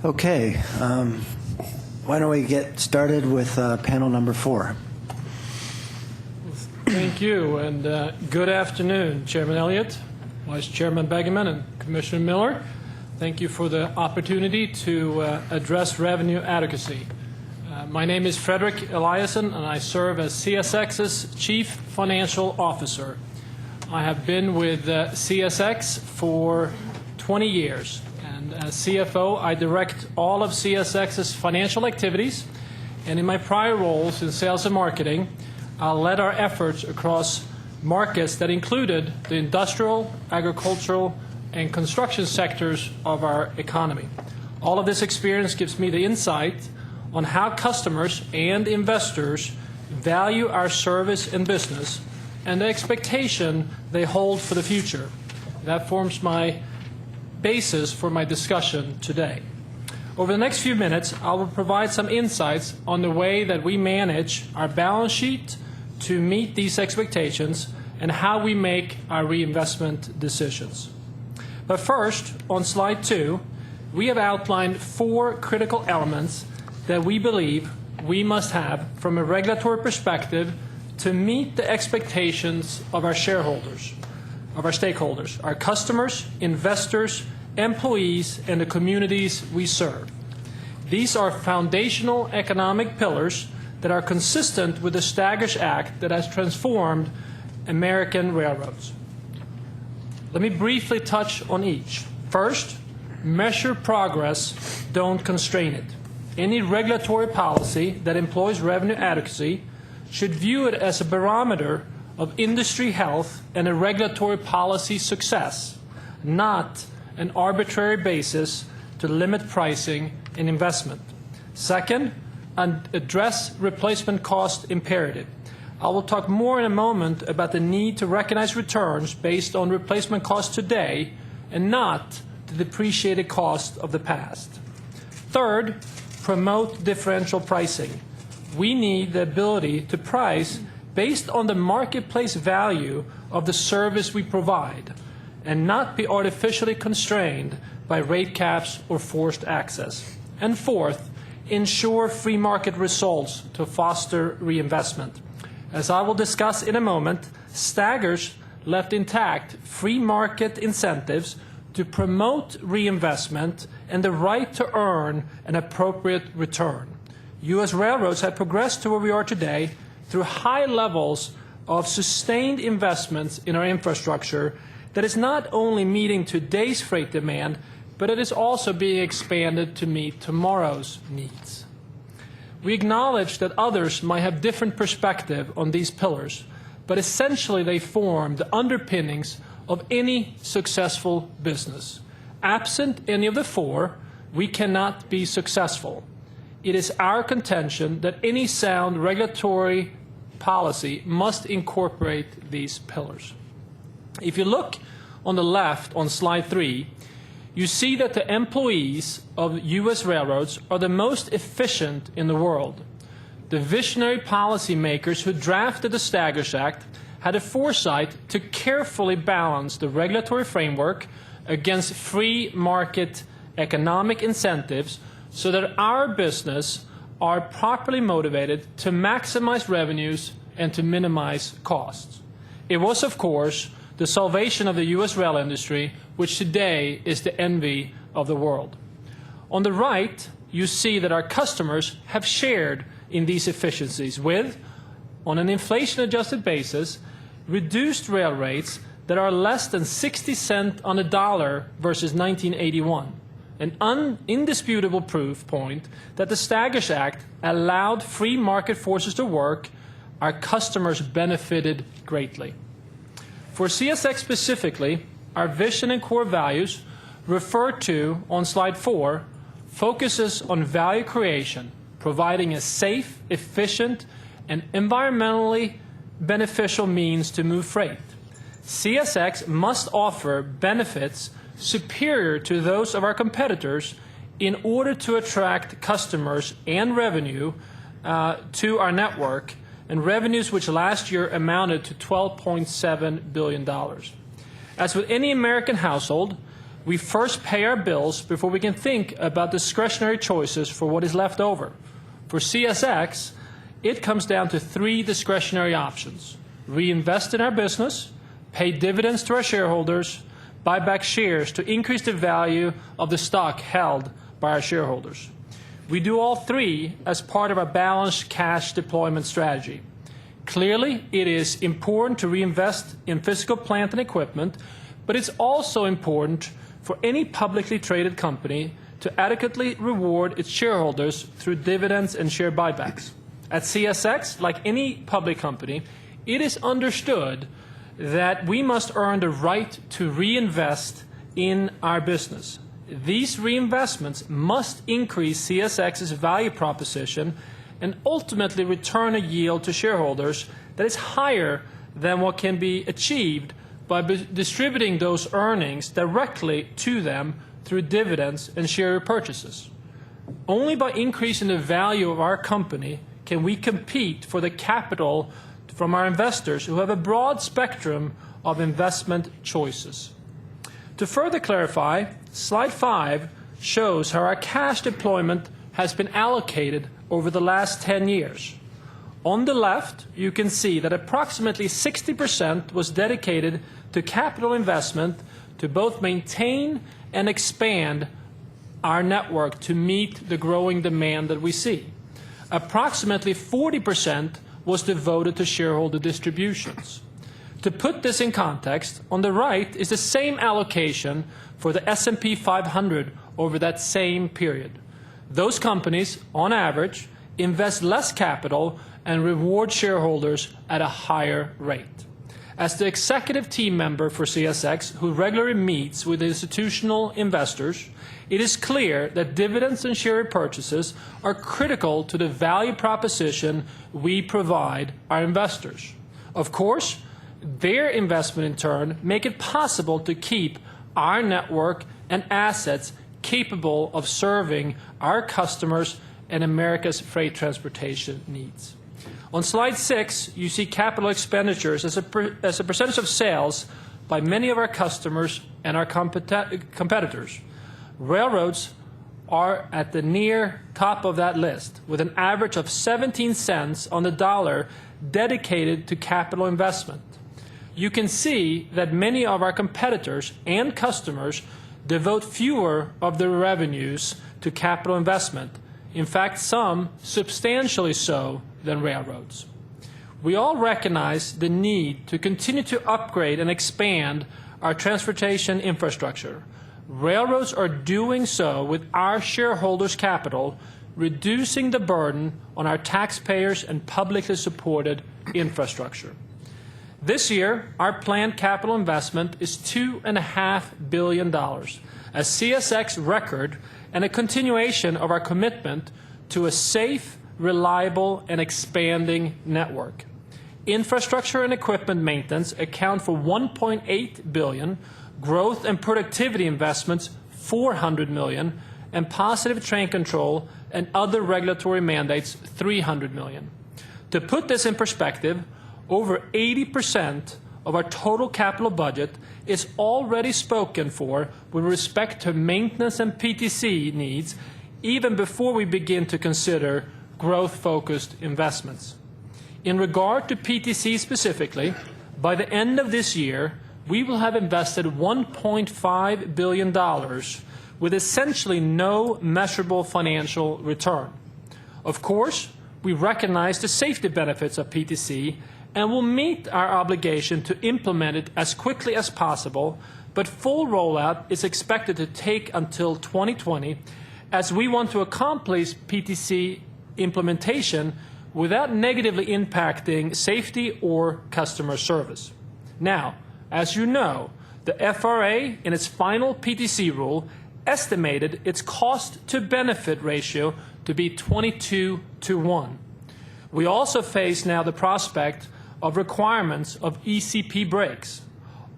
Okay, why don't we get started with panel number 4? Thank you, and good afternoon, Chairman Elliott, Vice Chairman Begeman, and Commissioner Miller. Thank you for the opportunity to address revenue adequacy. My name is Frederick Eliasson, and I serve as CSX's Chief Financial Officer. I have been with CSX for 20 years. And as CFO, I direct all of CSX's financial activities, and in my prior roles in sales and marketing, I led our efforts across markets that included the industrial, agricultural, and construction sectors of our economy. All of this experience gives me the insight on how customers and investors value our service and business and the expectation they hold for the future. That forms my basis for my discussion today. Over the next few minutes, I will provide some insights on the way that we manage our balance sheet to meet these expectations and how we make our reinvestment decisions. But first, on slide 2, we have outlined 4 critical elements that we believe we must have from a regulatory perspective to meet the expectations of our shareholders, of our stakeholders, our customers, investors, employees, and the communities we serve. These are foundational economic pillars that are consistent with the Staggers Act that has transformed American railroads. Let me briefly touch on each. First, measure progress, don't constrain it. Any regulatory policy that employs revenue adequacy should view it as a barometer of industry health and a regulatory policy success, not an arbitrary basis to limit pricing and investment. Second, address replacement cost imperative. I will talk more in a moment about the need to recognize returns based on replacement cost today and not the depreciated cost of the past. Third, promote differential pricing. We need the ability to price based on the marketplace value of the service we provide and not be artificially constrained by rate caps or forced access. And fourth, ensure free market results to foster reinvestment. As I will discuss in a moment, Staggers left intact free market incentives to promote reinvestment and the right to earn an appropriate return. U.S. railroads have progressed to where we are today through high levels of sustained investments in our infrastructure that is not only meeting today's freight demand, but it is also being expanded to meet tomorrow's needs. We acknowledge that others might have different perspective on these pillars, but essentially they form the underpinnings of any successful business. Absent any of the 4, we cannot be successful. It is our contention that any sound regulatory policy must incorporate these pillars. If you look on the left on slide 3, you see that the employees of U.S. railroads are the most efficient in the world. The visionary policymakers who drafted the Staggers Act had a foresight to carefully balance the regulatory framework against free market economic incentives so that our business are properly motivated to maximize revenues and to minimize costs. It was, of course, the salvation of the U.S. rail industry, which today is the envy of the world. On the right, you see that our customers have shared in these efficiencies with, on an inflation-adjusted basis, reduced rail rates that are less than 60 cents on the dollar versus 1981. An indisputable proof point that the Staggers Act allowed free market forces to work. Our customers benefited greatly. For CSX specifically, our vision and core values, referred to on slide 4, focuses on value creation, providing a safe, efficient, and environmentally beneficial means to move freight. CSX must offer benefits superior to those of our competitors in order to attract customers and revenue to our network, and revenues which last year amounted to $12.7 billion. As with any American household, we first pay our bills before we can think about discretionary choices for what is left over. For CSX, it comes down to 3 discretionary options: reinvest in our business, pay dividends to our shareholders, buy back shares to increase the value of the stock held by our shareholders. We do all 3 as part of our balanced cash deployment strategy. Clearly, it is important to reinvest in physical plant and equipment, but it's also important for any publicly traded company to adequately reward its shareholders through dividends and share buybacks. At CSX, like any public company, it is understood that we must earn the right to reinvest in our business. These reinvestments must increase CSX's value proposition and ultimately return a yield to shareholders that is higher than what can be achieved by distributing those earnings directly to them through dividends and share repurchases. Only by increasing the value of our company can we compete for the capital from our investors who have a broad spectrum of investment choices. To further clarify, slide 5 shows how our cash deployment has been allocated over the last 10 years. On the left, you can see that approximately 60% was dedicated to capital investment to both maintain and expand our network to meet the growing demand that we see. Approximately 40% was devoted to shareholder distributions. To put this in context, on the right is the same allocation for the S&P 500 over that same period. Those companies, on average, invest less capital and reward shareholders at a higher rate. As the executive team member for CSX, who regularly meets with institutional investors, it is clear that dividends and share repurchases are critical to the value proposition we provide our investors. Of course, their investment in turn make it possible to keep our network and assets capable of serving our customers and America's freight transportation needs. On slide 6, you see capital expenditures as a percentage of sales by many of our customers and our competitors. Railroads are at the near top of that list, with an average of 17 cents on the dollar dedicated to capital investment. You can see that many of our competitors and customers devote fewer of their revenues to capital investment. In fact, some substantially so than railroads. We all recognize the need to continue to upgrade and expand our transportation infrastructure. Railroads are doing so with our shareholders' capital, reducing the burden on our taxpayers and publicly supported infrastructure. This year, our planned capital investment is $2.5 billion, a CSX record and a continuation of our commitment to a safe, reliable, and expanding network. Infrastructure and equipment maintenance account for $1.8 billion, growth and productivity investments $400 million, and positive train control and other regulatory mandates $300 million. To put this in perspective, over 80% of our total capital budget is already spoken for with respect to maintenance and PTC needs, even before we begin to consider growth-focused investments. In regard to PTC specifically, by the end of this year, we will have invested $1.5 billion with essentially no measurable financial return. Of course, we recognize the safety benefits of PTC and will meet our obligation to implement it as quickly as possible, but full rollout is expected to take until 2020, as we want to accomplish PTC implementation without negatively impacting safety or customer service. Now, as you know, the FRA, in its final PTC rule, estimated its cost-to-benefit ratio to be 22-1. We also face now the prospect of requirements of ECP brakes.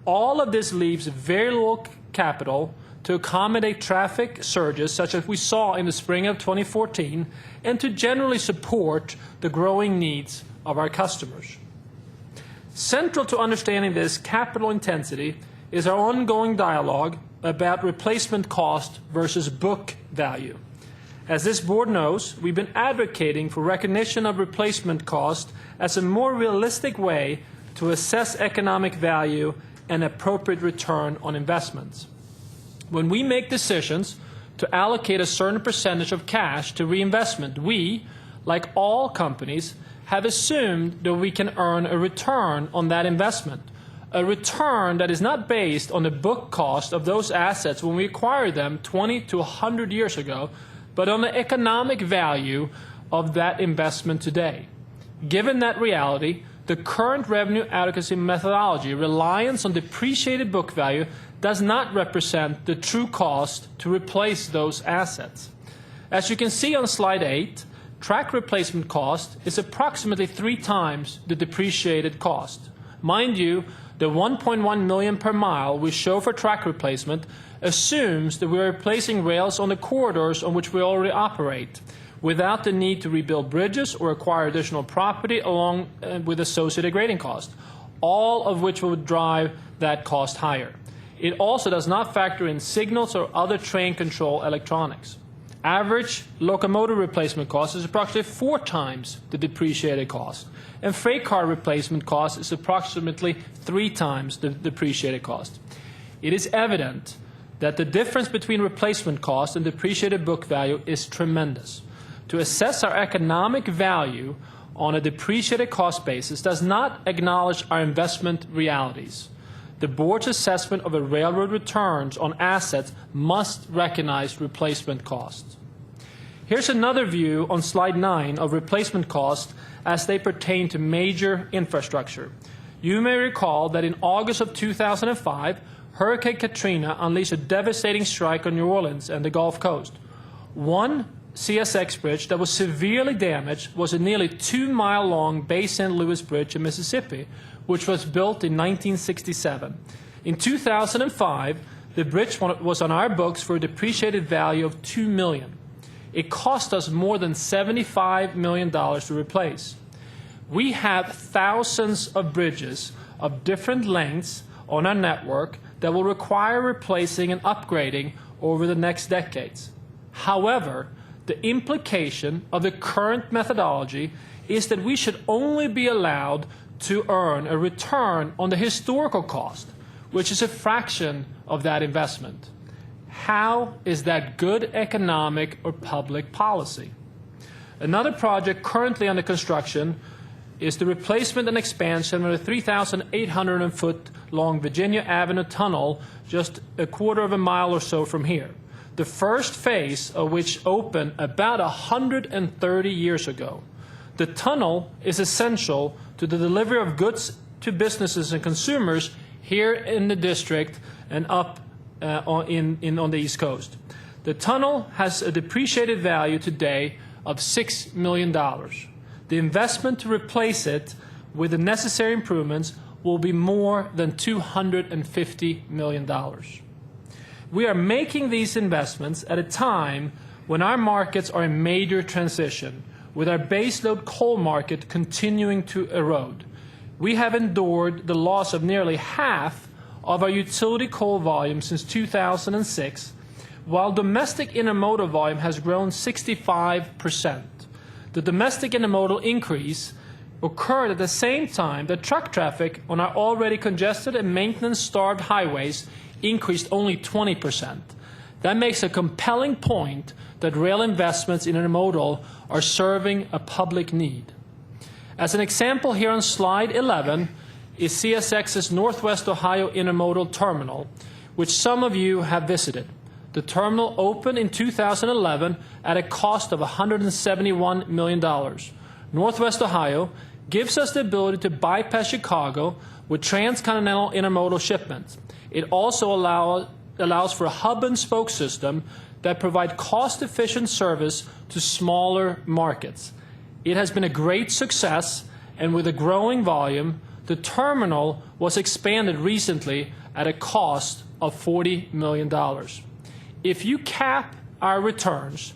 All of this leaves very little capital to accommodate traffic surges such as we saw in the spring of 2014 and to generally support the growing needs of our customers. Central to understanding this capital intensity is our ongoing dialogue about replacement cost versus book value. As this board knows, we've been advocating for recognition of replacement cost as a more realistic way to assess economic value and appropriate return on investments. When we make decisions to allocate a certain percentage of cash to reinvestment, we, like all companies, have assumed that we can earn a return on that investment, a return that is not based on the book cost of those assets when we acquired them 20 to 100 years ago, but on the economic value of that investment today. Given that reality, the current revenue adequacy methodology reliance on depreciated book value does not represent the true cost to replace those assets. As you can see on slide 8, track replacement cost is approximately 3 times the depreciated cost. Mind you, the 1.1 million per mile we show for track replacement assumes that we are replacing rails on the corridors on which we already operate, without the need to rebuild bridges or acquire additional property along with associated grading cost, all of which would drive that cost higher. It also does not factor in signals or other train control electronics. Average locomotive replacement cost is approximately 4 times the depreciated cost, and freight car replacement cost is approximately 3 times the depreciated cost. It is evident that the difference between replacement cost and depreciated book value is tremendous. To assess our economic value on a depreciated cost basis does not acknowledge our investment realities. The board's assessment of a railroad returns on assets must recognize replacement costs. Here's another view on slide 9 of replacement costs as they pertain to major infrastructure. You may recall that in August of 2005, Hurricane Katrina unleashed a devastating strike on New Orleans and the Gulf Coast. One CSX bridge that was severely damaged was a nearly 2-mile-long Bay St. Louis bridge in Mississippi, which was built in 1967. In 2005, the bridge was on our books for a depreciated value of $2 million. It cost us more than $75 million to replace. We have thousands of bridges of different lengths on our network that will require replacing and upgrading over the next decades. However, the implication of the current methodology is that we should only be allowed to earn a return on the historical cost, which is a fraction of that investment. How is that good economic or public policy? Another project currently under construction is the replacement and expansion of the 3,800-foot-long Virginia Avenue Tunnel just a quarter of a mile or so from here, the first phase of which opened about 130 years ago. The tunnel is essential to the delivery of goods to businesses and consumers here in the district and up on the East Coast. The tunnel has a depreciated value today of $6 million. The investment to replace it with the necessary improvements will be more than $250 million. We are making these investments at a time when our markets are in major transition, with our baseload coal market continuing to erode. We have endured the loss of nearly half of our utility coal volume since 2006, while domestic intermodal volume has grown 65%. The domestic intermodal increase occurred at the same time that truck traffic on our already congested and maintenance-starved highways increased only 20%. That makes a compelling point that rail investments in intermodal are serving a public need. As an example here on slide 11 is CSX's Northwest Ohio Intermodal Terminal, which some of you have visited. The terminal opened in 2011 at a cost of $171 million. Northwest Ohio gives us the ability to bypass Chicago with transcontinental intermodal shipments. It also allows for a hub-and-spoke system that provide cost-efficient service to smaller markets. It has been a great success, and with a growing volume, the terminal was expanded recently at a cost of $40 million. If you cap our returns,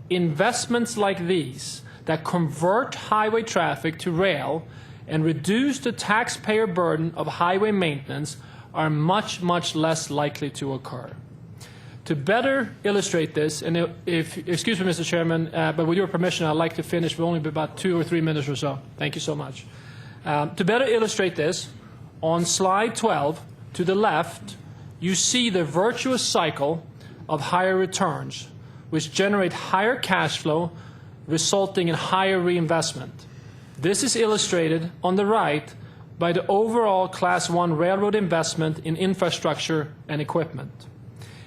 investments like these that convert highway traffic to rail and reduce the taxpayer burden of highway maintenance are much, much less likely to occur. To better illustrate this, and excuse me, Mr. Chairman, but with your permission, I'd like to finish with only about 2 or 3 minutes or so. Thank you so much. To better illustrate this, on slide 12, to the left, you see the virtuous cycle of higher returns, which generate higher cash flow, resulting in higher reinvestment. This is illustrated on the right by the overall Class 1 railroad investment in infrastructure and equipment.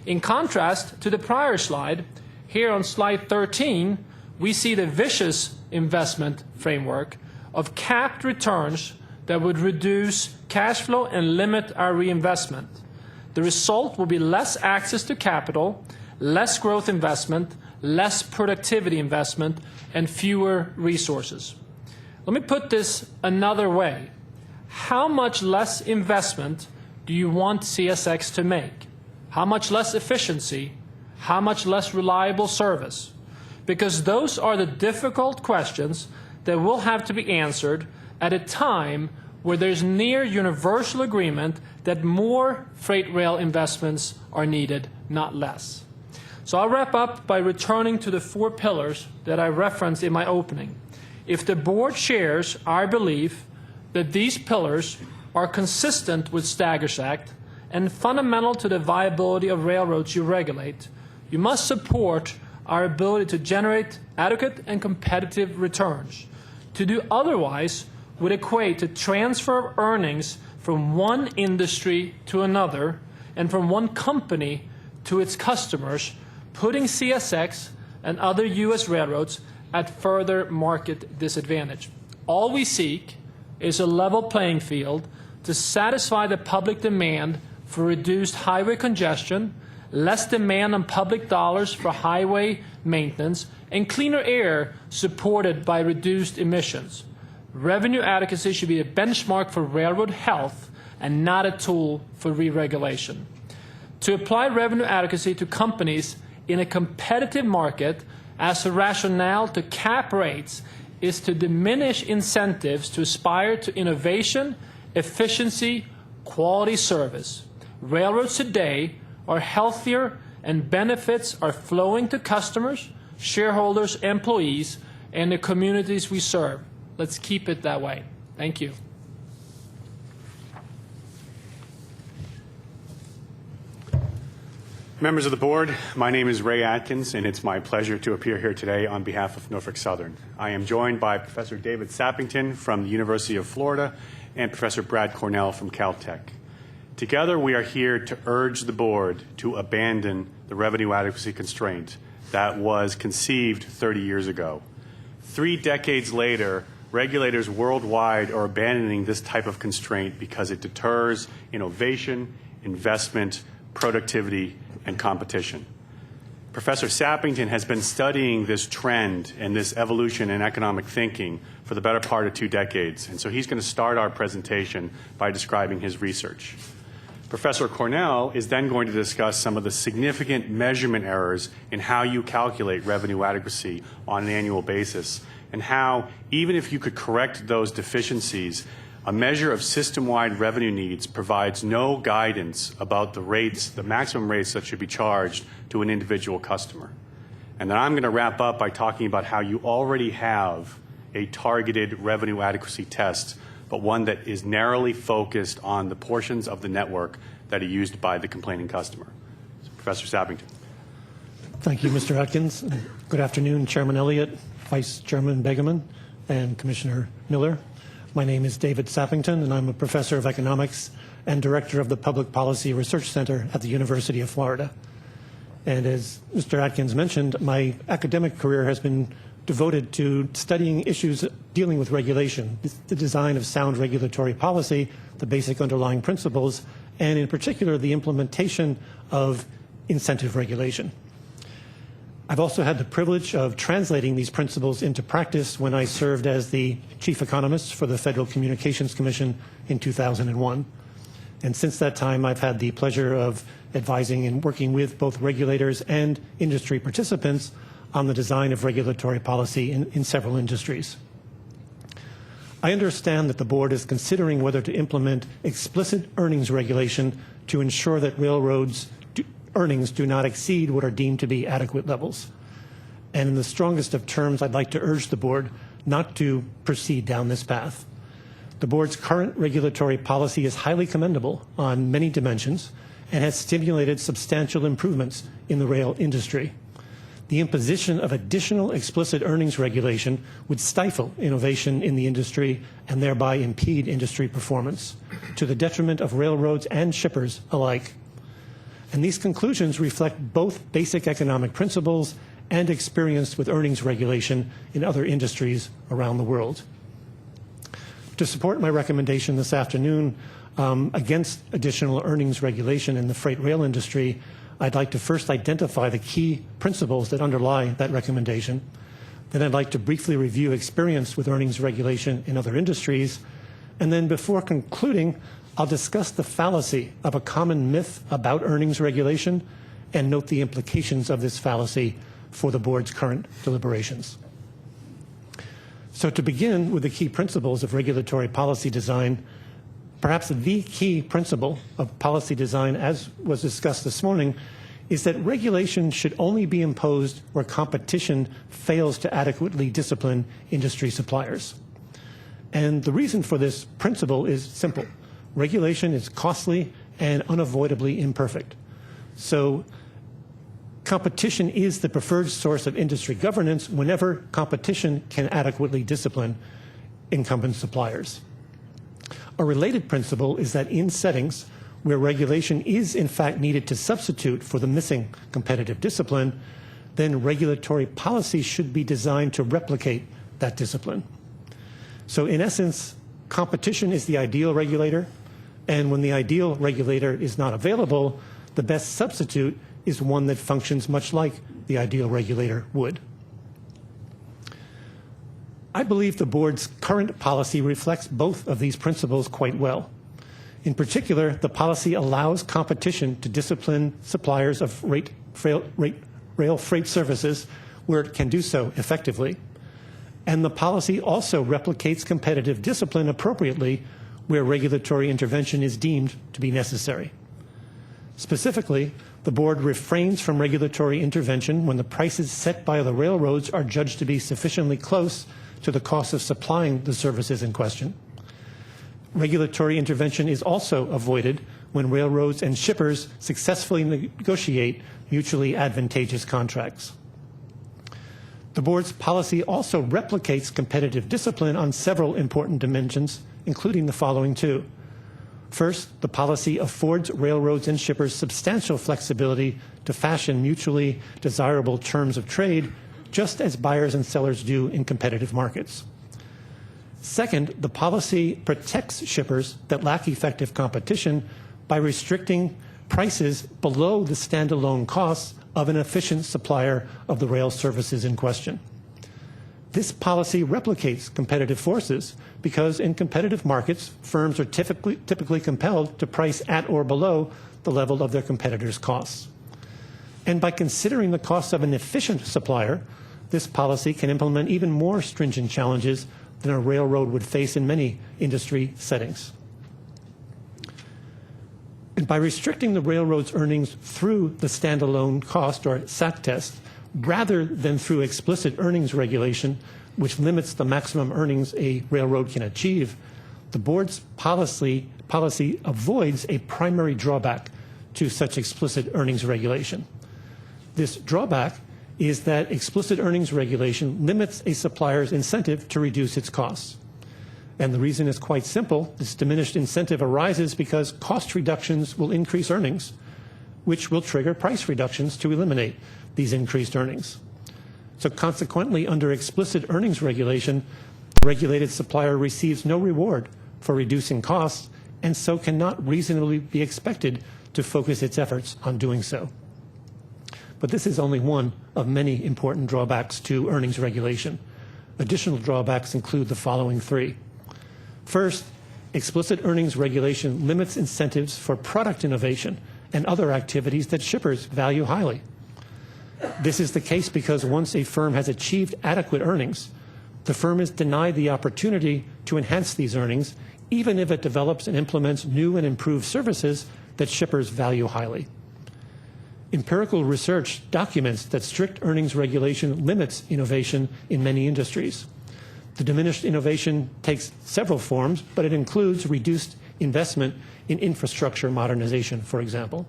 In contrast to the prior slide, here on slide 13, we see the vicious investment framework of capped returns that would reduce cash flow and limit our reinvestment. The result will be less access to capital, less growth investment, less productivity investment, and fewer resources. Let me put this another way. How much less investment do you want CSX to make? How much less efficiency? How much less reliable service? Because those are the difficult questions that will have to be answered at a time where there's near universal agreement that more freight rail investments are needed, not less. So I'll wrap up by returning to the 4 pillars that I referenced in my opening. If the board shares our belief that these pillars are consistent with Staggers Act and fundamental to the viability of railroads you regulate, you must support our ability to generate adequate and competitive returns. To do otherwise would equate to transfer of earnings from one industry to another and from one company to its customers, putting CSX and other U.S. railroads at further market disadvantage. All we seek is a level playing field to satisfy the public demand for reduced highway congestion, less demand on public dollars for highway maintenance, and cleaner air supported by reduced emissions. Revenue adequacy should be a benchmark for railroad health and not a tool for re-regulation. To apply revenue adequacy to companies in a competitive market as a rationale to cap rates is to diminish incentives to aspire to innovation, efficiency, quality service. Railroads today are healthier and benefits are flowing to customers, shareholders, employees, and the communities we serve. Let's keep it that way. Thank you. Members of the board, my name is Ray Atkins, and it's my pleasure to appear here today on behalf of Norfolk Southern. I am joined by Professor David Sappington from the University of Florida and Professor Brad Cornell from Caltech. Together, we are here to urge the board to abandon the revenue adequacy constraint that was conceived 30 years ago. 3 decades later, regulators worldwide are abandoning this type of constraint because it deters innovation, investment, productivity, and competition. Professor Sappington has been studying this trend and this evolution in economic thinking for the better part of 2 decades, and so he's going to start our presentation by describing his research. Professor Cornell is then going to discuss some of the significant measurement errors in how you calculate revenue adequacy on an annual basis, and how, even if you could correct those deficiencies, a measure of system-wide revenue needs provides no guidance about the rates, the maximum rates that should be charged to an individual customer. And then I'm going to wrap up by talking about how you already have a targeted revenue adequacy test, but one that is narrowly focused on the portions of the network that are used by the complaining customer. So, Professor Sappington. Thank you, Mr. Atkins. Good afternoon, Chairman Elliott, Vice Chairman Begeman, and Commissioner Miller. My name is David Sappington, and I'm a professor of economics and director of the Public Policy Research Center at the University of Florida. And as Mr. Atkins mentioned, my academic career has been devoted to studying issues dealing with regulation, the design of sound regulatory policy, the basic underlying principles, and in particular the implementation of incentive regulation. I've also had the privilege of translating these principles into practice when I served as the chief economist for the Federal Communications Commission in 2001. And since that time, I've had the pleasure of advising and working with both regulators and industry participants on the design of regulatory policy in several industries. I understand that the board is considering whether to implement explicit earnings regulation to ensure that railroads earnings do not exceed what are deemed to be adequate levels. And in the strongest of terms, I'd like to urge the board not to proceed down this path. The board's current regulatory policy is highly commendable on many dimensions and has stimulated substantial improvements in the rail industry. The imposition of additional explicit earnings regulation would stifle innovation in the industry and thereby impede industry performance to the detriment of railroads and shippers alike. And these conclusions reflect both basic economic principles and experience with earnings regulation in other industries around the world. To support my recommendation this afternoon against additional earnings regulation in the freight rail industry, I'd like to first identify the key principles that underlie that recommendation. Then I'd like to briefly review experience with earnings regulation in other industries. And then before concluding, I'll discuss the fallacy of a common myth about earnings regulation and note the implications of this fallacy for the board's current deliberations. So to begin with the key principles of regulatory policy design, perhaps the key principle of policy design, as was discussed this morning, is that regulation should only be imposed where competition fails to adequately discipline industry suppliers. And the reason for this principle is simple. Regulation is costly and unavoidably imperfect. So competition is the preferred source of industry governance whenever competition can adequately discipline incumbent suppliers. A related principle is that in settings where regulation is in fact needed to substitute for the missing competitive discipline, then regulatory policy should be designed to replicate that discipline. So in essence, competition is the ideal regulator, and when the ideal regulator is not available, the best substitute is one that functions much like the ideal regulator would. I believe the board's current policy reflects both of these principles quite well. In particular, the policy allows competition to discipline suppliers of rail freight services where it can do so effectively. And the policy also replicates competitive discipline appropriately where regulatory intervention is deemed to be necessary. Specifically, the board refrains from regulatory intervention when the prices set by the railroads are judged to be sufficiently close to the cost of supplying the services in question. Regulatory intervention is also avoided when railroads and shippers successfully negotiate mutually advantageous contracts. The board's policy also replicates competitive discipline on several important dimensions, including the following two. First, the policy affords railroads and shippers substantial flexibility to fashion mutually desirable terms of trade, just as buyers and sellers do in competitive markets. Second, the policy protects shippers that lack effective competition by restricting prices below the standalone costs of an efficient supplier of the rail services in question. This policy replicates competitive forces because in competitive markets, firms are typically compelled to price at or below the level of their competitors' costs. And by considering the cost of an efficient supplier, this policy can implement even more stringent challenges than a railroad would face in many industry settings. And by restricting the railroad's earnings through the standalone cost or SAC test, rather than through explicit earnings regulation, which limits the maximum earnings a railroad can achieve, the board's policy avoids a primary drawback to such explicit earnings regulation. This drawback is that explicit earnings regulation limits a supplier's incentive to reduce its costs. And the reason is quite simple. This diminished incentive arises because cost reductions will increase earnings, which will trigger price reductions to eliminate these increased earnings. So consequently, under explicit earnings regulation, the regulated supplier receives no reward for reducing costs and so cannot reasonably be expected to focus its efforts on doing so. But this is only one of many important drawbacks to earnings regulation. Additional drawbacks include the following three. First, explicit earnings regulation limits incentives for product innovation and other activities that shippers value highly. This is the case because once a firm has achieved adequate earnings, the firm is denied the opportunity to enhance these earnings, even if it develops and implements new and improved services that shippers value highly. Empirical research documents that strict earnings regulation limits innovation in many industries. The diminished innovation takes several forms, but it includes reduced investment in infrastructure modernization, for example.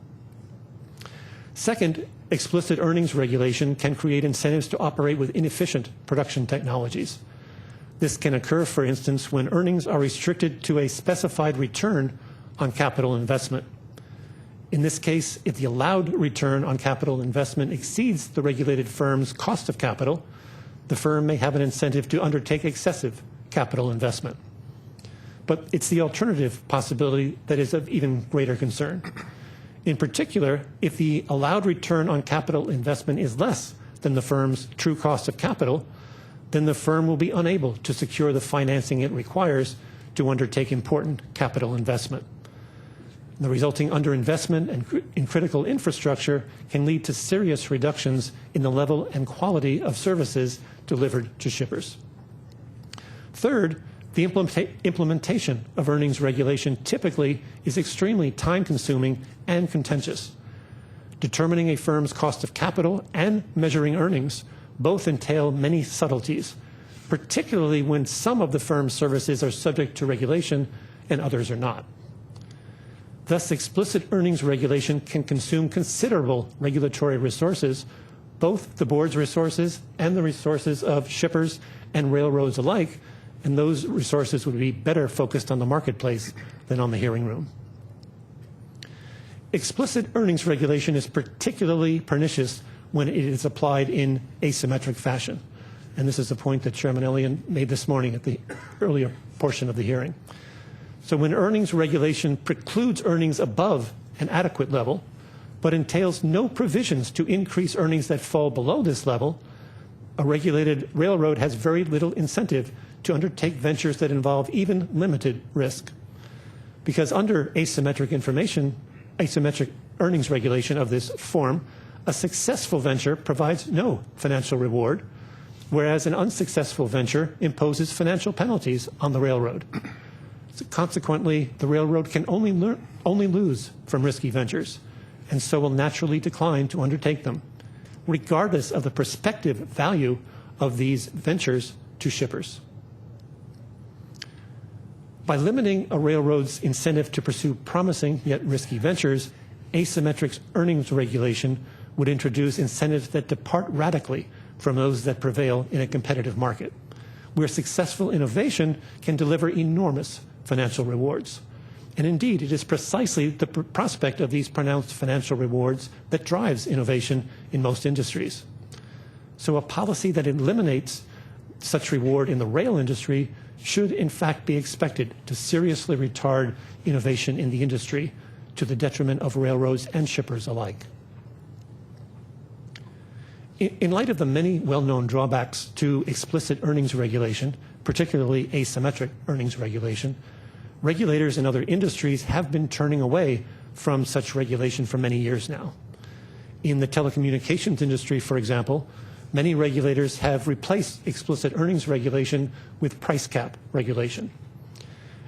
Second, explicit earnings regulation can create incentives to operate with inefficient production technologies. This can occur, for instance, when earnings are restricted to a specified return on capital investment. In this case, if the allowed return on capital investment exceeds the regulated firm's cost of capital, the firm may have an incentive to undertake excessive capital investment. But it's the alternative possibility that is of even greater concern. In particular, if the allowed return on capital investment is less than the firm's true cost of capital, then the firm will be unable to secure the financing it requires to undertake important capital investment. The resulting underinvestment in critical infrastructure can lead to serious reductions in the level and quality of services delivered to shippers. Third, the implementation of earnings regulation typically is extremely time-consuming and contentious. Determining a firm's cost of capital and measuring earnings both entail many subtleties, particularly when some of the firm's services are subject to regulation and others are not. Thus, explicit earnings regulation can consume considerable regulatory resources, both the board's resources and the resources of shippers and railroads alike, and those resources would be better focused on the marketplace than on the hearing room. Explicit earnings regulation is particularly pernicious when it is applied in asymmetric fashion. And this is the point that Chairman Elliott made this morning at the earlier portion of the hearing. So when earnings regulation precludes earnings above an adequate level, but entails no provisions to increase earnings that fall below this level, a regulated railroad has very little incentive to undertake ventures that involve even limited risk. Because under asymmetric earnings regulation of this form, a successful venture provides no financial reward, whereas an unsuccessful venture imposes financial penalties on the railroad. So consequently, the railroad can only lose from risky ventures, and so will naturally decline to undertake them, regardless of the prospective value of these ventures to shippers. By limiting a railroad's incentive to pursue promising yet risky ventures, asymmetric earnings regulation would introduce incentives that depart radically from those that prevail in a competitive market, where successful innovation can deliver enormous financial rewards. And indeed, it is precisely the prospect of these pronounced financial rewards that drives innovation in most industries. So a policy that eliminates such reward in the rail industry should in fact be expected to seriously retard innovation in the industry to the detriment of railroads and shippers alike. In light of the many well-known drawbacks to explicit earnings regulation, particularly asymmetric earnings regulation, regulators in other industries have been turning away from such regulation for many years now. In the telecommunications industry, for example, many regulators have replaced explicit earnings regulation with price cap regulation.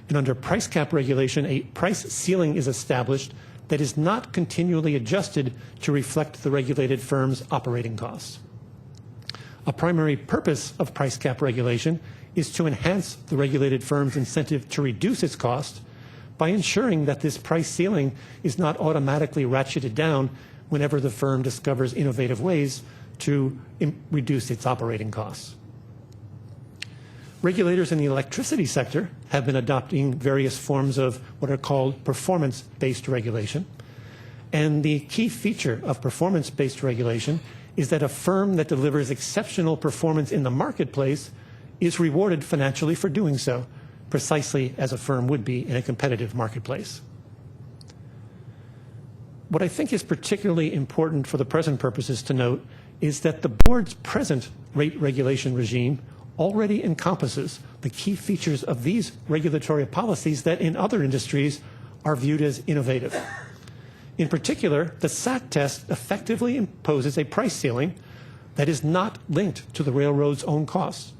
And under price cap regulation, a price ceiling is established that is not continually adjusted to reflect the regulated firm's operating costs. A primary purpose of price cap regulation is to enhance the regulated firm's incentive to reduce its cost by ensuring that this price ceiling is not automatically ratcheted down whenever the firm discovers innovative ways to reduce its operating costs. Regulators in the electricity sector have been adopting various forms of what are called performance-based regulation. And the key feature of performance-based regulation is that a firm that delivers exceptional performance in the marketplace is rewarded financially for doing so, precisely as a firm would be in a competitive marketplace. What I think is particularly important for the present purposes to note is that the board's present rate regulation regime already encompasses the key features of these regulatory policies that in other industries are viewed as innovative. In particular, the SAT test effectively imposes a price ceiling that is not linked to the railroad's own costs,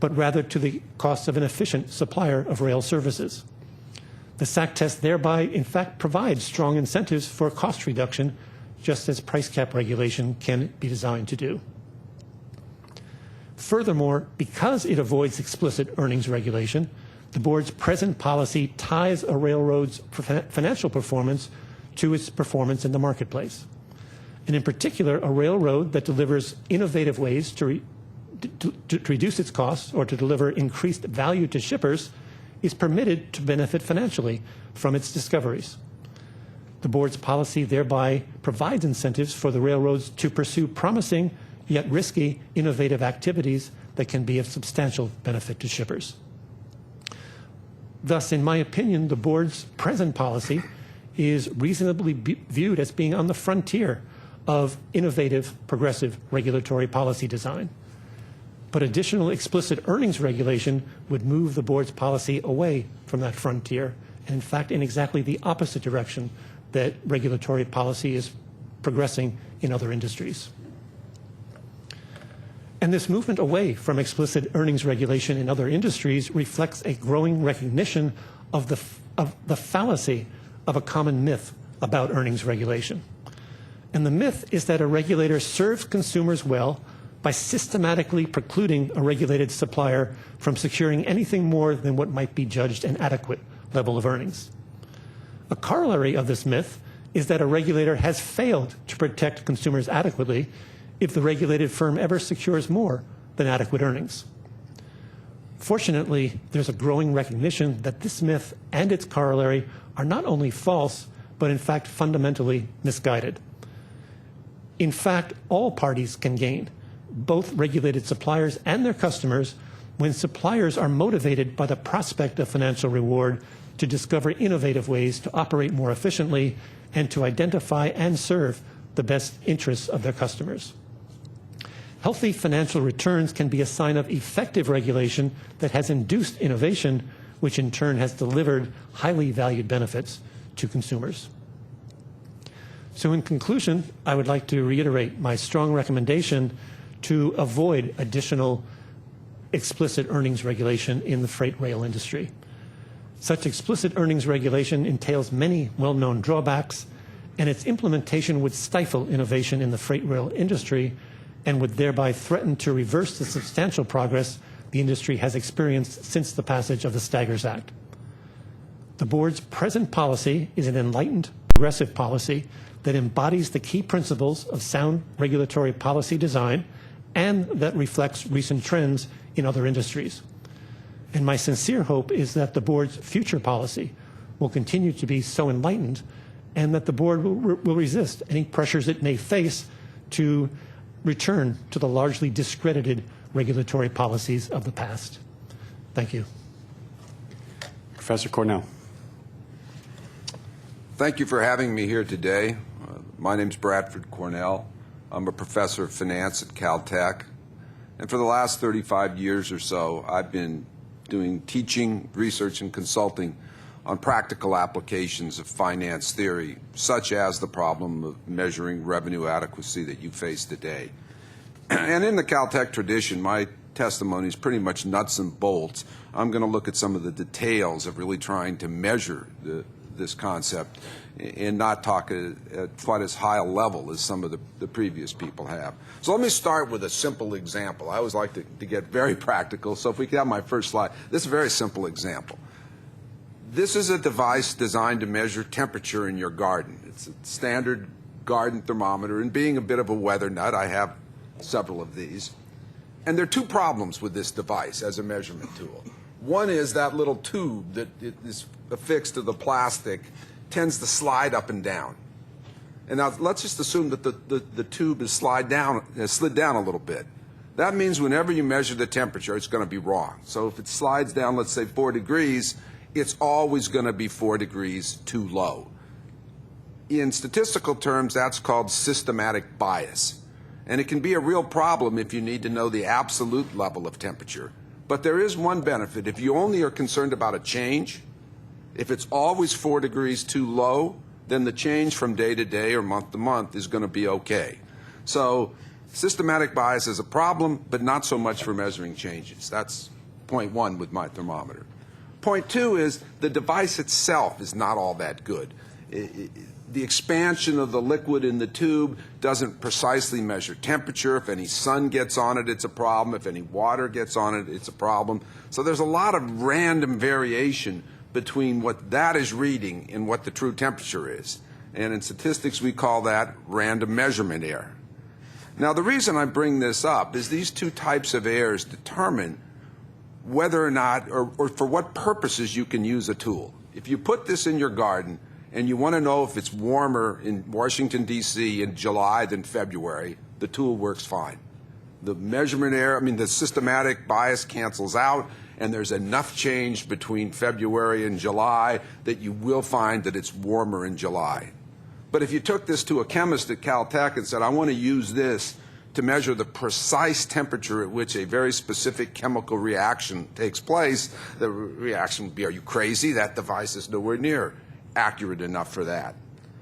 but rather to the cost of an efficient supplier of rail services. The SAC test thereby, in fact, provides strong incentives for cost reduction just as price cap regulation can be designed to do. Furthermore, because it avoids explicit earnings regulation, the board's present policy ties a railroad's financial performance to its performance in the marketplace. And in particular, a railroad that delivers innovative ways to reduce its costs or to deliver increased value to shippers is permitted to benefit financially from its discoveries. The board's policy thereby provides incentives for the railroads to pursue promising yet risky innovative activities that can be of substantial benefit to shippers. Thus, in my opinion, the board's present policy is reasonably viewed as being on the frontier of innovative, progressive regulatory policy design. But additional explicit earnings regulation would move the board's policy away from that frontier, and in fact, in exactly the opposite direction that regulatory policy is progressing in other industries. And this movement away from explicit earnings regulation in other industries reflects a growing recognition of the fallacy of a common myth about earnings regulation. And the myth is that a regulator serves consumers well by systematically precluding a regulated supplier from securing anything more than what might be judged an adequate level of earnings. A corollary of this myth is that a regulator has failed to protect consumers adequately if the regulated firm ever secures more than adequate earnings. Fortunately, there's a growing recognition that this myth and its corollary are not only false, but in fact fundamentally misguided. In fact, all parties can gain, both regulated suppliers and their customers, when suppliers are motivated by the prospect of financial reward to discover innovative ways to operate more efficiently and to identify and serve the best interests of their customers. Healthy financial returns can be a sign of effective regulation that has induced innovation, which in turn has delivered highly valued benefits to consumers. So in conclusion, I would like to reiterate my strong recommendation to avoid additional explicit earnings regulation in the freight rail industry. Such explicit earnings regulation entails many well-known drawbacks, and its implementation would stifle innovation in the freight rail industry and would thereby threaten to reverse the substantial progress the industry has experienced since the passage of the Staggers Act. The board's present policy is an enlightened, progressive policy that embodies the key principles of sound regulatory policy design and that reflects recent trends in other industries. And my sincere hope is that the board's future policy will continue to be so enlightened and that the board will resist any pressures it may face to return to the largely discredited regulatory policies of the past. Thank you. Professor Cornell. Thank you for having me here today. My name is Bradford Cornell. I'm a professor of finance at Caltech. And for the last 35 years or so, I've been doing teaching, research, and consulting on practical applications of finance theory, such as the problem of measuring revenue adequacy that you face today. And in the Caltech tradition, my testimony is pretty much nuts and bolts. I'm going to look at some of the details of really trying to measure this concept and not talk at quite as high a level as some of the previous people have. So let me start with a simple example. I always like to get very practical, so if we could have my first slide. This is a very simple example. This is a device designed to measure temperature in your garden. It's a standard garden thermometer, and being a bit of a weather nut, I have several of these. And there are two problems with this device as a measurement tool. One is that little tube that is affixed to the plastic tends to slide up and down. And now let's just assume that the tube is slid down a little bit. That means whenever you measure the temperature, it's going to be wrong. So if it slides down, let's say 4 degrees, it's always going to be 4 degrees too low. In statistical terms, that's called systematic bias. And it can be a real problem if you need to know the absolute level of temperature. But there is one benefit. If you only are concerned about a change, if it's always 4 degrees too low, then the change from day to day or month to month is going to be okay. So systematic bias is a problem, but not so much for measuring changes. That's point one with my thermometer. Point two is the device itself is not all that good. the expansion of the liquid in the tube doesn't precisely measure temperature. If any sun gets on it, it's a problem. If any water gets on it, it's a problem. So there's a lot of random variation between what that is reading and what the true temperature is. And in statistics, we call that random measurement error. Now, the reason I bring this up is these two types of errors determine whether or not, or for what purposes you can use a tool. If you put this in your garden and you want to know if it's warmer in Washington, D.C. in July than February, the tool works fine. The measurement error, the systematic bias cancels out, and there's enough change between February and July that you will find that it's warmer in July. But if you took this to a chemist at Caltech and said, I want to use this to measure the precise temperature at which a very specific chemical reaction takes place, the reaction would be, are you crazy? That device is nowhere near accurate enough for that.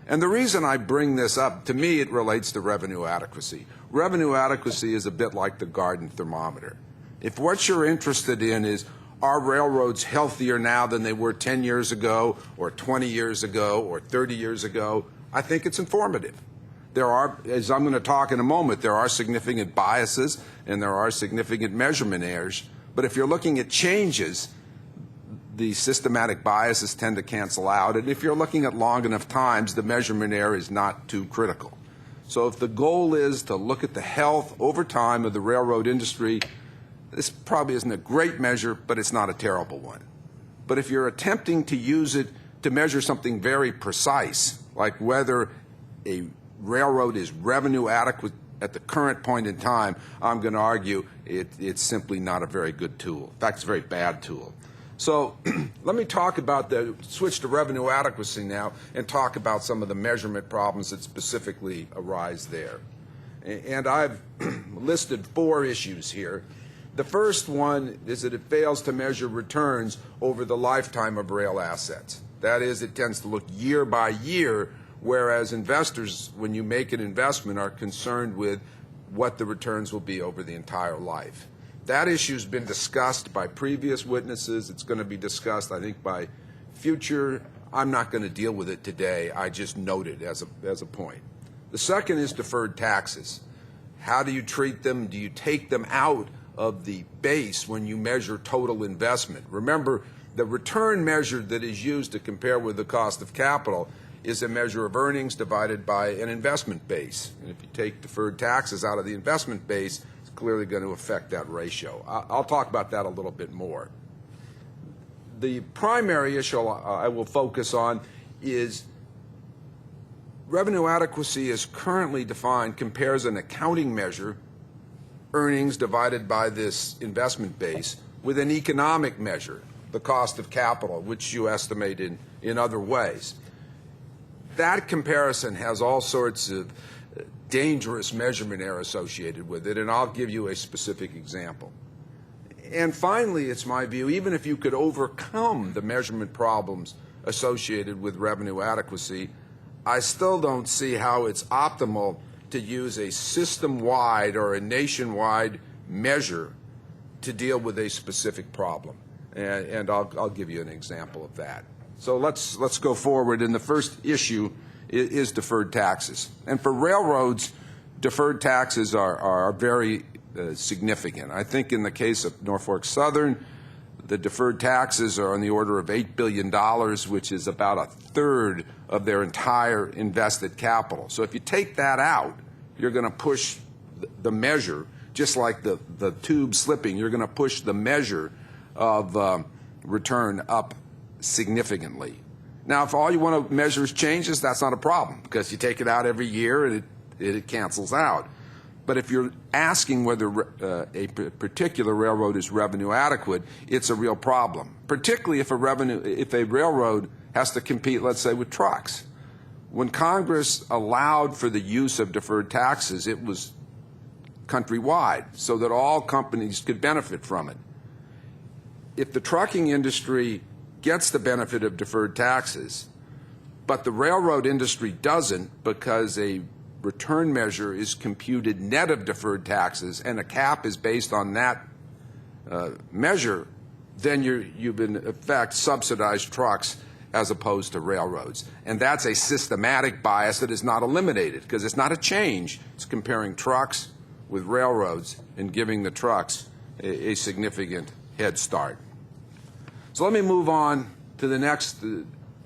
And the reason I bring this up, to me, it relates to revenue adequacy. Revenue adequacy is a bit like the garden thermometer. If what you're interested in is, are railroads healthier now than they were 10 years ago, or 20 years ago, or 30 years ago, I think it's informative. There are, as I'm going to talk in a moment, there are significant biases and there are significant measurement errors. But if you're looking at changes, the systematic biases tend to cancel out. And if you're looking at long enough times, the measurement error is not too critical. So if the goal is to look at the health over time of the railroad industry, this probably isn't a great measure, but it's not a terrible one. But if you're attempting to use it to measure something very precise, like whether a railroad is revenue adequate at the current point in time, I'm going to argue it's simply not a very good tool. In fact, it's a very bad tool. So let me talk about switch to revenue adequacy now and talk about some of the measurement problems that specifically arise there. And I've listed 4 issues here. The first one is that it fails to measure returns over the lifetime of rail assets. That is, it tends to look year by year, whereas investors, when you make an investment, are concerned with what the returns will be over the entire life. That issue has been discussed by previous witnesses. It's going to be discussed, I think, by future. I'm not going to deal with it today. I just note it as a point. The second is deferred taxes. How do you treat them? Do you take them out of the base when you measure total investment? Remember, the return measure that is used to compare with the cost of capital is a measure of earnings divided by an investment base. And if you take deferred taxes out of the investment base, it's clearly going to affect that ratio. I'll talk about that a little bit more. The primary issue I will focus on is revenue adequacy as currently defined compares an accounting measure, earnings divided by this investment base, with an economic measure, the cost of capital, which you estimate in other ways. That comparison has all sorts of dangerous measurement error associated with it, and I'll give you a specific example. And finally, it's my view, even if you could overcome the measurement problems associated with revenue adequacy, I still don't see how it's optimal to use a system-wide or a nationwide measure to deal with a specific problem. And I'll give you an example of that. So let's go forward. And the first issue is deferred taxes. And for railroads, deferred taxes are very significant. I think in the case of Norfolk Southern, the deferred taxes are on the order of $8 billion, which is about a third of their entire invested capital. So if you take that out, you're going to push the measure, just like the tube slipping, you're going to push the measure of return up significantly. Now, if all you want to measure is changes, that's not a problem, because you take it out every year and it cancels out. But if you're asking whether a particular railroad is revenue adequate, it's a real problem, particularly if a railroad has to compete, let's say, with trucks. When Congress allowed for the use of deferred taxes, it was countrywide so that all companies could benefit from it. If the trucking industry gets the benefit of deferred taxes, but the railroad industry doesn't because a return measure is computed net of deferred taxes and a cap is based on that measure, then you've in effect subsidized trucks as opposed to railroads. And that's a systematic bias that is not eliminated because it's not a change. It's comparing trucks with railroads and giving the trucks a significant head start. So let me move on to the next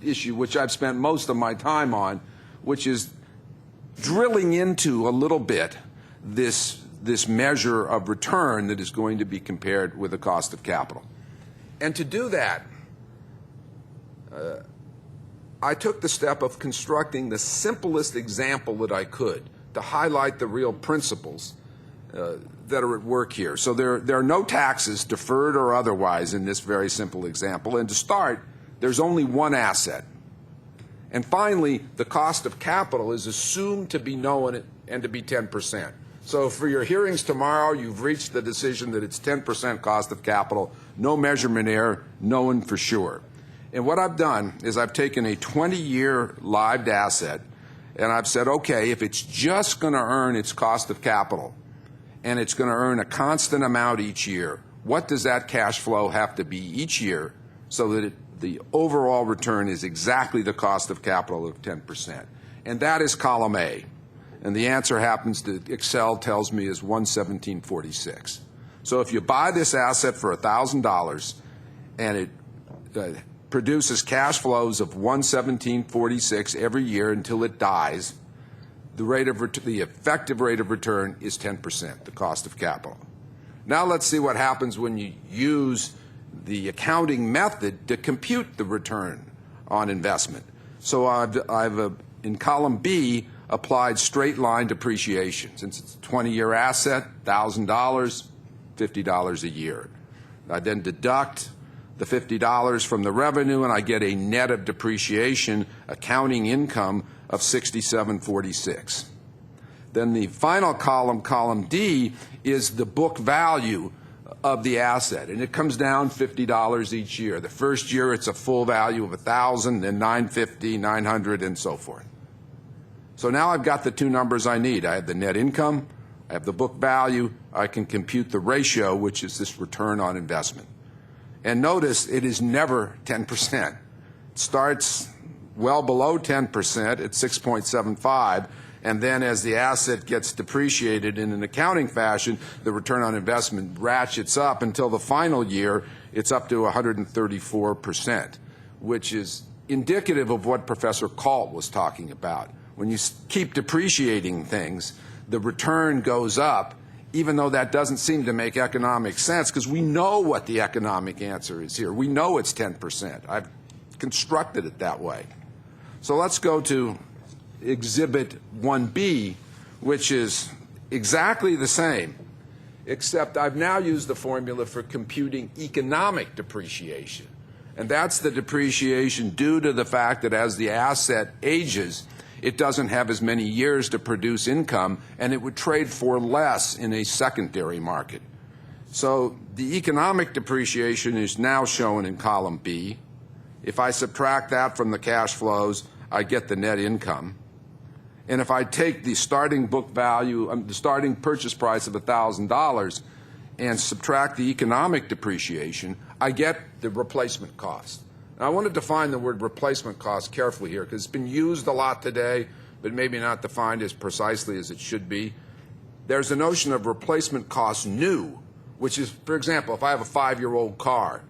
issue, which I've spent most of my time on, which is drilling into a little bit this measure of return that is going to be compared with the cost of capital. And to do that, I took the step of constructing the simplest example that I could to highlight the real principles that are at work here. So there are no taxes, deferred or otherwise, in this very simple example. And to start, there's only one asset. And finally, the cost of capital is assumed to be known and to be 10%. So for your hearings tomorrow, you've reached the decision that it's 10% cost of capital, no measurement error, known for sure. And what I've done is I've taken a 20-year lived asset and I've said, okay, if it's just going to earn its cost of capital and it's going to earn a constant amount each year, what does that cash flow have to be each year so that the overall return is exactly the cost of capital of 10%? And that is column A. And the answer happens to, Excel tells me, is 117.46. So if you buy this asset for $1,000 and it produces cash flows of 117.46 every year until it dies, the effective rate of return is 10%, the cost of capital. Now let's see what happens when you use the accounting method to compute the return on investment. So I've in column B, applied straight line depreciation. Since it's a 20-year asset, $1,000, $50 a year. I then deduct the $50 from the revenue, and I get a net of depreciation accounting income of $67.46. Then the final column, column D, is the book value of the asset, and it comes down $50 each year. The first year, it's a full value of $1,000, then $950, $900, and so forth. So now I've got the two numbers I need. I have the net income, I have the book value, I can compute the ratio, which is this return on investment. And notice it is never 10%. It starts well below 10% at 6.75, and then as the asset gets depreciated in an accounting fashion, the return on investment ratchets up until the final year it's up to 134%, which is indicative of what Professor Kalt was talking about. When you keep depreciating things, the return goes up, even though that doesn't seem to make economic sense, because we know what the economic answer is here. We know it's 10%. I've constructed it that way. So let's go to Exhibit 1B, which is exactly the same, except I've now used the formula for computing economic depreciation. And that's the depreciation due to the fact that as the asset ages, it doesn't have as many years to produce income, and it would trade for less in a secondary market. So the economic depreciation is now shown in column B. If I subtract that from the cash flows, I get the net income. And if I take the starting book value, the starting purchase price of $1,000 and subtract the economic depreciation, I get the replacement cost. Now, I want to define the word replacement cost carefully here because it's been used a lot today, but maybe not defined as precisely as it should be. There's a notion of replacement cost new, which is, for example, if I have a 5-year-old car,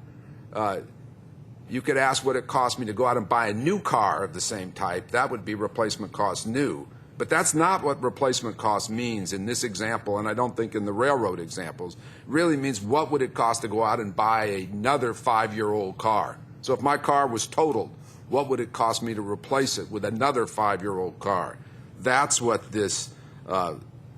you could ask what it cost me to go out and buy a new car of the same type. That would be replacement cost new. But that's not what replacement cost means in this example, and I don't think in the railroad examples. It really means what would it cost to go out and buy another 5-year-old car. So if my car was totaled, what would it cost me to replace it with another 5-year-old car? That's what this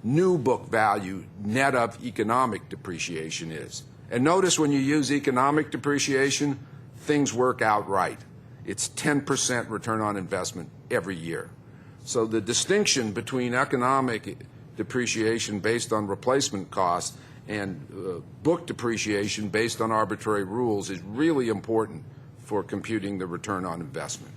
new book value net of economic depreciation is. And notice when you use economic depreciation, things work out right. It's 10% return on investment every year. So the distinction between economic depreciation based on replacement cost and book depreciation based on arbitrary rules is really important for computing the return on investment.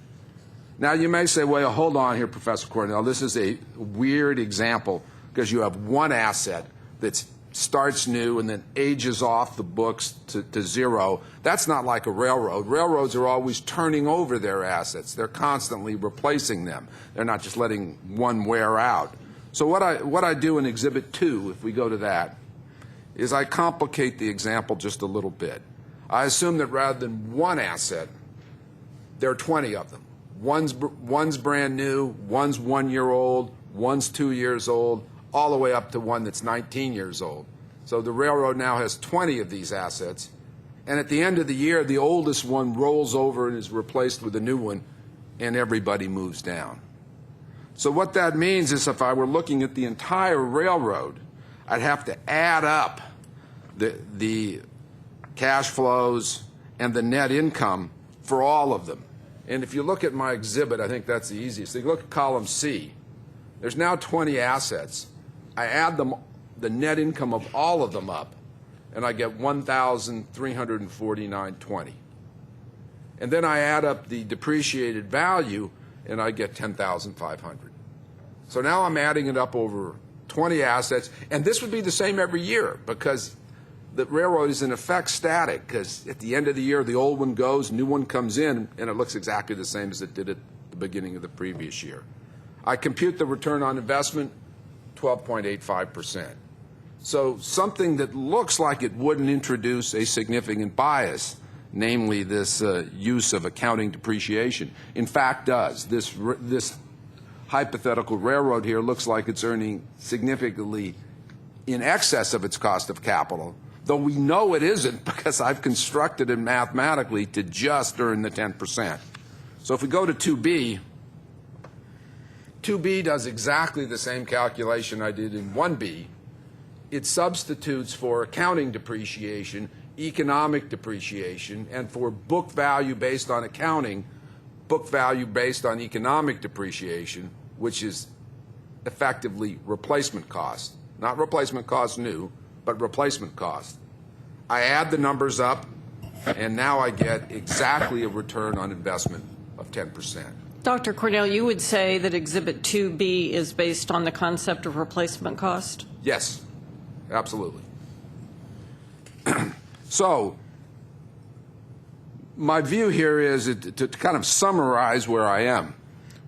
Now you may say, well, hold on here, Professor Cornell. This is a weird example because you have one asset that's starts new and then ages off the books to zero. That's not like a railroad. Railroads are always turning over their assets. They're constantly replacing them. They're not just letting one wear out. So what I do in Exhibit 2, if we go to that, is I complicate the example just a little bit. I assume that rather than one asset, there are 20 of them. One's brand new, one's 1 year old, one's 2 years old, all the way up to one that's 19 years old. So the railroad now has 20 of these assets, and at the end of the year, the oldest one rolls over and is replaced with a new one, and everybody moves down. So what that means is if I were looking at the entire railroad, I'd have to add up the cash flows and the net income for all of them. And if you look at my exhibit, I think that's the easiest. If you look at column C, there's now 20 assets. I add the net income of all of them up, and I get $1,349.20. And then I add up the depreciated value, and I get $10,500. So now I'm adding it up over 20 assets, and this would be the same every year because the railroad is in effect static because at the end of the year, the old one goes, new one comes in, and it looks exactly the same as it did at the beginning of the previous year. I compute the return on investment, 12.85%. So something that looks like it wouldn't introduce a significant bias, namely this use of accounting depreciation, in fact does. This hypothetical railroad here looks like it's earning significantly in excess of its cost of capital, though we know it isn't because I've constructed it mathematically to just earn the 10%. So if we go to 2B, 2B does exactly the same calculation I did in 1B. It substitutes for accounting depreciation, economic depreciation, and for book value based on accounting, book value based on economic depreciation, which is effectively replacement cost. Not replacement cost new, but replacement cost. I add the numbers up, and now I get exactly a return on investment of 10%. Dr. Cornell, you would say that Exhibit 2B is based on the concept of replacement cost? Yes, absolutely. So my view here is to kind of summarize where I am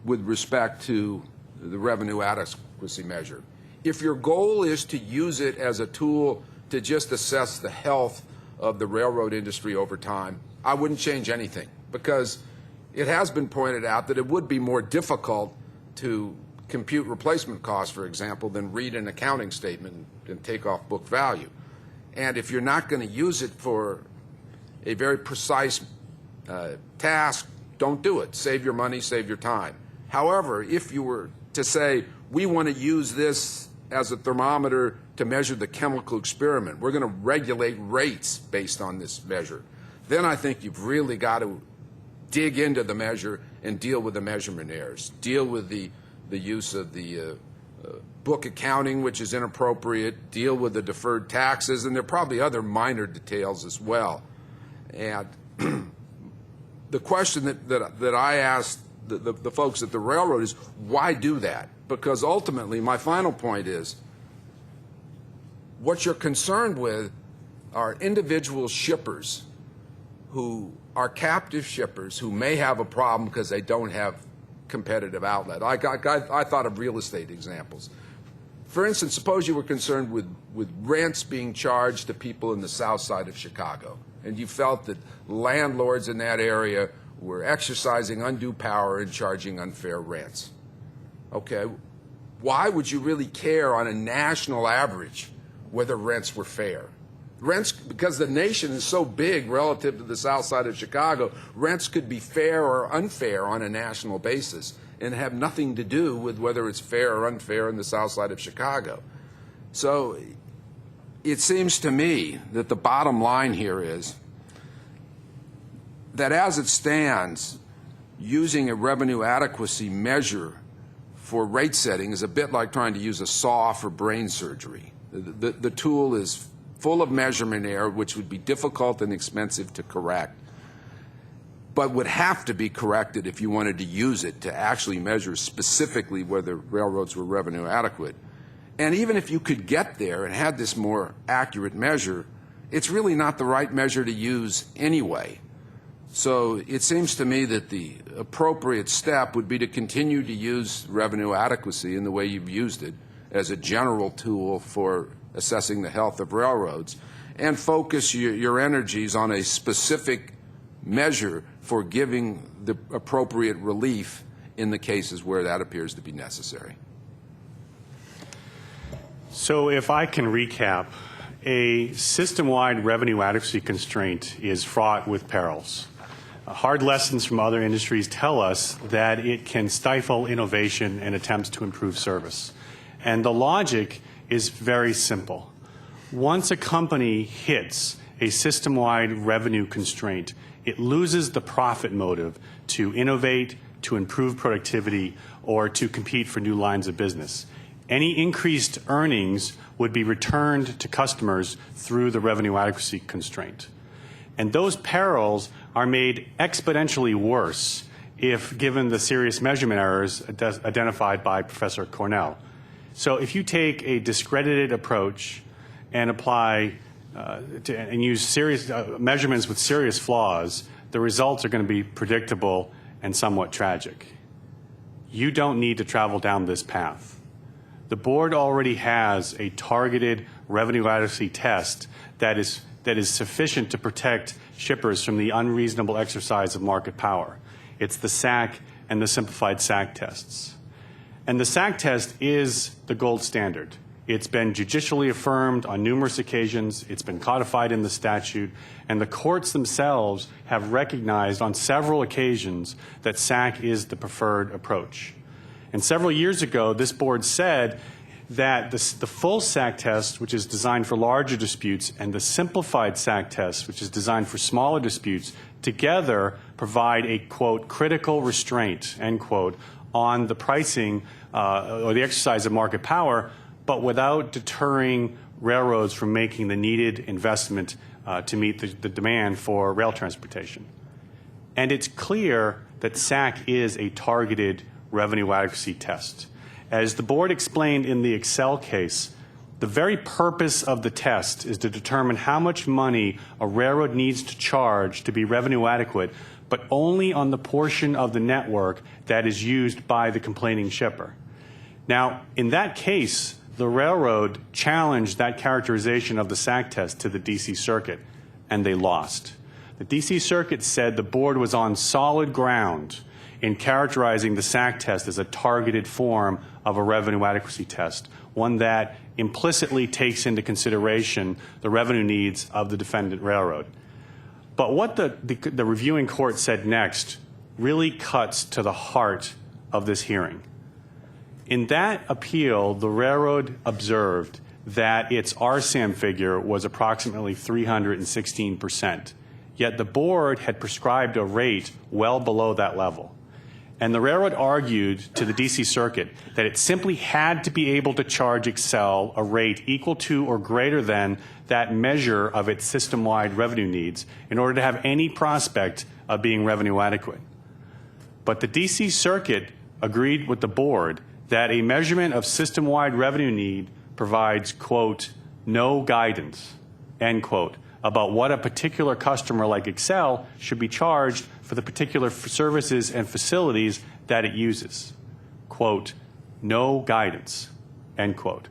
with respect to the revenue adequacy measure. If your goal is to use it as a tool to just assess the health of the railroad industry over time, I wouldn't change anything because it has been pointed out that it would be more difficult to compute replacement costs, for example, than read an accounting statement and take off book value. And if you're not going to use it for a very precise task, don't do it. Save your money, save your time. However, if you were to say, we want to use this as a thermometer to measure the chemical experiment, we're going to regulate rates based on this measure, then I think you've really got to dig into the measure and deal with the measurement errors, deal with the use of the book accounting, which is inappropriate, deal with the deferred taxes, and there are probably other minor details as well. And the question that I asked the folks at the railroad is, why do that? Because ultimately, my final point is, what you're concerned with are individual shippers who are captive shippers who may have a problem because they don't have competitive outlet. I thought of real estate examples. For instance, suppose you were concerned with rents being charged to people in the south side of Chicago, and you felt that landlords in that area were exercising undue power and charging unfair rents. Okay, why would you really care on a national average whether rents were fair? Rents, because the nation is so big relative to the south side of Chicago, rents could be fair or unfair on a national basis and have nothing to do with whether it's fair or unfair in the south side of Chicago. So it seems to me that the bottom line here is that as it stands, using a revenue adequacy measure for rate setting is a bit like trying to use a saw for brain surgery. The tool is full of measurement error, which would be difficult and expensive to correct, but would have to be corrected if you wanted to use it to actually measure specifically whether railroads were revenue adequate. And even if you could get there and had this more accurate measure, it's really not the right measure to use anyway. So it seems to me that the appropriate step would be to continue to use revenue adequacy in the way you've used it as a general tool for assessing the health of railroads, and focus your energies on a specific measure for giving the appropriate relief in the cases where that appears to be necessary. So if I can recap, a system-wide revenue adequacy constraint is fraught with perils. Hard lessons from other industries tell us that it can stifle innovation and attempts to improve service. And the logic is very simple. Once a company hits a system-wide revenue constraint, it loses the profit motive to innovate, to improve productivity, or to compete for new lines of business. Any increased earnings would be returned to customers through the revenue adequacy constraint. And those perils are made exponentially worse if given the serious measurement errors identified by Professor Cornell. So if you take a discredited approach and apply and use serious measurements with serious flaws, the results are going to be predictable and somewhat tragic. You don't need to travel down this path. The board already has a targeted revenue adequacy test that is sufficient to protect shippers from the unreasonable exercise of market power. It's the SAC and the simplified SAC tests. And the SAC test is the gold standard. It's been judicially affirmed on numerous occasions. It's been codified in the statute. And the courts themselves have recognized on several occasions that SAC is the preferred approach. And several years ago, this board said that the full SAC test, which is designed for larger disputes, and the simplified SAC test, which is designed for smaller disputes, together provide a, quote, critical restraint, end quote, on the pricing or the exercise of market power, but without deterring railroads from making the needed investment to meet the demand for rail transportation. And it's clear that SAC is a targeted revenue adequacy test. As the board explained in the Excel case, the very purpose of the test is to determine how much money a railroad needs to charge to be revenue adequate, but only on the portion of the network that is used by the complaining shipper. Now, in that case, the railroad challenged that characterization of the SAC test to the D.C. Circuit, and they lost. The D.C. Circuit said the board was on solid ground in characterizing the SAC test as a targeted form of a revenue adequacy test, one that implicitly takes into consideration the revenue needs of the defendant railroad. But what the reviewing court said next really cuts to the heart of this hearing. In that appeal, the railroad observed that its RSAM figure was approximately 316%, yet the board had prescribed a rate well below that level. And the railroad argued to the D.C. Circuit that it simply had to be able to charge Excel a rate equal to or greater than that measure of its system-wide revenue needs in order to have any prospect of being revenue adequate. But the D.C. Circuit agreed with the board that a measurement of system-wide revenue need provides, quote, no guidance, end quote, about what a particular customer like Excel should be charged for the particular services and facilities that it uses. Quote, no guidance, end quote.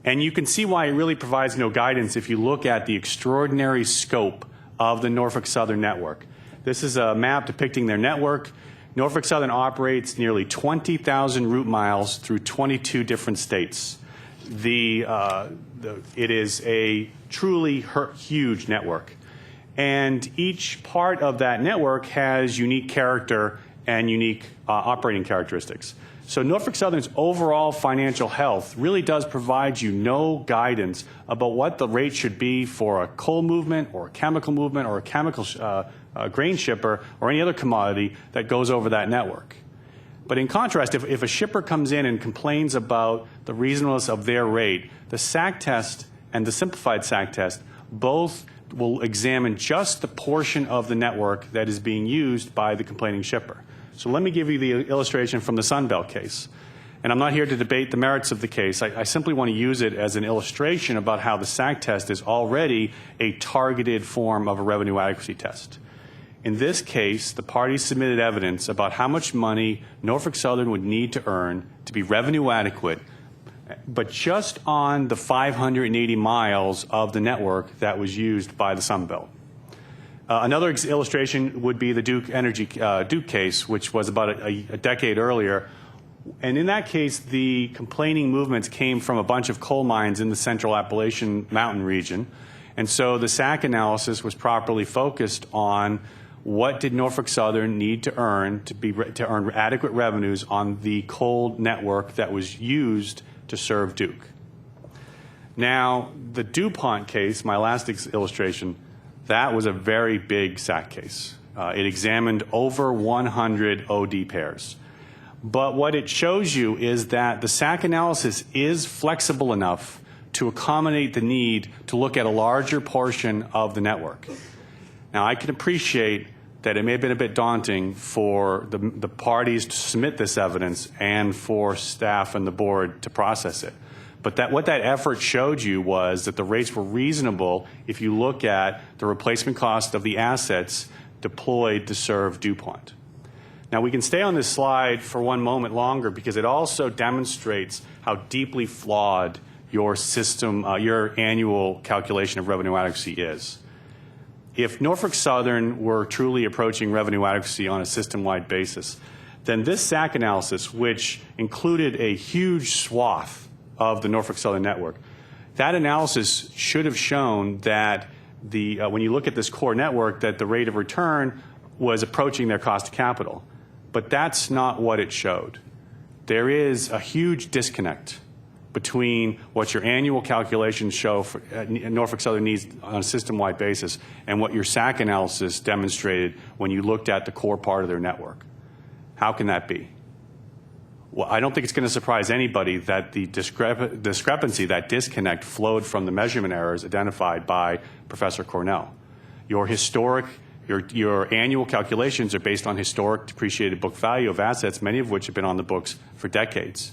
And you can see why it really provides no guidance if you look at the extraordinary scope of the Norfolk Southern network. This is a map depicting their network. Norfolk Southern operates nearly 20,000 route miles through 22 different states. It is a truly huge network. And each part of that network has unique character and unique operating characteristics. So Norfolk Southern's overall financial health really does provide you no guidance about what the rate should be for a coal movement or a chemical movement or a chemical grain shipper or any other commodity that goes over that network. But in contrast, if a shipper comes in and complains about the reasonableness of their rate, the SAC test and the simplified SAC test both will examine just the portion of the network that is being used by the complaining shipper. So let me give you the illustration from the Sunbelt case. And I'm not here to debate the merits of the case. I simply want to use it as an illustration about how the SAC test is already a targeted form of a revenue adequacy test. In this case, the parties submitted evidence about how much money Norfolk Southern would need to earn to be revenue adequate, but just on the 580 miles of the network that was used by the Sun Belt. Another illustration would be the Duke case, which was about a decade earlier. And in that case, the complaining movements came from a bunch of coal mines in the Central Appalachian Mountain region. And so the SAC analysis was properly focused on what did Norfolk Southern need to earn to earn adequate revenues on the coal network that was used to serve Duke. Now, the DuPont case, my last illustration, that was a very big SAC case. It examined over 100 OD pairs. But what it shows you is that the SAC analysis is flexible enough to accommodate the need to look at a larger portion of the network. Now, I can appreciate that it may have been a bit daunting for the parties to submit this evidence and for staff and the board to process it. But what that effort showed you was that the rates were reasonable if you look at the replacement cost of the assets deployed to serve DuPont. Now, we can stay on this slide for one moment longer because it also demonstrates how deeply flawed your system, your annual calculation of revenue adequacy is. If Norfolk Southern were truly approaching revenue adequacy on a system-wide basis, then this SAC analysis, which included a huge swath of the Norfolk Southern network, that analysis should have shown that when you look at this core network, that the rate of return was approaching their cost of capital. But that's not what it showed. There is a huge disconnect between what your annual calculations show for Norfolk Southern needs on a system-wide basis and what your SAC analysis demonstrated when you looked at the core part of their network. How can that be? Well, I don't think it's going to surprise anybody that the discrepancy, that disconnect, flowed from the measurement errors identified by Professor Cornell. Your annual calculations are based on historic depreciated book value of assets, many of which have been on the books for decades.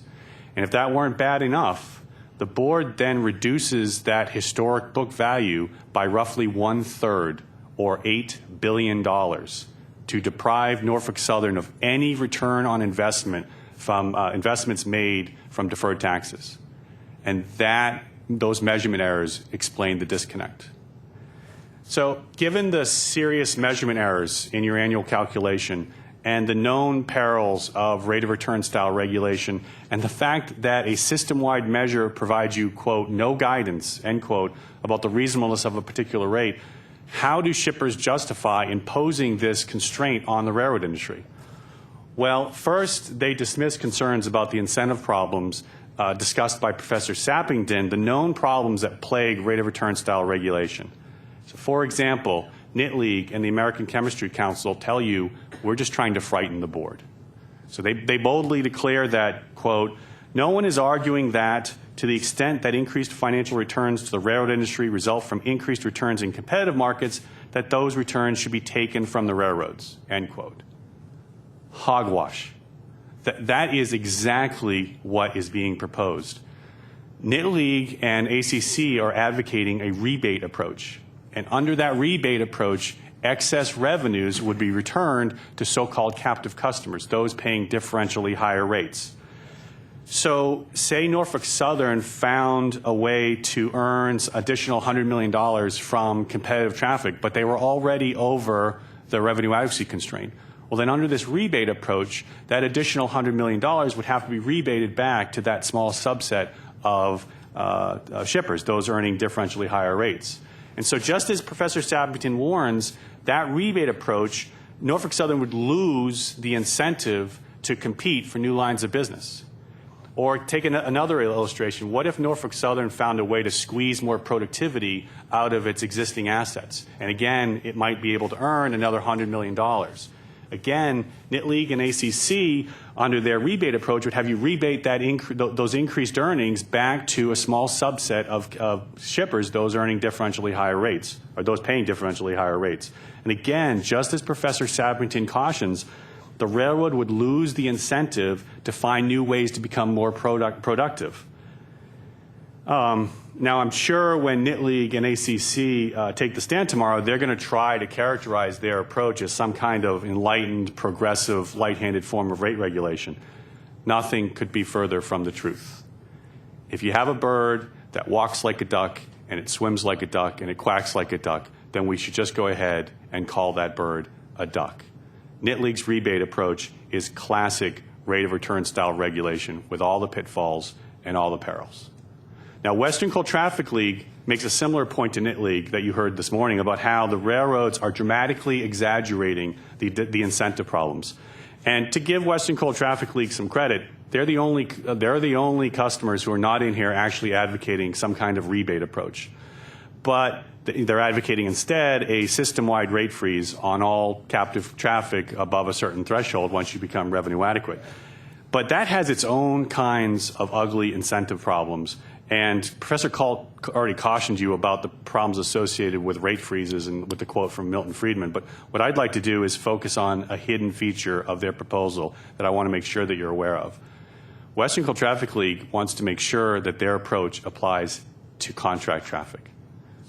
And if that weren't bad enough, the board then reduces that historic book value by roughly 1/3, or $8 billion, to deprive Norfolk Southern of any return on investment from investments made from deferred taxes. And those measurement errors explain the disconnect. So given the serious measurement errors in your annual calculation and the known perils of rate of return style regulation and the fact that a system-wide measure provides you, quote, no guidance, end quote, about the reasonableness of a particular rate, how do shippers justify imposing this constraint on the railroad industry? Well, first, they dismiss concerns about the incentive problems discussed by Professor Sappington, the known problems that plague rate of return style regulation. So, for example, Knit League and the American Chemistry Council tell you we're just trying to frighten the board. So they boldly declare that, quote, no one is arguing that to the extent that increased financial returns to the railroad industry result from increased returns in competitive markets, that those returns should be taken from the railroads, end quote. Hogwash. That is exactly what is being proposed. Knit League and ACC are advocating a rebate approach. And under that rebate approach, excess revenues would be returned to so-called captive customers, those paying differentially higher rates. So say Norfolk Southern found a way to earn additional $100 million from competitive traffic, but they were already over the revenue adequacy constraint. Well, then under this rebate approach, that additional $100 million would have to be rebated back to that small subset of shippers, those earning differentially higher rates. And so just as Professor Sappington warns, that rebate approach, Norfolk Southern would lose the incentive to compete for new lines of business. Or take another illustration. What if Norfolk Southern found a way to squeeze more productivity out of its existing assets? And again, it might be able to earn another $100 million. Again, Knit League and ACC, under their rebate approach, would have you rebate those increased earnings back to a small subset of shippers, those earning differentially higher rates, or those paying differentially higher rates. And again, just as Professor Sappington cautions, the railroad would lose the incentive to find new ways to become more productive. Now, I'm sure when Knit League and ACC take the stand tomorrow, they're going to try to characterize their approach as some kind of enlightened, progressive, light-handed form of rate regulation. Nothing could be further from the truth. If you have a bird that walks like a duck and it swims like a duck and it quacks like a duck, then we should just go ahead and call that bird a duck. Knit League's rebate approach is classic rate of return style regulation with all the pitfalls and all the perils. Now, Western Coal Traffic League makes a similar point to Knit League that you heard this morning about how the railroads are dramatically exaggerating the incentive problems. And to give Western Coal Traffic League some credit, they're the only customers who are not in here actually advocating some kind of rebate approach. But they're advocating instead a system-wide rate freeze on all captive traffic above a certain threshold once you become revenue adequate. But that has its own kinds of ugly incentive problems. And Professor Kalt already cautioned you about the problems associated with rate freezes and with the quote from Milton Friedman. But what I'd like to do is focus on a hidden feature of their proposal that I want to make sure that you're aware of. Western Coal Traffic League wants to make sure that their approach applies to contract traffic.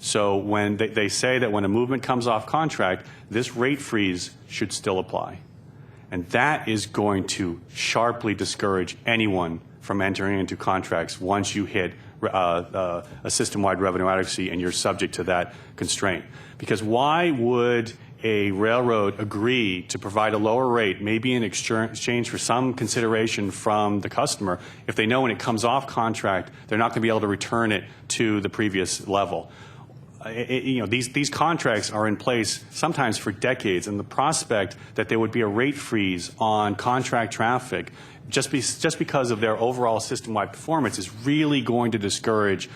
So when they say that when a movement comes off contract, this rate freeze should still apply. And that is going to sharply discourage anyone from entering into contracts once you hit a system-wide revenue adequacy and you're subject to that constraint. Because why would a railroad agree to provide a lower rate, maybe in exchange for some consideration from the customer, if they know when it comes off contract, they're not going to be able to return it to the previous level? These contracts are in place sometimes for decades, and the prospect that there would be a rate freeze on contract traffic just because of their overall system-wide performance is really going to discourage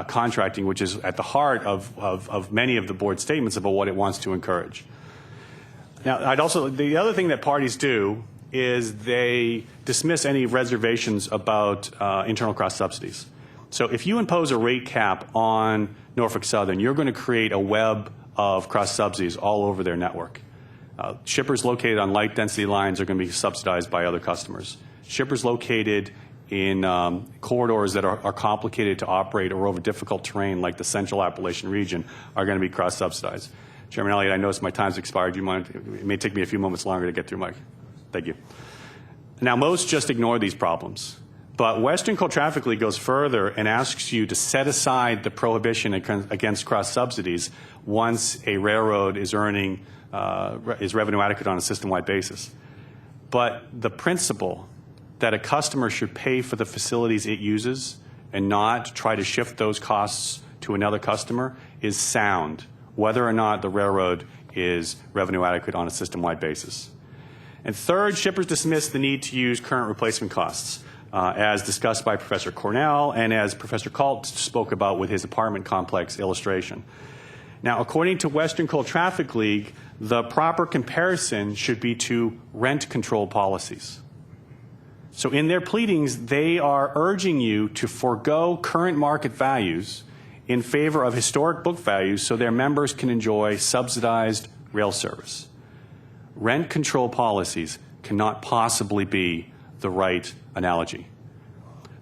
contracting, which is at the heart of many of the board statements about what it wants to encourage. Now, the other thing that parties do is they dismiss any reservations about internal cross subsidies. So if you impose a rate cap on Norfolk Southern, you're going to create a web of cross subsidies all over their network. Shippers located on light density lines are going to be subsidized by other customers. Shippers located in corridors that are complicated to operate or over difficult terrain like the Central Appalachian region are going to be cross subsidized. Chairman Elliott, I notice my time's expired. It may take me a few moments longer to get through my. Thank you. Now, most just ignore these problems. But Western Coal Traffic League goes further and asks you to set aside the prohibition against cross subsidies once a railroad is earning is revenue adequate on a system-wide basis. But the principle that a customer should pay for the facilities it uses and not try to shift those costs to another customer is sound, whether or not the railroad is revenue adequate on a system-wide basis. And third, shippers dismiss the need to use current replacement costs, as discussed by Professor Cornell and as Professor Kalt spoke about with his apartment complex illustration. Now, according to Western Coal Traffic League, the proper comparison should be to rent control policies. So in their pleadings, they are urging you to forego current market values in favor of historic book values so their members can enjoy subsidized rail service. Rent control policies cannot possibly be the right analogy.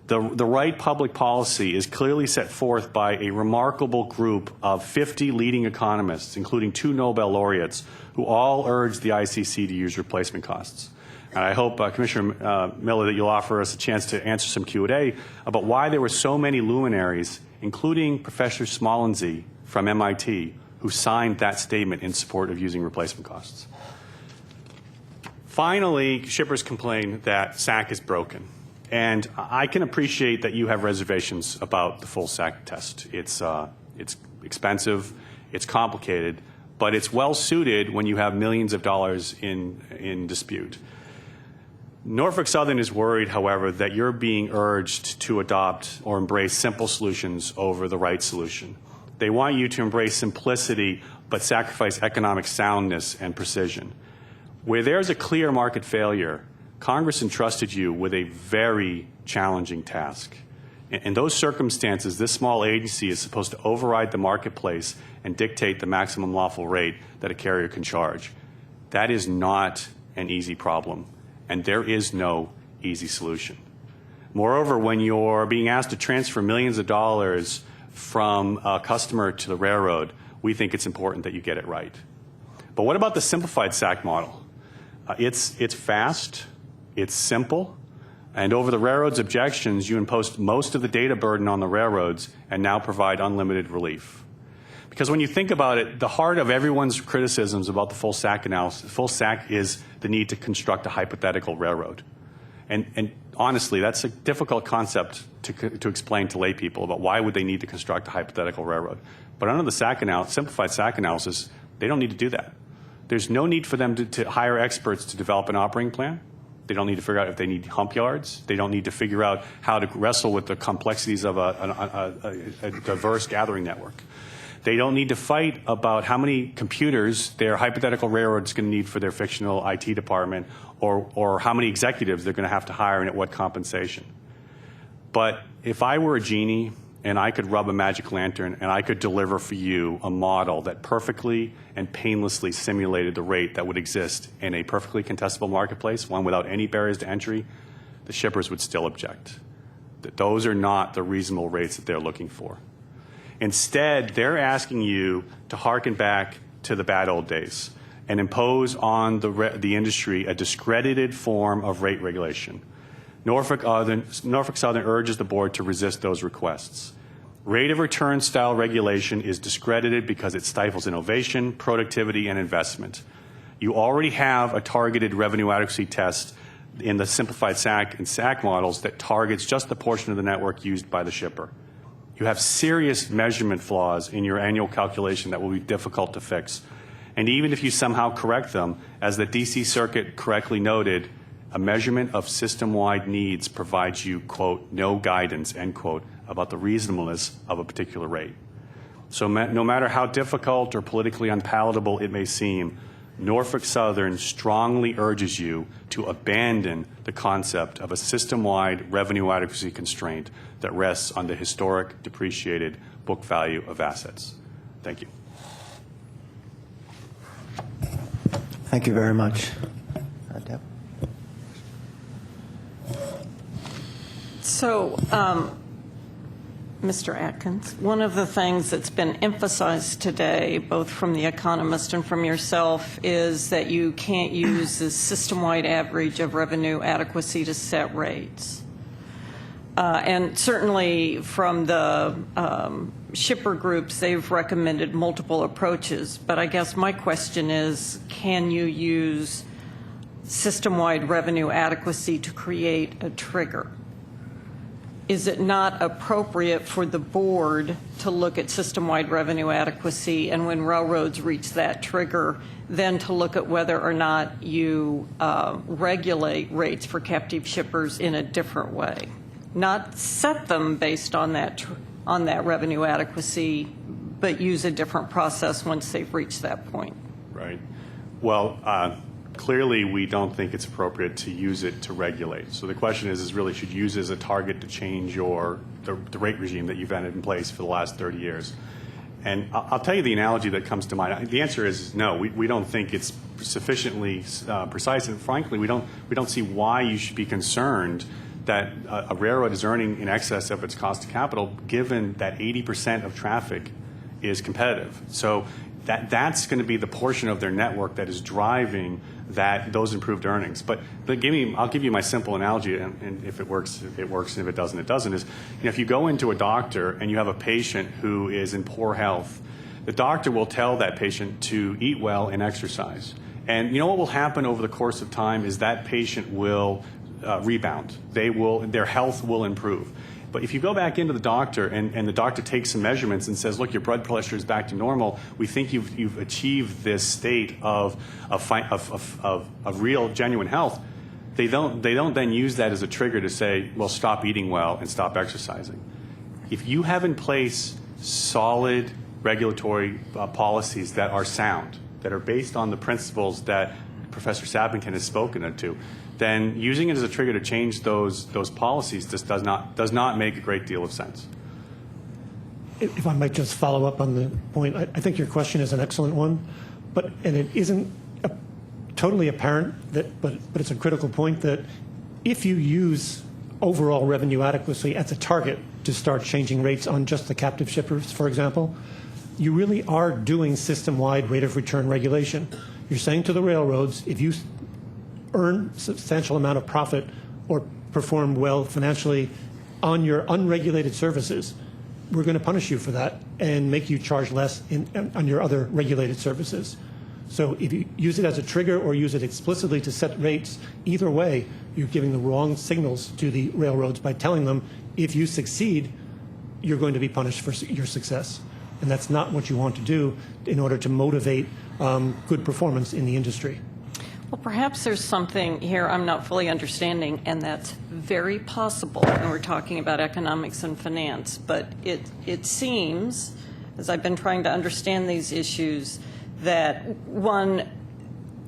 The right public policy is clearly set forth by a remarkable group of 50 leading economists, including 2 Nobel laureates, who all urged the ICC to use replacement costs. And I hope, Commissioner Miller, that you'll offer us a chance to answer some Q&A about why there were so many luminaries, including Professor Smolensky from MIT, who signed that statement in support of using replacement costs. Finally, shippers complain that SAC is broken. And I can appreciate that you have reservations about the full SAC test. It's expensive, it's complicated, but it's well suited when you have millions of dollars in dispute. Norfolk Southern is worried, however, that you're being urged to adopt or embrace simple solutions over the right solution. They want you to embrace simplicity but sacrifice economic soundness and precision. Where there's a clear market failure, Congress entrusted you with a very challenging task. In those circumstances, this small agency is supposed to override the marketplace and dictate the maximum lawful rate that a carrier can charge. That is not and easy problem, and there is no easy solution. Moreover, when you're being asked to transfer millions of dollars from a customer to the railroad, we think it's important that you get it right. But what about the simplified SAC model? It's fast, it's simple, and over the railroad's objections, you impose most of the data burden on the railroads and now provide unlimited relief. Because when you think about it, the heart of everyone's criticisms about the full SAC analysis, full SAC is the need to construct a hypothetical railroad. And honestly, that's a difficult concept to explain to lay people about why would they need to construct a hypothetical railroad. But under the simplified SAC analysis, they don't need to do that. There's no need for them to hire experts to develop an operating plan. They don't need to figure out if they need hump yards. They don't need to figure out how to wrestle with the complexities of a diverse gathering network. They don't need to fight about how many computers their hypothetical railroad is going to need for their fictional IT department, or how many executives they're going to have to hire and at what compensation. But if I were a genie and I could rub a magic lantern and I could deliver for you a model that perfectly and painlessly simulated the rate that would exist in a perfectly contestable marketplace, one without any barriers to entry, the shippers would still object. Those are not the reasonable rates that they're looking for. Instead, they're asking you to hearken back to the bad old days and impose on the industry a discredited form of rate regulation. Norfolk Southern urges the board to resist those requests. Rate of return style regulation is discredited because it stifles innovation, productivity, and investment. You already have a targeted revenue adequacy test in the simplified SAC and SAC models that targets just the portion of the network used by the shipper. You have serious measurement flaws in your annual calculation that will be difficult to fix. And even if you somehow correct them, as the DC Circuit correctly noted, a measurement of system-wide needs provides you, quote, no guidance, end quote, about the reasonableness of a particular rate. So no matter how difficult or politically unpalatable it may seem, Norfolk Southern strongly urges you to abandon the concept of a system-wide revenue adequacy constraint that rests on the historic depreciated book value of assets. Thank you. Thank you very much. Deb? So, Mr. Atkins, one of the things that's been emphasized today, both from the economist and from yourself, is that you can't use the system-wide average of revenue adequacy to set rates. And certainly from the shipper groups, they've recommended multiple approaches. But I guess my question is, can you use system-wide revenue adequacy to create a trigger? Is it not appropriate for the board to look at system-wide revenue adequacy, and when railroads reach that trigger, then to look at whether or not you regulate rates for captive shippers in a different way? Not set them based on that revenue adequacy, but use a different process once they've reached that point. Right. Well, clearly we don't think it's appropriate to use it to regulate. So the question is really, should you use it as a target to change the rate regime that you've had in place for the last 30 years? And I'll tell you the analogy that comes to mind. The answer is no. We don't think it's sufficiently precise, and frankly, we don't see why you should be concerned that a railroad is earning in excess of its cost of capital, given that 80% of traffic is competitive. So that's going to be the portion of their network that is driving those improved earnings. But I'll give you my simple analogy, and if it works, it works, and if it doesn't, it doesn't. Is, if you go into a doctor and you have a patient who is in poor health, the doctor will tell that patient to eat well and exercise. And you know what will happen over the course of time is that patient will rebound. Their health will improve. But if you go back into the doctor and the doctor takes some measurements and says, look, your blood pressure is back to normal, we think you've achieved this state of real, genuine health, they don't then use that as a trigger to say, well, stop eating well and stop exercising. If you have in place solid regulatory policies that are sound, that are based on the principles that Professor Sappington has spoken to, then using it as a trigger to change those policies just does not make a great deal of sense. If I might just follow up on the point, I think your question is an excellent one, and it isn't totally apparent that, but it's a critical point that if you use overall revenue adequacy as a target to start changing rates on just the captive shippers, for example, you really are doing system-wide rate of return regulation. You're saying to the railroads, if you earn a substantial amount of profit or perform well financially on your unregulated services, we're going to punish you for that and make you charge less on your other regulated services. So if you use it as a trigger or use it explicitly to set rates, either way, you're giving the wrong signals to the railroads by telling them if you succeed, you're going to be punished for your success. And that's not what you want to do in order to motivate good performance in the industry. Well, perhaps there's something here I'm not fully understanding, and that's very possible when we're talking about economics and finance. But it seems, as I've been trying to understand these issues, that one,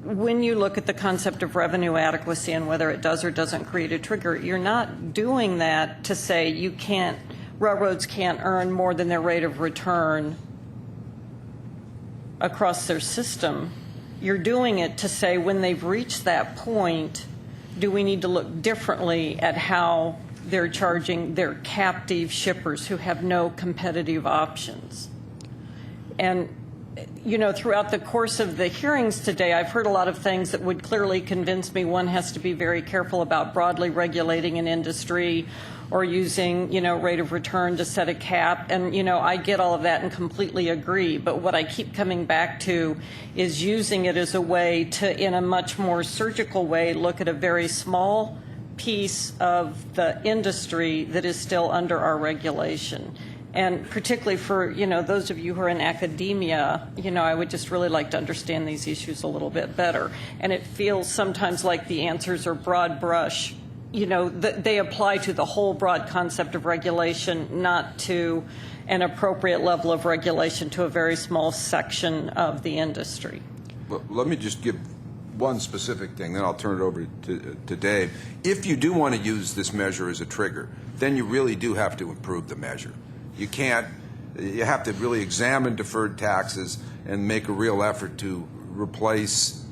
when you look at the concept of revenue adequacy and whether it does or doesn't create a trigger, you're not doing that to say railroads can't earn more than their rate of return across their system. You're doing it to say when they've reached that point, do we need to look differently at how they're charging their captive shippers who have no competitive options? And, you know, throughout the course of the hearings today, I've heard a lot of things that would clearly convince me one has to be very careful about broadly regulating an industry or using, you know, rate of return to set a cap. And, you know, I get all of that and completely agree. But what I keep coming back to is using it as a way to, in a much more surgical way, look at a very small piece of the industry that is still under our regulation. And particularly for, you know, those of you who are in academia, you know, I would just really like to understand these issues a little bit better. And it feels sometimes like the answers are broad brush. You know, they apply to the whole broad concept of regulation, not to an appropriate level of regulation to a very small section of the industry. Well, let me just give one specific thing, then I'll turn it over to Dave. If you do want to use this measure as a trigger, then you really do have to improve the measure. You have to really examine deferred taxes and make a real effort to replace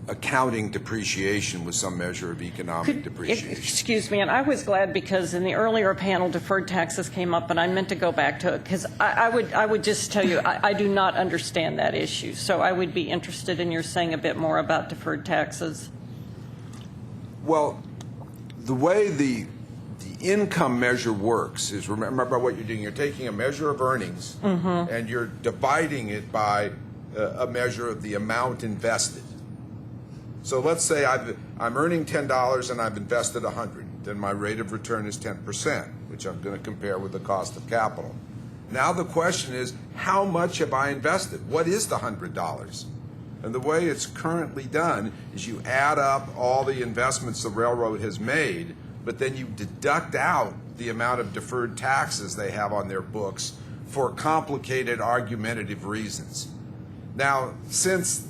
accounting depreciation with some measure of economic depreciation. Excuse me, and I was glad because in the earlier panel, deferred taxes came up, and I meant to go back to it because I would just tell you I do not understand that issue. So I would be interested in your saying a bit more about deferred taxes. Well, the way the income measure works is, remember what you're doing. You're taking a measure of earnings and you're dividing it by a measure of the amount invested. So let's say I'm earning $10 and I've invested $100. Then my rate of return is 10%, which I'm going to compare with the cost of capital. Now the question is, how much have I invested? What is the $100? And the way it's currently done is you add up all the investments the railroad has made, but then you deduct out the amount of deferred taxes they have on their books for complicated argumentative reasons. Now, since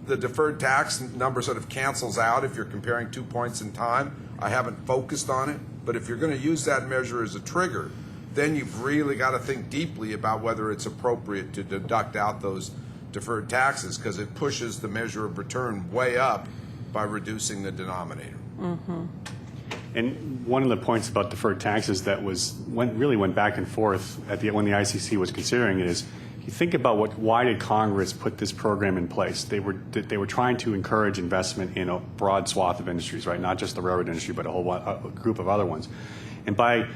the deferred tax number sort of cancels out if you're comparing 2 points in time, I haven't focused on it, but if you're going to use that measure as a trigger, then you've really got to think deeply about whether it's appropriate to deduct out those deferred taxes, because it pushes the measure of return way up by reducing the denominator. And one of the points about deferred taxes that really went back and forth when the ICC was considering it is, you think about why did Congress put this program in place? They were trying to encourage investment in a broad swath of industries, right? Not just the railroad industry, but a group of other ones. And by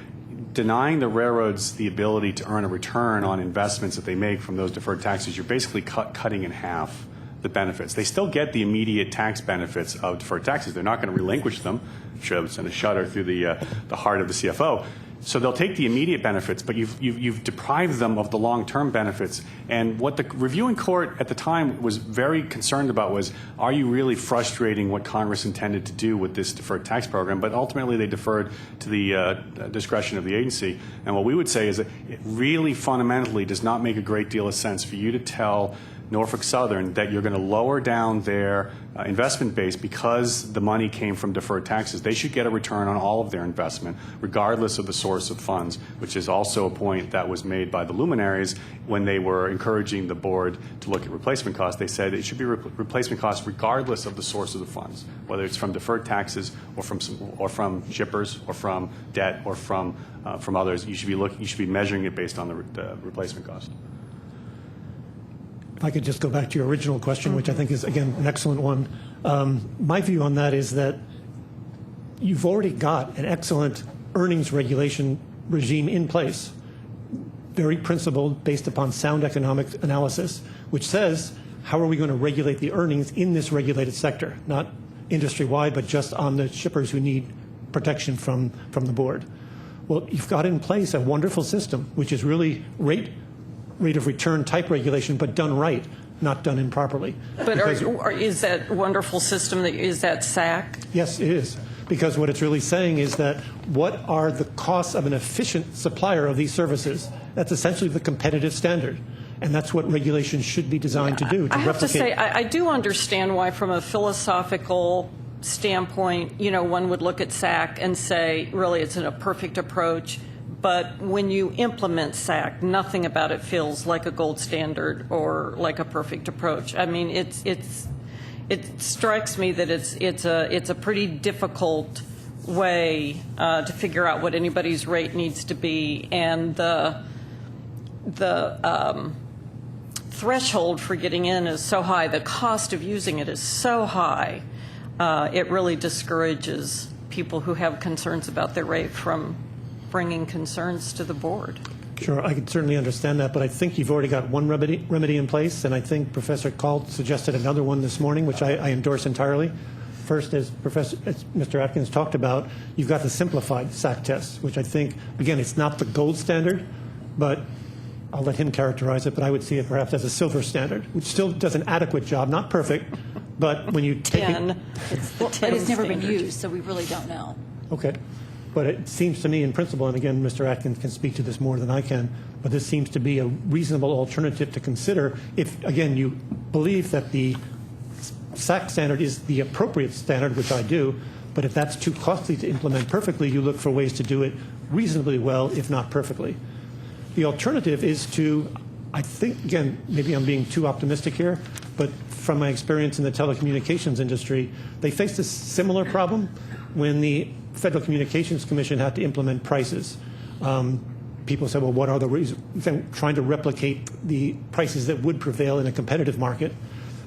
denying the railroads the ability to earn a return on investments that they make from those deferred taxes, you're basically cutting in half the benefits. They still get the immediate tax benefits of deferred taxes. They're not going to relinquish them. Should send a shudder through the heart of the CFO. So they'll take the immediate benefits, but you've deprived them of the long-term benefits. And what the reviewing court at the time was very concerned about was, are you really frustrating what Congress intended to do with this deferred tax program? But ultimately they deferred to the discretion of the agency. And what we would say is that it really fundamentally does not make a great deal of sense for you to tell Norfolk Southern that you're going to lower down their investment base because the money came from deferred taxes. They should get a return on all of their investment, regardless of the source of funds, which is also a point that was made by the luminaries when they were encouraging the board to look at replacement costs. They said it should be replacement costs regardless of the source of the funds, whether it's from deferred taxes or from shippers or from debt or from others. You should be measuring it based on the replacement cost. If I could just go back to your original question, which I think is, again, an excellent one. My view on that is that you've already got an excellent earnings regulation regime in place, very principled, based upon sound economic analysis, which says, how are we going to regulate the earnings in this regulated sector, not industry-wide, but just on the shippers who need protection from the board. Well, you've got in place a wonderful system, which is really rate of return type regulation, but done right, not done improperly. But is that wonderful system, is that SAC? Yes, it is. Because what it's really saying is that what are the costs of an efficient supplier of these services? That's essentially the competitive standard. And that's what regulation should be designed to do, to I have replicate. to say, I do understand why, from a philosophical standpoint, one would look at SAC and say, really, it's a perfect approach. But when you implement SAC, nothing about it feels like a gold standard or like a perfect approach. I mean, it strikes me that it's a pretty difficult way to figure out what anybody's rate needs to be, and the threshold for getting in is so high. The cost of using it is so high. It really discourages people who have concerns about their rate from bringing concerns to the board. Sure, I can certainly understand that, but I think you've already got one remedy in place, and I think Professor Kalt suggested another one this morning, which I endorse entirely. First, as Mr. Atkins talked about, you've got the simplified SAC test, which I think, again, it's not the gold standard, but I'll let him characterize it, but I would see it perhaps as a silver standard, which still does an adequate job, not perfect, but when you take it... But it's never been used, so we really don't know. Okay. But it seems to me in principle, and again, Mr. Atkins can speak to this more than I can, but this seems to be a reasonable alternative to consider if, again, you believe that the SAC standard is the appropriate standard, which I do, but if that's too costly to implement perfectly, you look for ways to do it reasonably well, if not perfectly. The alternative is to, I think, again, maybe I'm being too optimistic here, but from my experience in the telecommunications industry, they faced a similar problem when the Federal Communications Commission had to implement prices. People said, well, what are the reasons? Trying to replicate the prices that would prevail in a competitive market.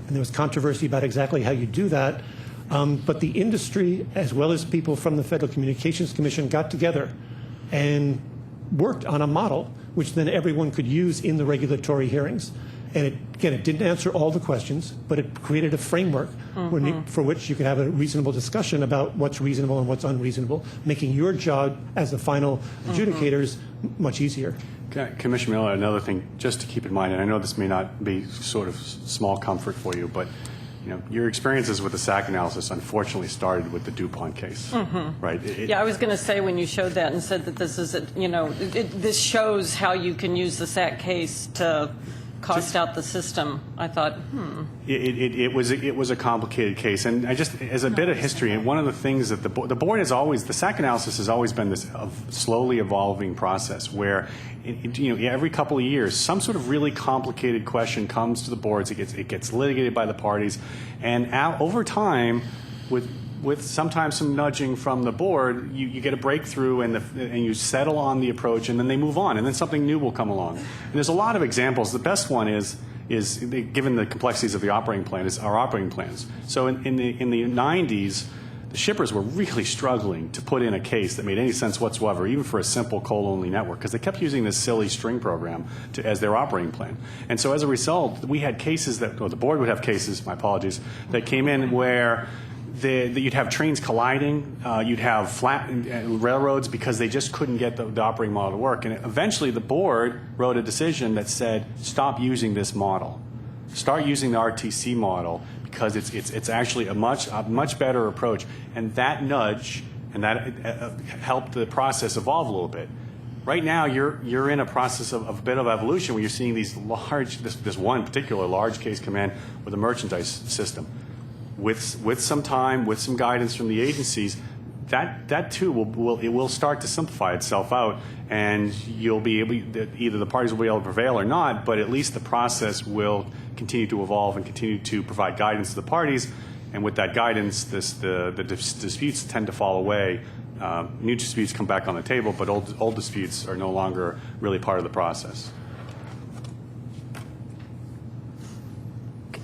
And there was controversy about exactly how you do that. But the industry, as well as people from the Federal Communications Commission, got together and worked on a model which then everyone could use in the regulatory hearings. And it didn't answer all the questions, but it created a framework for which you could have a reasonable discussion about what's reasonable and what's unreasonable, making your job as the final adjudicators much easier. Commissioner Miller, another thing just to keep in mind, and I know this may not be sort of small comfort for you, but your experiences with the SAC analysis unfortunately started with the DuPont case, right? Yeah, I was going to say when you showed that and said that this is, this shows how you can use the SAC case to cost out the system. I thought, It was a complicated case, and I just, as a bit of history, and one of the things that the board has always, the SAC analysis has always been this slowly evolving process where, every couple of years, some sort of really complicated question comes to the boards. It gets litigated by the parties, and over time, with sometimes some nudging from the board, you get a breakthrough and you settle on the approach, and then they move on, and then something new will come along. And there's a lot of examples. The best one is given the complexities of the operating plan, is our operating plans. So in the 90s, the shippers were really struggling to put in a case that made any sense whatsoever, even for a simple coal-only network, because they kept using this silly string program as their operating plan. And so as a result, we had cases the board would have cases, my apologies, that came in where you'd have trains colliding, you'd have flat railroads because they just couldn't get the operating model to work. And eventually the board wrote a decision that said, stop using this model. Start using the RTC model because it's actually a much better approach. And that nudge and that helped the process evolve a little bit. right now you're in a process of a bit of evolution where you're seeing these large, this one particular large case come in with a merchandise system. With some time, with some guidance from the agencies, that too will start to simplify itself out, and you'll be able, either the parties will be able to prevail or not, but at least the process will continue to evolve and continue to provide guidance to the parties. And with that guidance, the disputes tend to fall away. New disputes come back on the table, but old disputes are no longer really part of the process.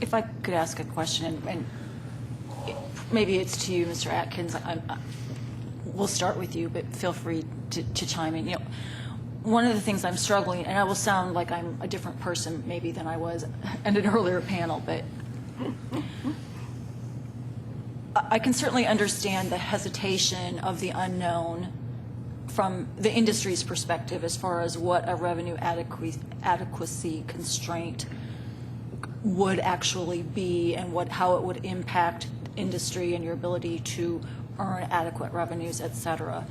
If I could ask a question, and maybe it's to you, Mr. Atkins. We'll start with you, but feel free to chime in. One of the things I'm struggling, and I will sound like I'm a different person maybe than I was at an earlier panel, but I can certainly understand the hesitation of the unknown from the industry's perspective as far as what a revenue adequacy constraint would actually be and how it would impact industry and your ability to earn adequate revenues, et cetera.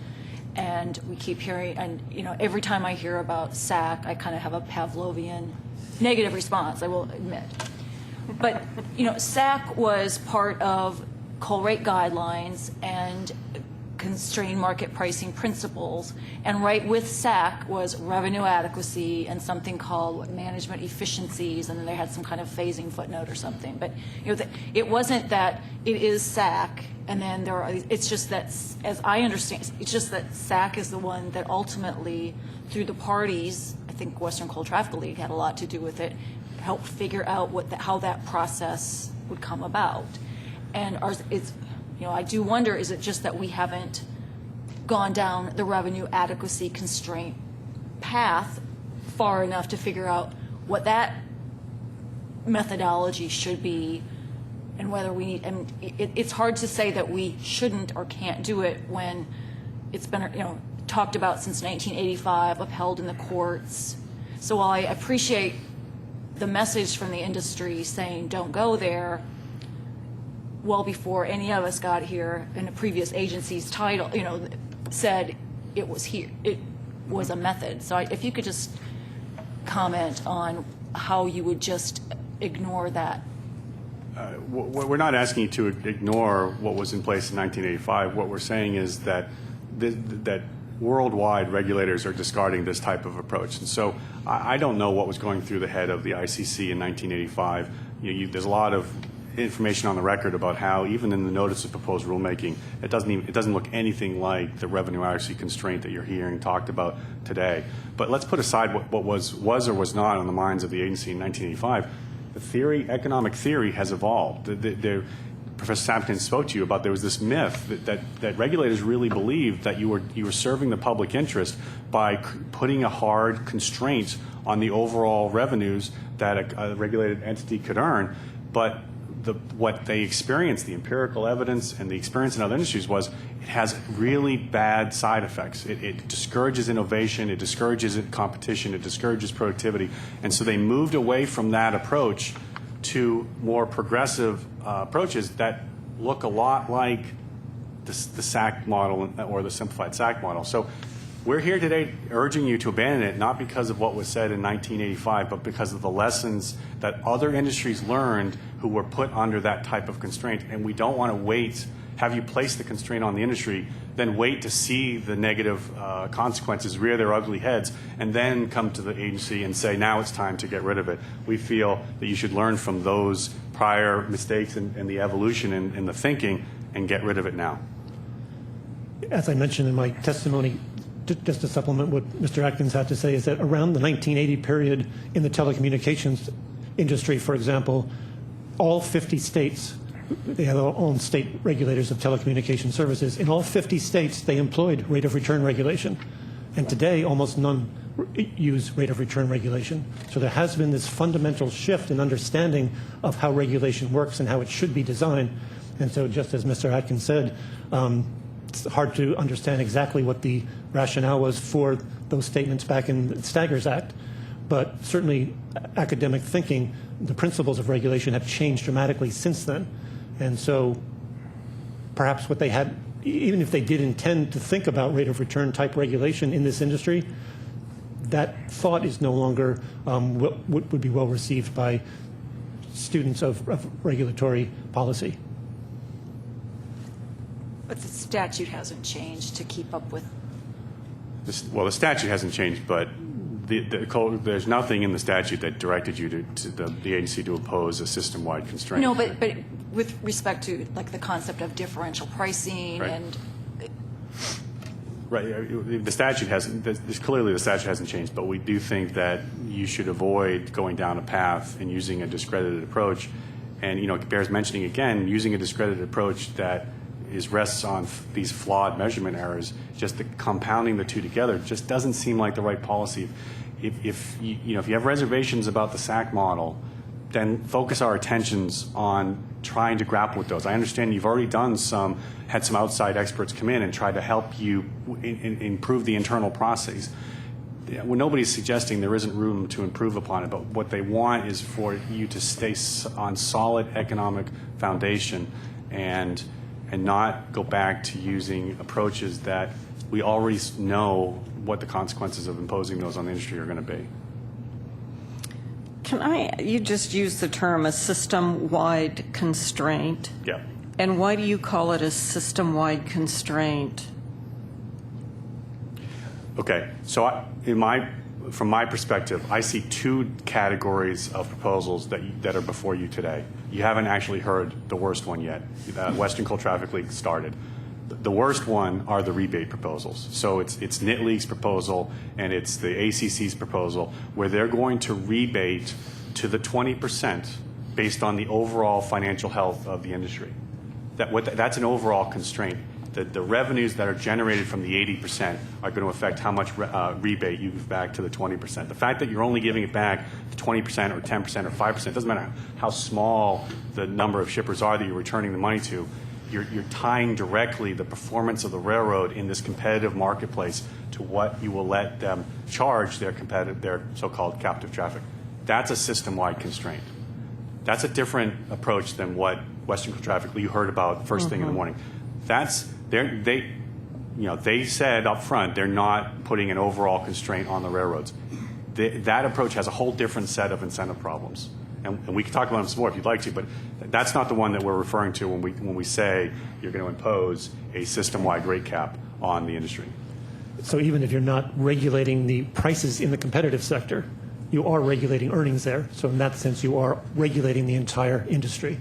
And we keep hearing, and every time I hear about SAC, I kind of have a Pavlovian negative response, I will admit. But SAC was part of coal rate guidelines and constrained market pricing principles, and right with SAC was revenue adequacy and something called management efficiencies, and then they had some kind of phasing footnote or something. But it wasn't that it is SAC, and then it's just that, as I understand, it's just that SAC is the one that ultimately, through the parties, I think Western Coal Traffic League had a lot to do with it, helped figure out how that process would come about. And I do wonder, is it just that we haven't gone down the revenue adequacy constraint path far enough to figure out what that methodology should be, and whether we need, and it's hard to say that we shouldn't or can't do it when it's been talked about since 1985, upheld in the courts. So while I appreciate the message from the industry saying don't go there, well before any of us got here, and a previous agency's title, said it was here, it was a method. So if you could just comment on how you would just ignore that. We're not asking you to ignore what was in place in 1985. What we're saying is that that worldwide regulators are discarding this type of approach. And so I don't know what was going through the head of the ICC in 1985. There's a lot of information on the record about how even in the notice of proposed rulemaking, it doesn't look anything like the revenue adequacy constraint that you're hearing talked about today. But let's put aside what was or was not on the minds of the agency in 1985. The economic theory has evolved. Professor Sampkin spoke to you about there was this myth that regulators really believed that you were serving the public interest by putting a hard constraint on the overall revenues that a regulated entity could earn. But what they experienced, the empirical evidence and the experience in other industries, was it has really bad side effects. It discourages innovation, it discourages competition, it discourages productivity. And so they moved away from that approach to more progressive approaches that look a lot like the SAC model or the simplified SAC model. So we're here today urging you to abandon it, not because of what was said in 1985, but because of the lessons that other industries learned who were put under that type of constraint. And we don't want to have you place the constraint on the industry, then wait to see the negative consequences rear their ugly heads, and then come to the agency and say, now it's time to get rid of it. We feel that you should learn from those prior mistakes and the evolution in the thinking and get rid of it now. As I mentioned in my testimony, just to supplement what Mr. Atkins had to say, is that around the 1980 period in the telecommunications industry, for example, all 50 states, they have their own state regulators of telecommunication services. In all 50 states, they employed rate of return regulation. And today, almost none use rate of return regulation. So there has been this fundamental shift in understanding of how regulation works and how it should be designed. And so just as Mr. Atkins said, it's hard to understand exactly what the rationale was for those statements back in the Staggers Act. But certainly academic thinking, the principles of regulation have changed dramatically since then. And so perhaps what they had, even if they did intend to think about rate of return type regulation in this industry, that thought is no longer would be well received by students of regulatory policy. But the statute hasn't changed to keep up with. Well, the statute hasn't changed, but there's nothing in the statute that directed you to the agency to impose a system-wide constraint. No, but with respect to like the concept of differential pricing Right. and. Right. The statute hasn't. Clearly, the statute hasn't changed, but we do think that you should avoid going down a path and using a discredited approach. And it bears mentioning again, using a discredited approach that rests on these flawed measurement errors. Just compounding the two together just doesn't seem like the right policy. If you have reservations about the SAC model, then focus our attentions on trying to grapple with those. I understand you've already had some outside experts come in and try to help you improve the internal process. Well, nobody's suggesting there isn't room to improve upon it, but what they want is for you to stay on solid economic foundation and not go back to using approaches that we already know what the consequences of imposing those on the industry are going to be. You just used the term a system-wide constraint. Yeah. And why do you call it a system-wide constraint? Okay, so from my perspective, I see two categories of proposals that are before you today. You haven't actually heard the worst one yet. Western Coal Traffic League started. The worst one are the rebate proposals. So it's NITLEAG's proposal and it's the ACC's proposal, where they're going to rebate to the 20% based on the overall financial health of the industry. That's an overall constraint. The revenues that are generated from the 80% are going to affect how much rebate you give back to the 20%. The fact that you're only giving it back to 20% or 10% or 5%, doesn't matter how small the number of shippers are that you're returning the money to, you're tying directly the performance of the railroad in this competitive marketplace to what you will let them charge their so-called captive traffic. That's a system-wide constraint. That's a different approach than what Western Coal Traffic you heard about first thing in the morning. They said up front they're not putting an overall constraint on the railroads. That approach has a whole different set of incentive problems. And we can talk about them some more if you'd like to, but that's not the one that we're referring to when we say you're going to impose a system-wide rate cap on the industry. So even if you're not regulating the prices in the competitive sector, you are regulating earnings there. So in that sense, you are regulating the entire industry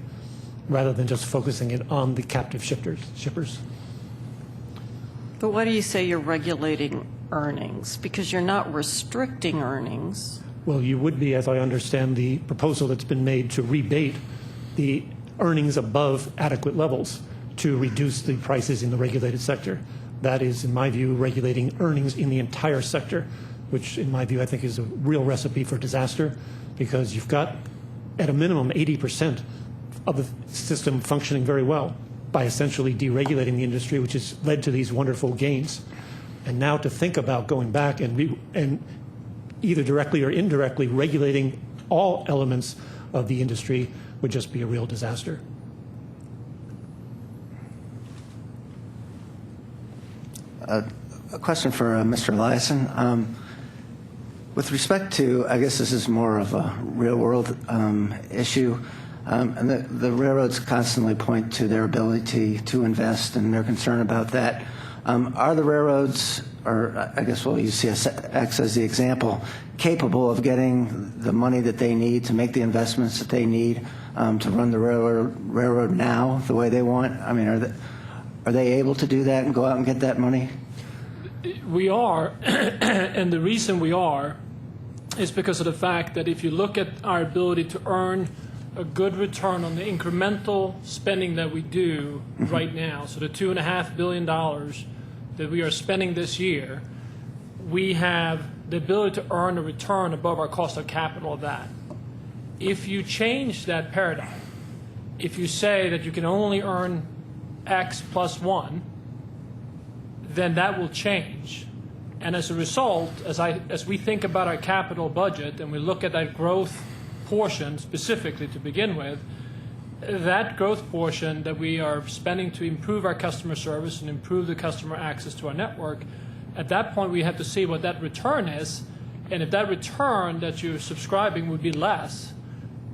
rather than just focusing it on the captive shippers. But why do you say you're regulating earnings? Because you're not restricting earnings. Well, you would be, as I understand the proposal that's been made, to rebate the earnings above adequate levels to reduce the prices in the regulated sector. That is, in my view, regulating earnings in the entire sector, which, in my view, I think is a real recipe for disaster, because you've got, at a minimum, 80% of the system functioning very well by essentially deregulating the industry, which has led to these wonderful gains. And now to think about going back and either directly or indirectly regulating all elements of the industry would just be a real disaster. A question for Mr. Eliason. With respect to, I guess this is more of a real-world issue, and the railroads constantly point to their ability to invest, and they're concerned about that. Are the railroads, or I guess we'll use CSX as the example, capable of getting the money that they need to make the investments that they need to run the railroad now the way they want? I mean, are they able to do that and go out and get that money? We are, and the reason we are is because of the fact that if you look at our ability to earn a good return on the incremental spending that we do right now, so the $2.5 billion that we are spending this year, we have the ability to earn a return above our cost of capital of that. If you change that paradigm, if you say that you can only earn X plus 1, then that will change. And as a result, as we think about our capital budget and we look at that growth portion specifically to begin with, that growth portion that we are spending to improve our customer service and improve the customer access to our network, at that point we have to see what that return is And if that return that you're subscribing would be less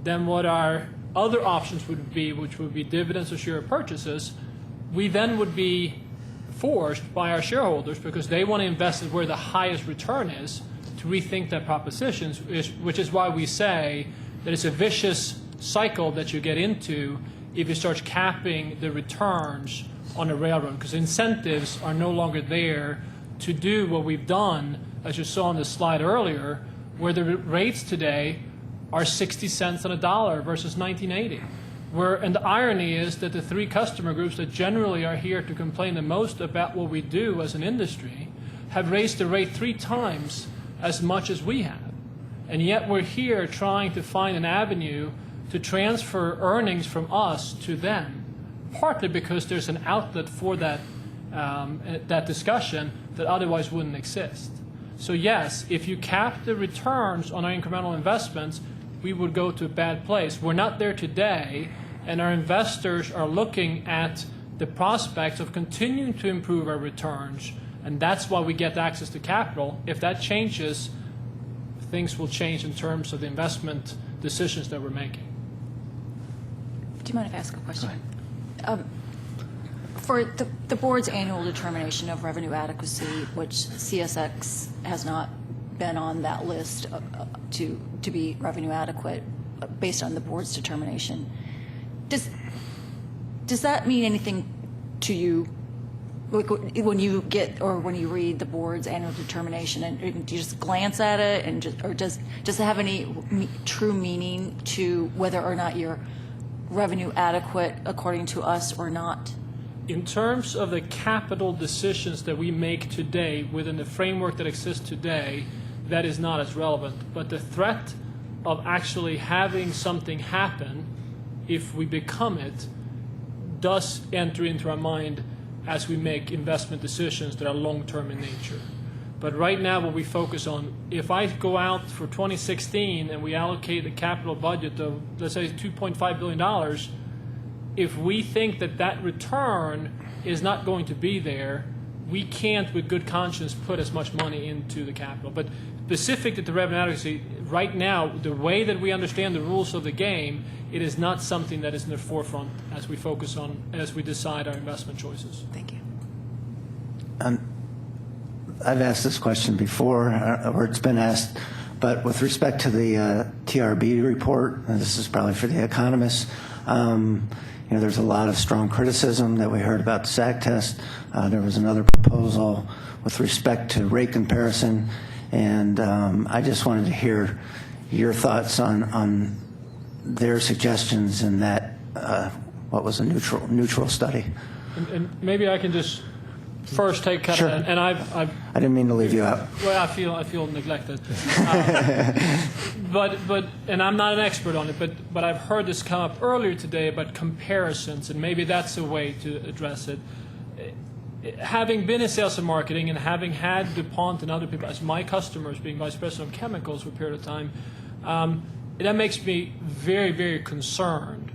than what our other options would be, which would be dividends or share purchases, we then would be forced by our shareholders, because they want to invest in where the highest return is, to rethink that proposition, which is why we say that it's a vicious cycle that you get into if you start capping the returns on a railroad, because incentives are no longer there to do what we've done, as you saw on the slide earlier, where the rates today are 60 cents on a dollar versus 1980. And the irony is that the three customer groups that generally are here to complain the most about what we do as an industry have raised the rate 3 times as much as we have. And yet we're here trying to find an avenue to transfer earnings from us to them, partly because there's an outlet for that, that discussion that otherwise wouldn't exist. So yes, if you cap the returns on our incremental investments, we would go to a bad place. We're not there today, and our investors are looking at the prospects of continuing to improve our returns, and that's why we get access to capital. If that changes, things will change in terms of the investment decisions that we're making. Do you mind if I ask a question? For the board's annual determination of revenue adequacy, which CSX has not been on that list to be revenue adequate based on the board's determination, does that mean anything to you? Like when you get, or when you read the board's annual determination, and do you just glance at it, or does it have any true meaning to whether or not you're revenue adequate according to us or not? In terms of the capital decisions that we make today within the framework that exists today, that is not as relevant. But the threat of actually having something happen, if we become it, does enter into our mind as we make investment decisions that are long-term in nature. But right now what we focus on, if I go out for 2016 and we allocate a capital budget of, let's say, $2.5 billion, if we think that that return is not going to be there, we can't with good conscience put as much money into the capital. But specific to the revenue adequacy, right now, the way that we understand the rules of the game, it is not something that is in the forefront as we focus on, as we decide our investment choices. Thank you. I've asked this question before, or it's been asked, but with respect to the TRB report, and this is probably for the economists, there's a lot of strong criticism that we heard about the SAC test. There was another proposal with respect to rate comparison, and I just wanted to hear your thoughts on their suggestions in that, what was a neutral study. And maybe I can just first take kind Sure. of, and I didn't mean to leave you out. Well, I feel neglected, but and I'm not an expert on it, but I've heard this come up earlier today about comparisons, and maybe that's a way to address it. Having been in sales and marketing, and having had DuPont and other people as my customers, being vice president of chemicals for a period of time, that makes me very, very concerned,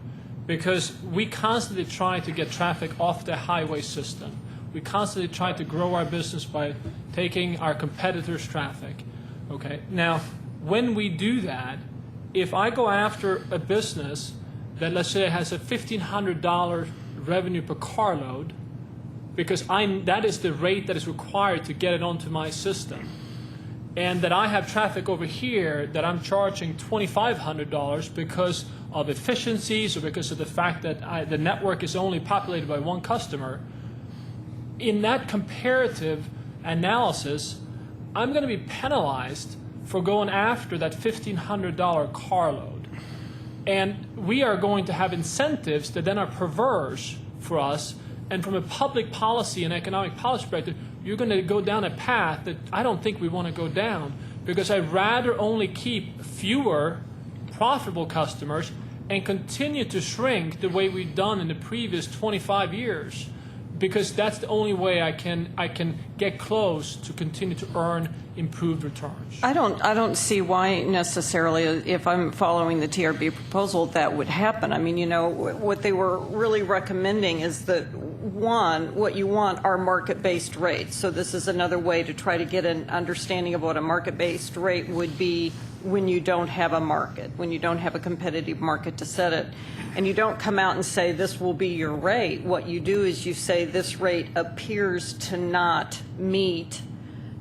because we constantly try to get traffic off the highway system. We constantly try to grow our business by taking our competitors' traffic. Okay. Now, when we do that, if I go after a business that, let's say, has a $1,500 revenue per carload, because that is the rate that is required to get it onto my system, and that I have traffic over here that I'm charging $2,500 because of efficiencies or because of the fact that the network is only populated by one customer, in that comparative analysis, I'm going to be penalized for going after that $1,500 carload. And we are going to have incentives that then are perverse for us. And from a public policy and economic policy perspective, you're going to go down a path that I don't think we want to go down, because I'd rather only keep fewer profitable customers and continue to shrink the way we've done in the previous 25 years. Because that's the only way I can get close to continue to earn improved returns. I don't see why necessarily, if I'm following the TRB proposal, that would happen. I mean, what they were really recommending is that what you want are market-based rates. So this is another way to try to get an understanding of what a market-based rate would be when you don't have a market, when you don't have a competitive market to set it. And you don't come out and say this will be your rate. What you do is you say this rate appears to not meet,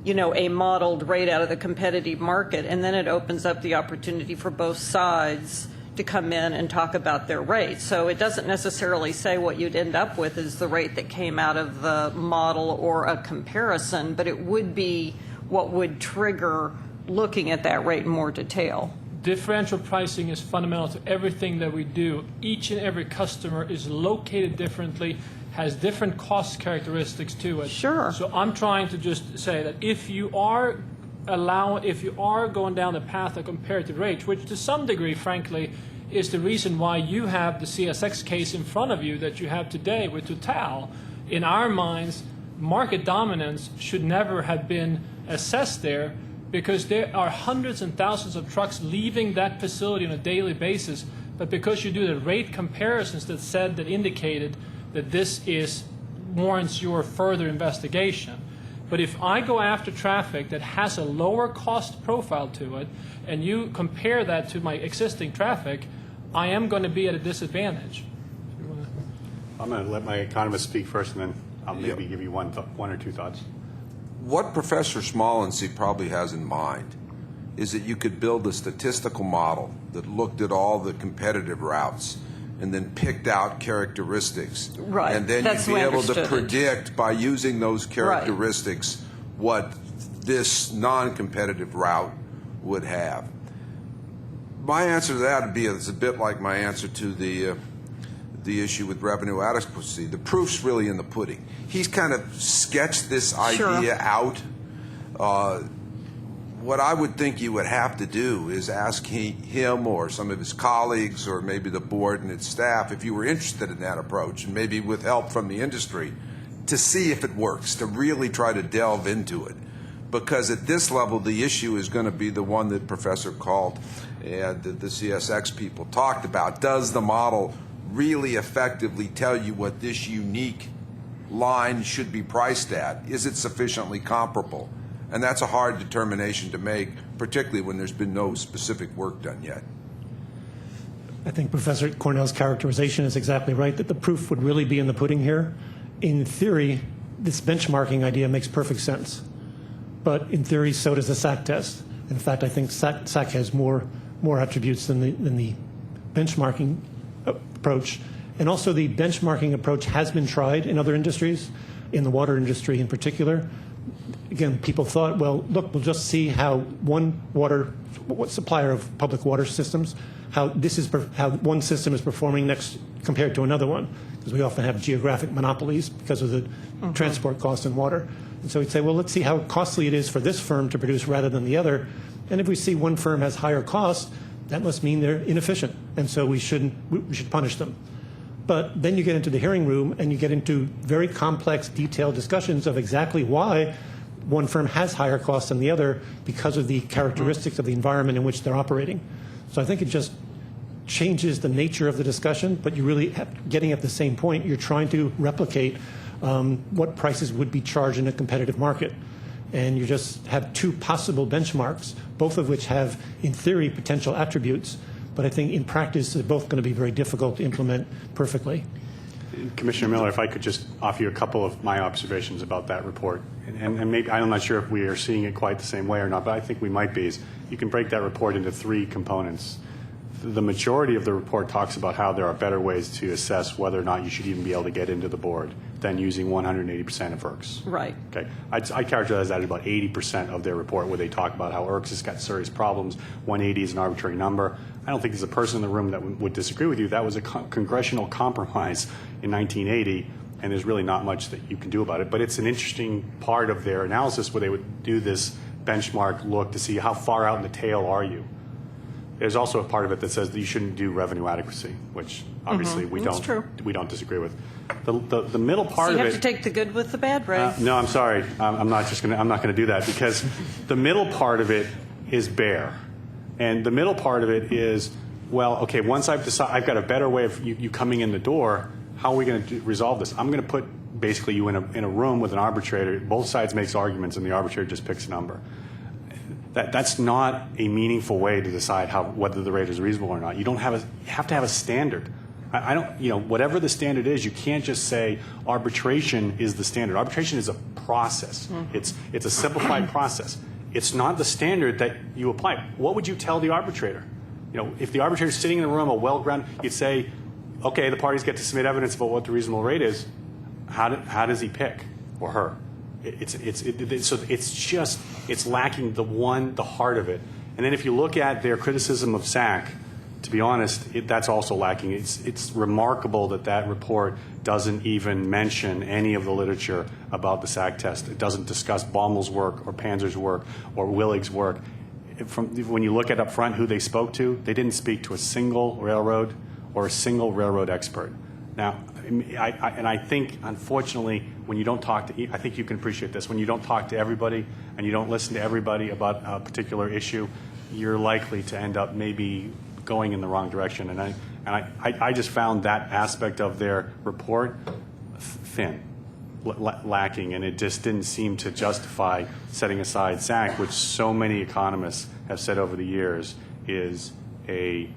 you know, a modeled rate out of the competitive market, and then it opens up the opportunity for both sides to come in and talk about their rate. So it doesn't necessarily say what you'd end up with is the rate that came out of the model or a comparison, but it would be what would trigger looking at that rate in more detail. Differential pricing is fundamental to everything that we do. Each and every customer is located differently, has different cost characteristics to it. Sure. So I'm trying to just say that if you are going down the path of comparative rates, which to some degree, frankly, is the reason why you have the CSX case in front of you that you have today with Total, in our minds, market dominance should never have been assessed there, because there are hundreds and thousands of trucks leaving that facility on a daily basis, but because you do the rate comparisons that indicated that this warrants your further investigation. But if I go after traffic that has a lower cost profile to it, and you compare that to my existing traffic, I am going to be at a disadvantage. I'm going to let my economist speak first, and then I'll maybe give you one or two thoughts. What Professor Smolensky probably has in mind is that you could build a statistical model that looked at all the competitive routes and then picked out characteristics. Right. And then That's you'd be the way I able to understood it. predict by using those characteristics what this non-competitive route would have. My answer to that would be, it's a bit like my answer to the issue with revenue adequacy. The proof's really in the pudding. He's kind of sketched this idea out. What I would think you would have to do is ask him or some of his colleagues or maybe the board and its staff, if you were interested in that approach, and maybe with help from the industry, to see if it works, to really try to delve into it. Because at this level, the issue is going to be the one that Professor called and the CSX people talked about. Does the model really effectively tell you what this unique line should be priced at? Is it sufficiently comparable? And that's a hard determination to make, particularly when there's been no specific work done yet. I think Professor Cornell's characterization is exactly right, that the proof would really be in the pudding here. In theory, this benchmarking idea makes perfect sense. But in theory, so does the SAC test. In fact, I think SAC has more attributes than the benchmarking approach. And also the benchmarking approach has been tried in other industries, in the water industry in particular. Again, people thought, well, look, we'll just see how one supplier of public water systems, how one system is performing next compared to another one, because we often have geographic monopolies because of the transport costs in water. And so we'd say, well, let's see how costly it is for this firm to produce rather than the other. And if we see one firm has higher costs, that must mean they're inefficient, and so we should punish them. But then you get into the hearing room and you get into very complex, detailed discussions of exactly why one firm has higher costs than the other because of the characteristics of the environment in which they're operating. So I think it just changes the nature of the discussion, but you're really getting at the same point. You're trying to replicate what prices would be charged in a competitive market. And you just have two possible benchmarks, both of which have, in theory, potential attributes. But I think in practice, they're both going to be very difficult to implement perfectly. Commissioner Miller, if I could just offer you a couple of my observations about that report. And maybe, I'm not sure if we are seeing it quite the same way or not, but I think we might be. You can break that report into three components. The majority of the report talks about how there are better ways to assess whether or not you should even be able to get into the board than using 180% of IRCs. Right. Okay. I characterize that as about 80% of their report, where they talk about how IRCs has got serious problems. 180 is an arbitrary number. I don't think there's a person in the room that would disagree with you. That was a congressional compromise in 1980, and there's really not much that you can do about it. But it's an interesting part of their analysis where they would do this benchmark look to see how far out in the tail are you. There's also a part of it that says that you shouldn't do revenue adequacy, which obviously we don't disagree with. The middle part So you of have it. to take the good with the bad, Ray. No, I'm sorry. I'm not going to do that, because the middle part of it is bare, and the middle part of it is, well, okay. Once I've decided I've got a better way of you coming in the door, how are we going to resolve this? I'm going to put basically you in a room with an arbitrator, both sides makes arguments, and the arbitrator just picks a number. That's not a meaningful way to decide whether the rate is reasonable or not. You have to have a standard. I don't, whatever the standard is, you can't just say arbitration is the standard. Arbitration is a process. It's a simplified process. It's not the standard that you apply. What would you tell the arbitrator? If the arbitrator is sitting in the room, a well-grounded, you'd say, okay, the parties get to submit evidence about what the reasonable rate is. How does he pick, or her? So it's lacking the heart of it. And then if you look at their criticism of SAC, to be honest, that's also lacking. It's remarkable that report doesn't even mention any of the literature about the SAC test. It doesn't discuss Baumel's work or Panzer's work or Willig's work. When you look at up front who they spoke to, they didn't speak to a single railroad or a single railroad expert. Now, I think, unfortunately, when you don't talk to, I think you can appreciate this, when you don't talk to everybody and you don't listen to everybody about a particular issue, you're likely to end up maybe going in the wrong direction. And I just found that aspect of their report thin, lacking, and it just didn't seem to justify setting aside SAC, which so many economists have said over the years is a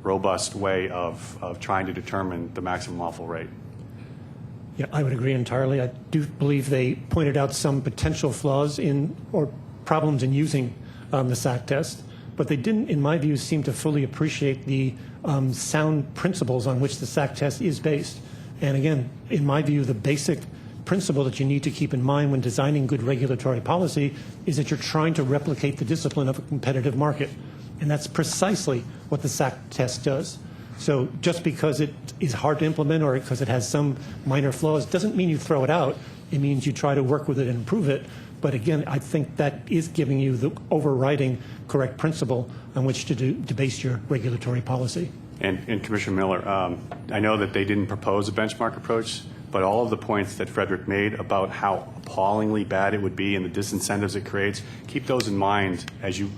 robust way of trying to determine the maximum lawful rate. Yeah, I would agree entirely. I do believe they pointed out some potential flaws or problems in using the SAC test, but they didn't, in my view, seem to fully appreciate the sound principles on which the SAC test is based. And again, in my view, the basic principle that you need to keep in mind when designing good regulatory policy is that you're trying to replicate the discipline of a competitive market. And that's precisely what the SAC test does. So just because it is hard to implement or because it has some minor flaws doesn't mean you throw it out. It means you try to work with it and improve it. But again, I think that is giving you the overriding correct principle on which to base your regulatory policy. And Commissioner Miller, I know that they didn't propose a benchmark approach, but all of the points that Frederick made about how appallingly bad it would be and the disincentives it creates, keep those in mind as you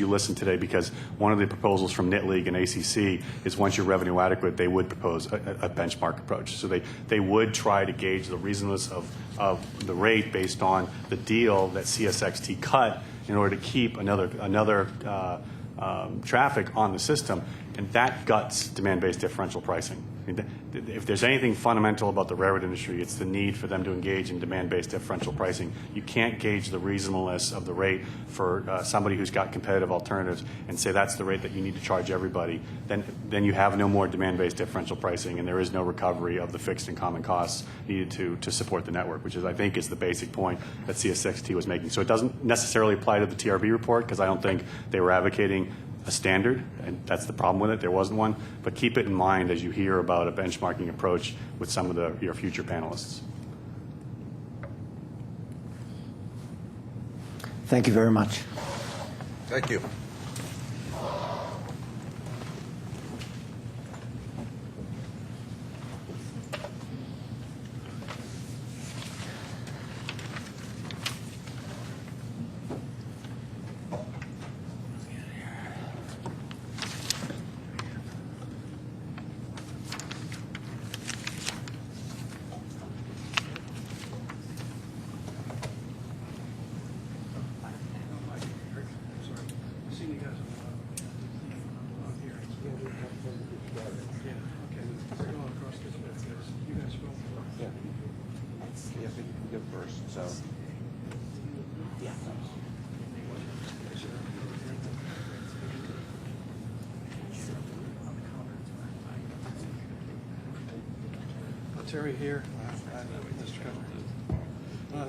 listen today, because one of the proposals from Knit League and ACC is once you're revenue adequate, they would propose a benchmark approach. So they would try to gauge the reasonableness of the rate based on the deal that CSXT cut in order to keep another traffic on the system, and that guts demand-based differential pricing. I mean, if there's anything fundamental about the railroad industry, it's the need for them to engage in demand-based differential pricing. You can't gauge the reasonableness of the rate for somebody who's got competitive alternatives and say that's the rate that you need to charge everybody. Then you have no more demand-based differential pricing, and there is no recovery of the fixed and common costs needed to support the network, which I think is the basic point that CSXT was making. So it doesn't necessarily apply to the TRB report, because I don't think they were advocating a standard, and that's the problem with it. There wasn't one. But keep it in mind as you hear about a benchmarking approach with some of your future panelists. Thank you very much. Thank you. Terry here.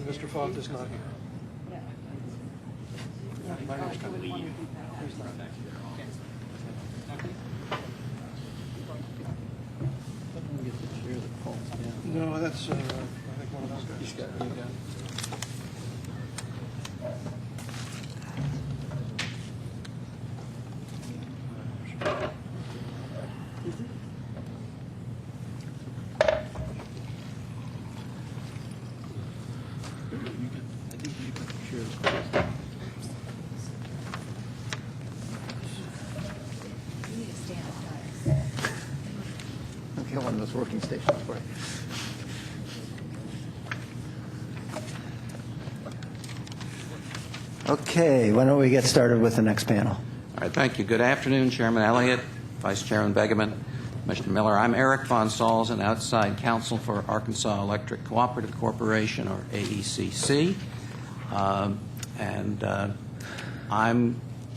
Mr. Falk is not here. My name's Lee. No, that's I think one of those guys. I'll get one of those working stations for you. Okay, why don't we get started with the next panel? All right, thank you. Good afternoon, Chairman Elliott, Vice Chairman Begeman, Commissioner Miller. I'm Eric Von Salz, an outside counsel for Arkansas Electric Cooperative Corporation, or AECC. I'm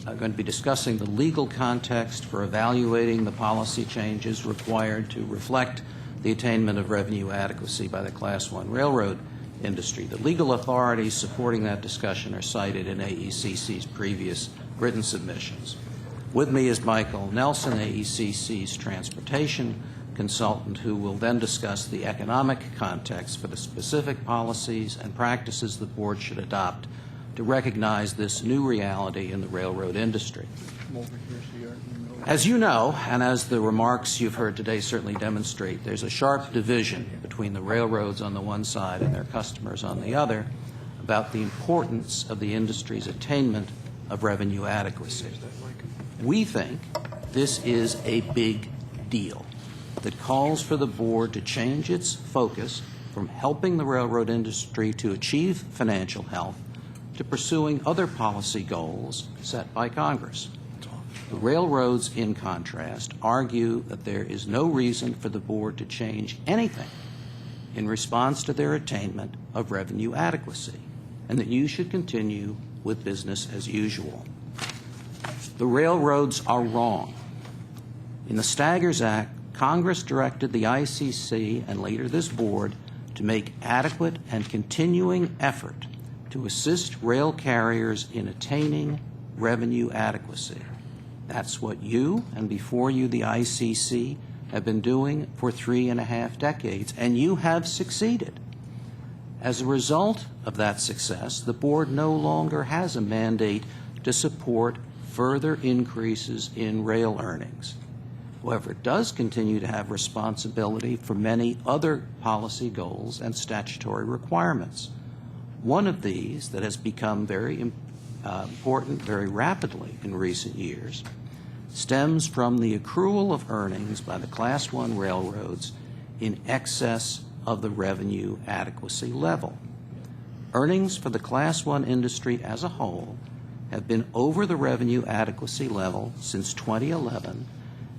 going to be discussing the legal context for evaluating the policy changes required to reflect the attainment of revenue adequacy by the Class 1 railroad industry. The legal authorities supporting that discussion are cited in AECC's previous written submissions. With me is Michael Nelson, AECC's transportation consultant, who will then discuss the economic context for the specific policies and practices the board should adopt to recognize this new reality in the railroad industry. As you know, and as the remarks you've heard today certainly demonstrate, there's a sharp division between the railroads on the one side and their customers on the other about the importance of the industry's attainment of revenue adequacy. We think this is a big deal that calls for the board to change its focus from helping the railroad industry to achieve financial health to pursuing other policy goals set by Congress. The railroads, in contrast, argue that there is no reason for the board to change anything in response to their attainment of revenue adequacy, and that you should continue with business as usual. The railroads are wrong. In the Staggers Act, Congress directed the ICC and later this board to make adequate and continuing effort to assist rail carriers in attaining revenue adequacy. That's what you, and before you the ICC, have been doing for 3.5 decades, and you have succeeded. As a result of that success, the board no longer has a mandate to support further increases in rail earnings. However, it does continue to have responsibility for many other policy goals and statutory requirements. One of these that has become very important very rapidly in recent years stems from the accrual of earnings by the Class 1 railroads in excess of the revenue adequacy level. Earnings for the Class 1 industry as a whole have been over the revenue adequacy level since 2011,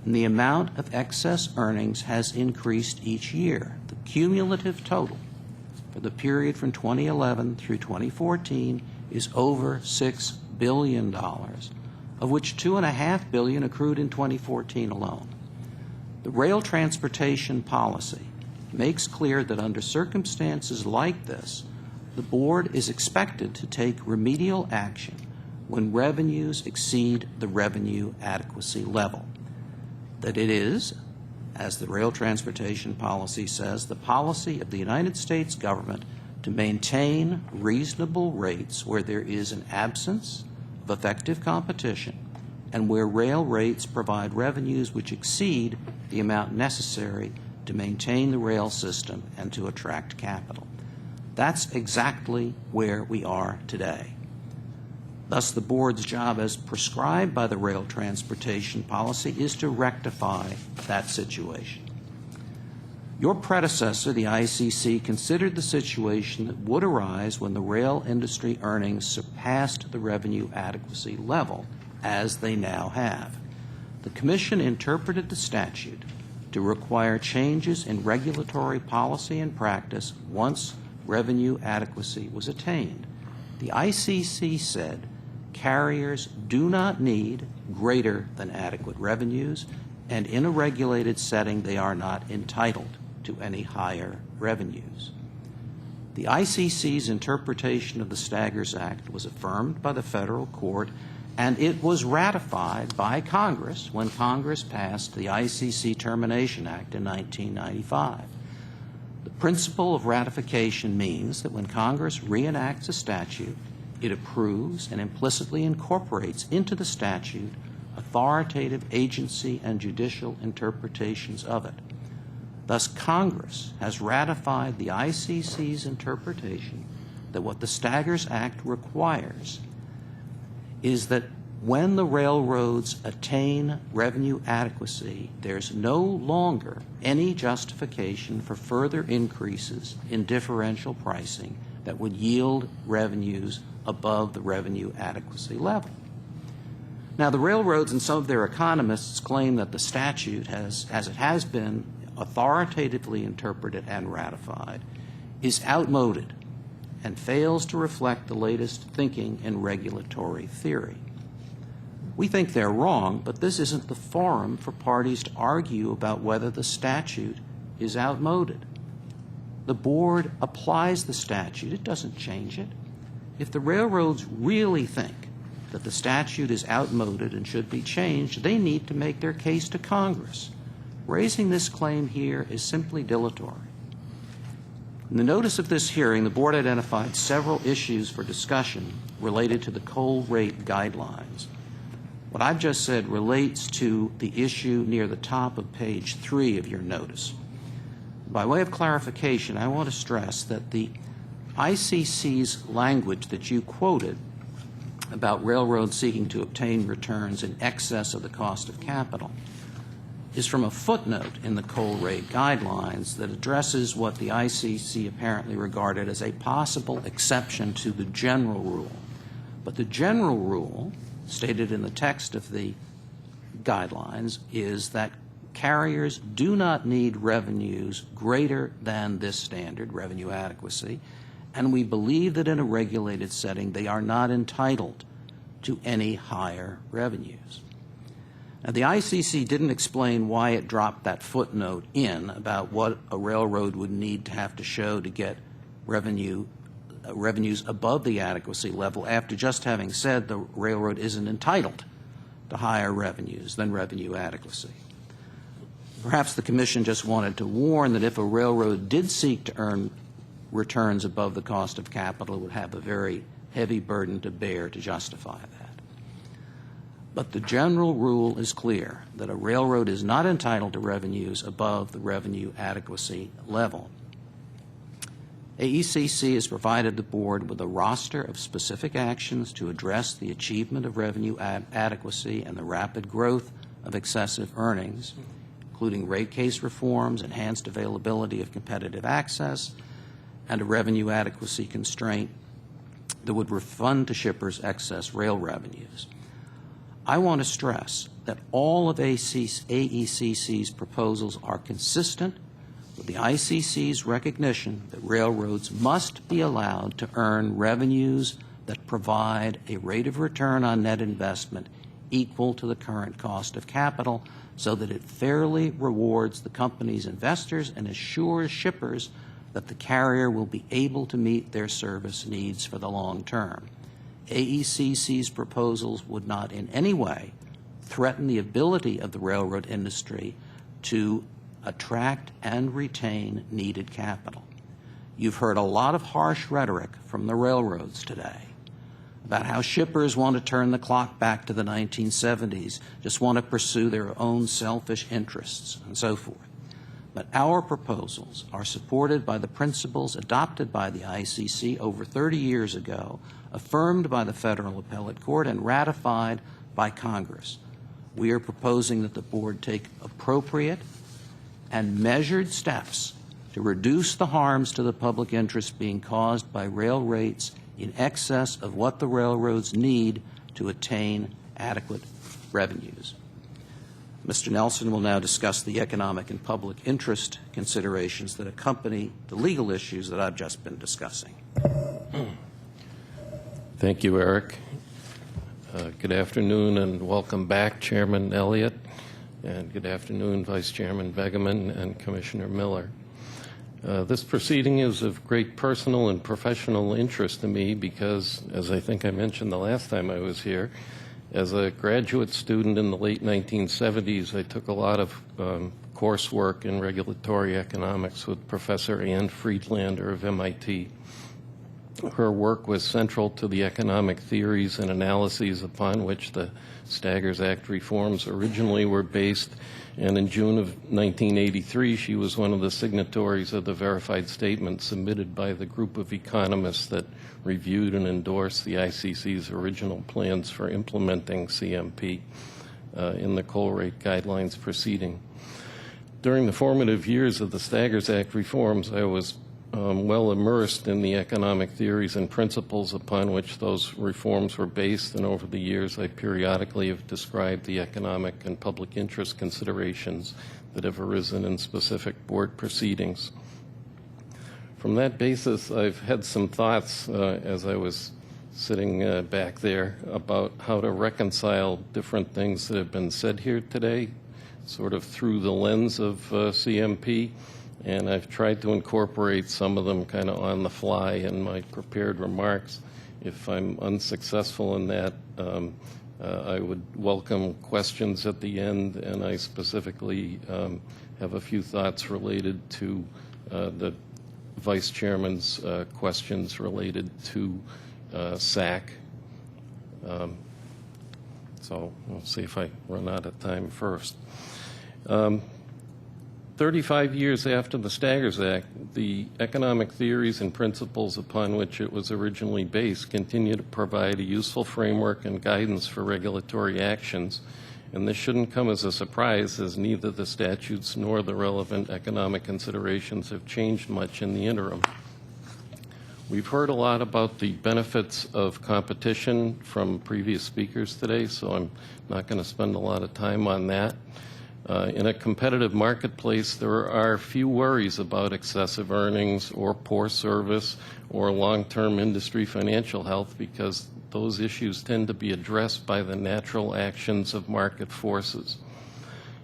and the amount of excess earnings has increased each year. The cumulative total for the period from 2011 through 2014 is over $6 billion, of which $2.5 billion accrued in 2014 alone. The rail transportation policy makes clear that under circumstances like this, the board is expected to take remedial action when revenues exceed the revenue adequacy level. That it is, as the rail transportation policy says, the policy of the United States government to maintain reasonable rates where there is an absence of effective competition and where rail rates provide revenues which exceed the amount necessary to maintain the rail system and to attract capital. That's exactly where we are today. Thus, the board's job as prescribed by the rail transportation policy is to rectify that situation. Your predecessor, the ICC, considered the situation that would arise when the rail industry earnings surpassed the revenue adequacy level, as they now have. The Commission interpreted the statute to require changes in regulatory policy and practice once revenue adequacy was attained. The ICC said carriers do not need greater than adequate revenues, and in a regulated setting they are not entitled to any higher revenues. The ICC's interpretation of the Staggers Act was affirmed by the federal court, and it was ratified by Congress when Congress passed the ICC Termination Act in 1995. The principle of ratification means that when Congress reenacts a statute, it approves and implicitly incorporates into the statute authoritative agency and judicial interpretations of it. Thus, Congress has ratified the ICC's interpretation that what the Staggers Act requires is that when the railroads attain revenue adequacy, there's no longer any justification for further increases in differential pricing that would yield revenues above the revenue adequacy level. Now, the railroads and some of their economists claim that the statute, as it has been authoritatively interpreted and ratified, is outmoded and fails to reflect the latest thinking in regulatory theory. We think they're wrong, but this isn't the forum for parties to argue about whether the statute is outmoded. The board applies the statute. It doesn't change it. If the railroads really think that the statute is outmoded and should be changed, they need to make their case to Congress. Raising this claim here is simply dilatory. In the notice of this hearing, the board identified several issues for discussion related to the coal rate guidelines. What I've just said relates to the issue near the top of page 3 of your notice. By way of clarification, I want to stress that the ICC's language that you quoted about railroads seeking to obtain returns in excess of the cost of capital is from a footnote in the coal rate guidelines that addresses what the ICC apparently regarded as a possible exception to the general rule. But the general rule, stated in the text of the guidelines, is that carriers do not need revenues greater than this standard, revenue adequacy, and we believe that in a regulated setting they are not entitled to any higher revenues. Now, the ICC didn't explain why it dropped that footnote in about what a railroad would need to have to show to get revenues above the adequacy level after just having said the railroad isn't entitled to higher revenues than revenue adequacy. Perhaps the Commission just wanted to warn that if a railroad did seek to earn returns above the cost of capital, it would have a very heavy burden to bear to justify that. But the general rule is clear that a railroad is not entitled to revenues above the revenue adequacy level. AECC has provided the board with a roster of specific actions to address the achievement of revenue adequacy and the rapid growth of excessive earnings, including rate case reforms, enhanced availability of competitive access, and a revenue adequacy constraint that would refund to shippers excess rail revenues. I want to stress that all of AECC's proposals are consistent with the ICC's recognition that railroads must be allowed to earn revenues that provide a rate of return on net investment equal to the current cost of capital so that it fairly rewards the company's investors and assures shippers that the carrier will be able to meet their service needs for the long term. AECC's proposals would not in any way threaten the ability of the railroad industry to attract and retain needed capital. You've heard a lot of harsh rhetoric from the railroads today about how shippers want to turn the clock back to the 1970s, just want to pursue their own selfish interests, and so forth. But our proposals are supported by the principles adopted by the ICC over 30 years ago, affirmed by the Federal Appellate Court, and ratified by Congress. We are proposing that the board take appropriate and measured steps to reduce the harms to the public interest being caused by rail rates in excess of what the railroads need to attain adequate revenues. Mr. Nelson will now discuss the economic and public interest considerations that accompany the legal issues that I've just been discussing. Thank you, Eric. Good afternoon and welcome back, Chairman Elliott, and good afternoon, Vice Chairman Begeman and Commissioner Miller. This proceeding is of great personal and professional interest to me because, as I think I mentioned the last time I was here, as a graduate student in the late 1970s, I took a lot of coursework in regulatory economics with Professor Ann Friedlander of MIT. Her work was central to the economic theories and analyses upon which the Staggers Act reforms originally were based, and in June of 1983, she was one of the signatories of the verified statement submitted by the group of economists that reviewed and endorsed the ICC's original plans for implementing CMP in the coal rate guidelines proceeding. During the formative years of the Staggers Act reforms, I was well immersed in the economic theories and principles upon which those reforms were based, and over the years I periodically have described the economic and public interest considerations that have arisen in specific board proceedings. From that basis, I've had some thoughts as I was sitting back there about how to reconcile different things that have been said here today, sort of through the lens of CMP, and I've tried to incorporate some of them kind of on the fly in my prepared remarks. If I'm unsuccessful in that, I would welcome questions at the end, and I specifically have a few thoughts related to the Vice Chairman's questions related to SAC. So we'll see if I run out of time first. 35 years after the Staggers Act, the economic theories and principles upon which it was originally based continue to provide a useful framework and guidance for regulatory actions, and this shouldn't come as a surprise, as neither the statutes nor the relevant economic considerations have changed much in the interim. We've heard a lot about the benefits of competition from previous speakers today, so I'm not going to spend a lot of time on that. In a competitive marketplace, there are few worries about excessive earnings or poor service or long-term industry financial health, because those issues tend to be addressed by the natural actions of market forces.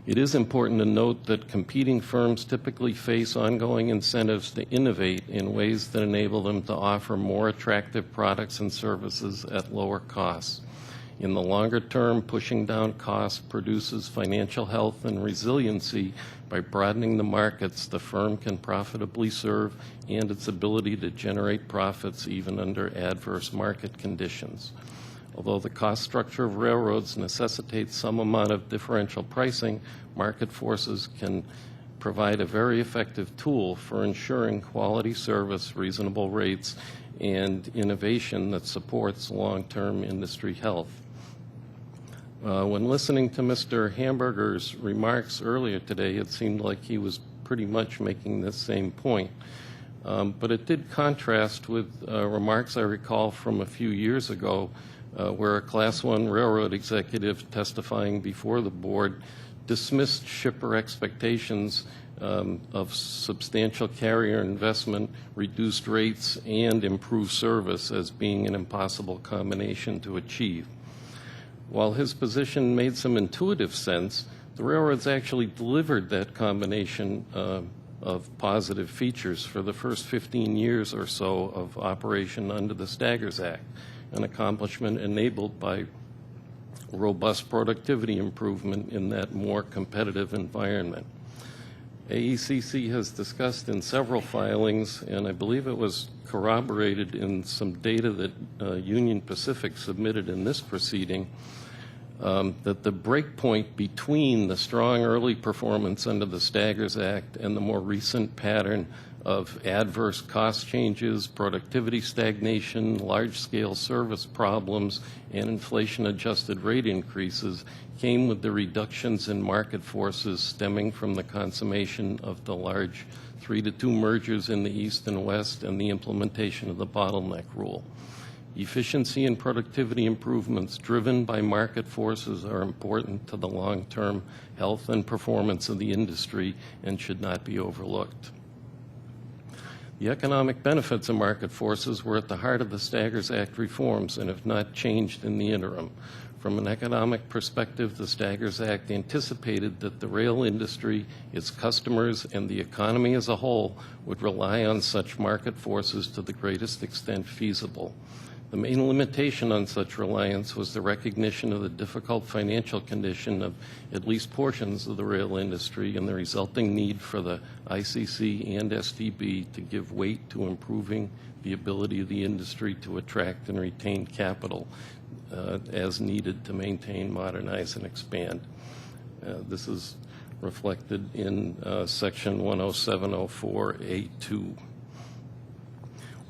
It is important to note that competing firms typically face ongoing incentives to innovate in ways that enable them to offer more attractive products and services at lower costs. In the longer term, pushing down costs produces financial health and resiliency by broadening the markets the firm can profitably serve and its ability to generate profits even under adverse market conditions. Although the cost structure of railroads necessitates some amount of differential pricing, market forces can provide a very effective tool for ensuring quality service, reasonable rates, and innovation that supports long-term industry health. When listening to Mr. Hamburger's remarks earlier today, it seemed like he was pretty much making this same point. But it did contrast with remarks I recall from a few years ago where a Class I railroad executive testifying before the board dismissed shipper expectations of substantial carrier investment, reduced rates, and improved service as being an impossible combination to achieve. While his position made some intuitive sense, the railroads actually delivered that combination of positive features for the first 15 years or so of operation under the Staggers Act, an accomplishment enabled by robust productivity improvement in that more competitive environment. AECC has discussed in several filings, and I believe it was corroborated in some data that Union Pacific submitted in this proceeding, that the breakpoint between the strong early performance under the Staggers Act and the more recent pattern of adverse cost changes, productivity stagnation, large-scale service problems, and inflation-adjusted rate increases came with the reductions in market forces stemming from the consummation of the large 3-to-2 mergers in the East and West and the implementation of the bottleneck rule. Efficiency and productivity improvements driven by market forces are important to the long-term health and performance of the industry and should not be overlooked. The economic benefits of market forces were at the heart of the Staggers Act reforms and have not changed in the interim. From an economic perspective, the Staggers Act anticipated that the rail industry, its customers, and the economy as a whole would rely on such market forces to the greatest extent feasible. The main limitation on such reliance was the recognition of the difficult financial condition of at least portions of the rail industry and the resulting need for the ICC and STB to give weight to improving the ability of the industry to attract and retain capital as needed to maintain, modernize, and expand. This is reflected in Section 10704A2.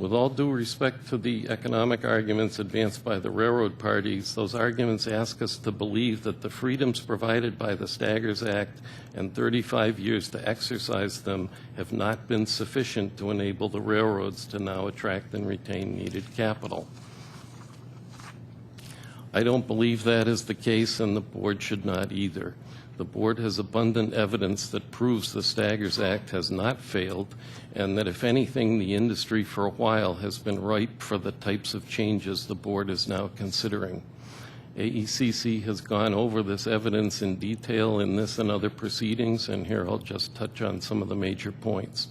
With all due respect to the economic arguments advanced by the railroad parties, those arguments ask us to believe that the freedoms provided by the Staggers Act and 35 years to exercise them have not been sufficient to enable the railroads to now attract and retain needed capital. I don't believe that is the case, and the board should not either. The board has abundant evidence that proves the Staggers Act has not failed, and that if anything, the industry for a while has been ripe for the types of changes the board is now considering. AECC has gone over this evidence in detail in this and other proceedings, and here I'll just touch on some of the major points.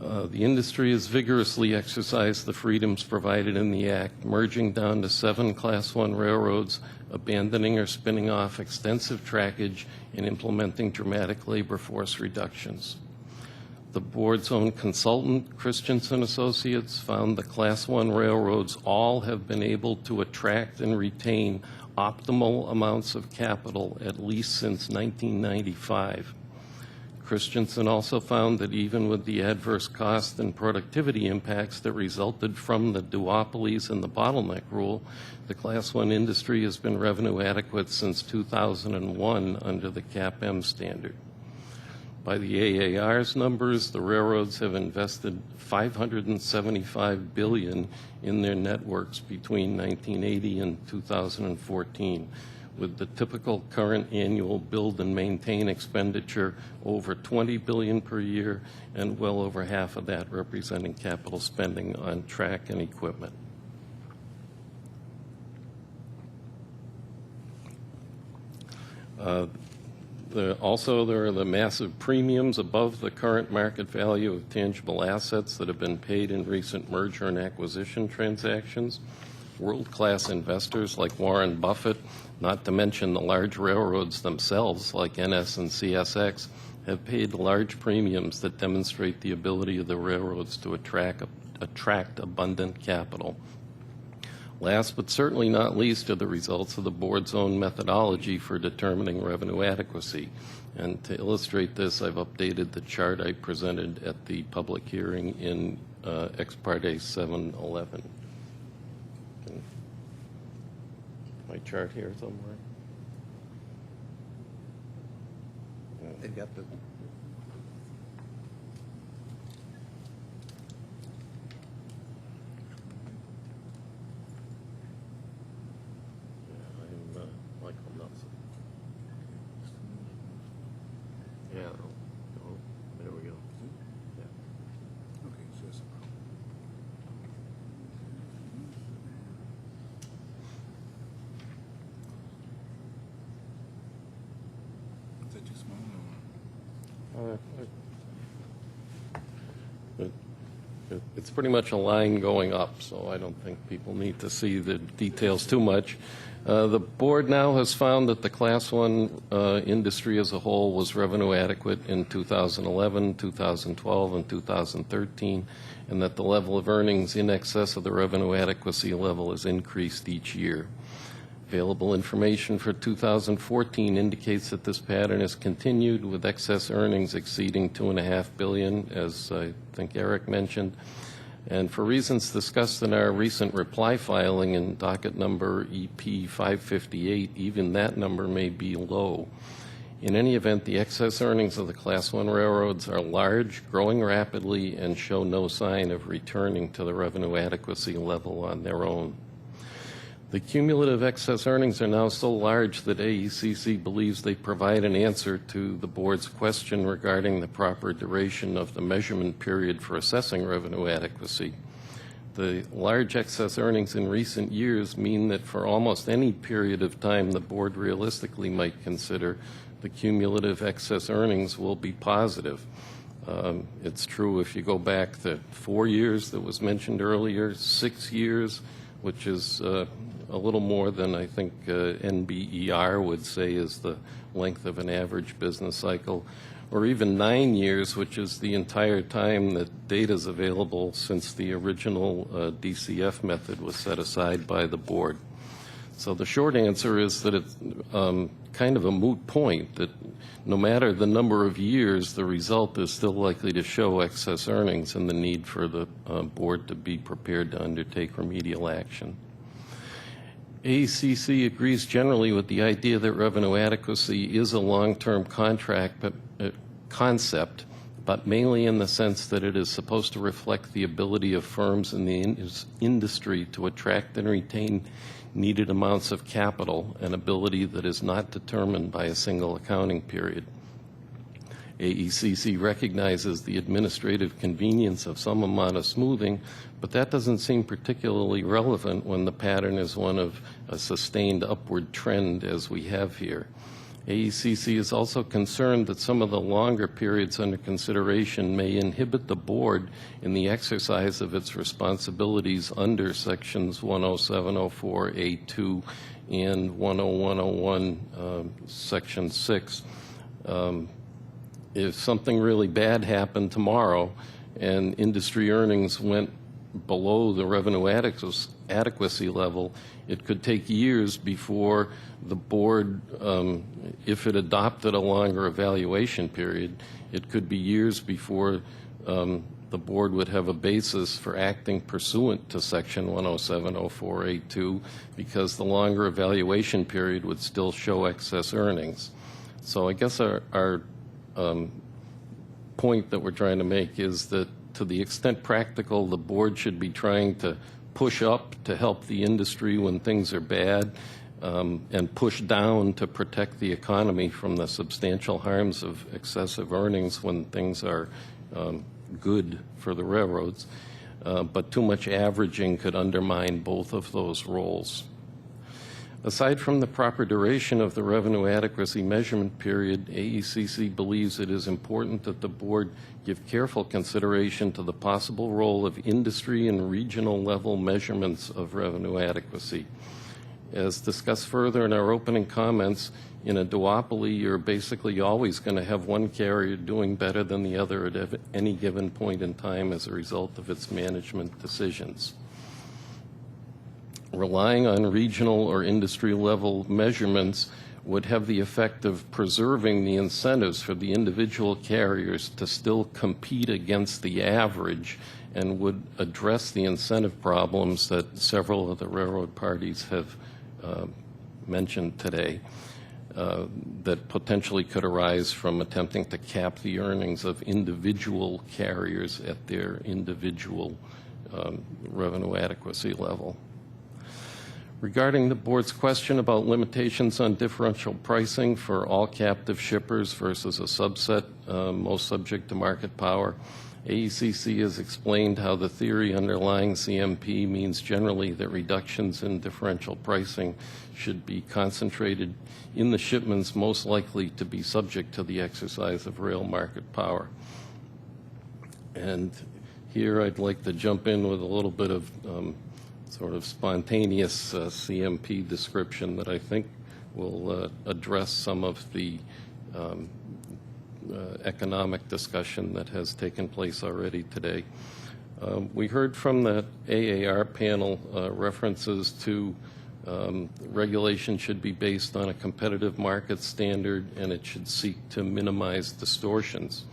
The industry has vigorously exercised the freedoms provided in the Act, merging down to 7 Class I railroads, abandoning or spinning off extensive trackage, and implementing dramatic labor force reductions. The board's own consultant, Christensen Associates, found the Class I railroads all have been able to attract and retain optimal amounts of capital at least since 1995. Christensen also found that even with the adverse cost and productivity impacts that resulted from the duopolies and the bottleneck rule, the Class I industry has been revenue adequate since 2001 under the CAP-M standard. By the AAR's numbers, the railroads have invested $575 billion in their networks between 1980 and 2014. With the typical current annual build and maintain expenditure over $20 billion per year, and well over half of that representing capital spending on track and equipment. Also, there are the massive premiums above the current market value of tangible assets that have been paid in recent merger and acquisition transactions. World-class investors like Warren Buffett, not to mention the large railroads themselves like NS and CSX, have paid large premiums that demonstrate the ability of the railroads to attract abundant capital. Last but certainly not least are the results of the board's own methodology for determining revenue adequacy. And to illustrate this, I've updated the chart I presented at the public hearing in Ex parte 711. My chart here somewhere. They've got the I'm Michael Nelson. Yeah, there we go. Yeah. Okay, so it's is that too small? It's pretty much a line going up, so I don't think people need to see the details too much. The board now has found that the Class I industry as a whole was revenue adequate in 2011, 2012, and 2013, and that the level of earnings in excess of the revenue adequacy level has increased each year. Available information for 2014 indicates that this pattern has continued, with excess earnings exceeding $2.5 billion, as I think Eric mentioned. And for reasons discussed in our recent reply filing in docket number EP 558, even that number may be low. In any event, the excess earnings of the Class I railroads are large, growing rapidly, and show no sign of returning to the revenue adequacy level on their own. The cumulative excess earnings are now so large that AECC believes they provide an answer to the board's question regarding the proper duration of the measurement period for assessing revenue adequacy. The large excess earnings in recent years mean that for almost any period of time the board realistically might consider, the cumulative excess earnings will be positive. It's true if you go back to 4 years that was mentioned earlier, 6 years, which is a little more than I think NBER would say is the length of an average business cycle, or even 9 years, which is the entire time that data is available since the original DCF method was set aside by the board. So the short answer is that it's kind of a moot point, that no matter the number of years, the result is still likely to show excess earnings and the need for the board to be prepared to undertake remedial action. AECC agrees generally with the idea that revenue adequacy is a long-term contract concept, but mainly in the sense that it is supposed to reflect the ability of firms in the industry to attract and retain needed amounts of capital, an ability that is not determined by a single accounting period. AECC recognizes the administrative convenience of some amount of smoothing, but that doesn't seem particularly relevant when the pattern is one of a sustained upward trend as we have here. AECC is also concerned that some of the longer periods under consideration may inhibit the board in the exercise of its responsibilities under sections 10704A2 and 10101 section 6. If something really bad happened tomorrow and industry earnings went below the revenue adequacy level, it could take years before the board, if it adopted a longer evaluation period, it could be years before the board would have a basis for acting pursuant to section 10704A2, because the longer evaluation period would still show excess earnings. So I guess our point that we're trying to make is that to the extent practical, the board should be trying to push up to help the industry when things are bad, and push down to protect the economy from the substantial harms of excessive earnings when things are good for the railroads. But too much averaging could undermine both of those roles. Aside from the proper duration of the revenue adequacy measurement period, AECC believes it is important that the board give careful consideration to the possible role of industry and regional level measurements of revenue adequacy. As discussed further in our opening comments, in a duopoly, you're basically always going to have one carrier doing better than the other at any given point in time as a result of its management decisions. Relying on regional or industry level measurements would have the effect of preserving the incentives for the individual carriers to still compete against the average, and would address the incentive problems that several of the railroad parties have mentioned today, that potentially could arise from attempting to cap the earnings of individual carriers at their individual revenue adequacy level. Regarding the board's question about limitations on differential pricing for all captive shippers versus a subset most subject to market power, AECC has explained how the theory underlying CMP means generally that reductions in differential pricing should be concentrated in the shipments most likely to be subject to the exercise of rail market power. And here I'd like to jump in with a little bit of sort of spontaneous CMP description that I think will address some of the economic discussion that has taken place already today. We heard from the AAR panel references to regulation should be based on a competitive market standard, and it should seek to minimize distortions.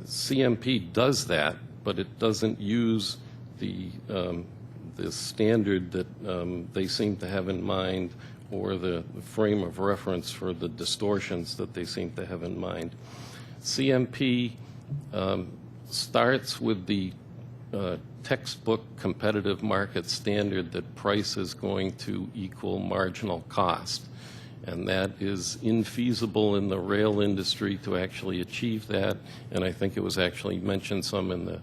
CMP does that, but it doesn't use the standard that they seem to have in mind, or the frame of reference for the distortions that they seem to have in mind. CMP starts with the textbook competitive market standard that price is going to equal marginal cost. And that is infeasible in the rail industry to actually achieve that. And I think it was actually mentioned some in the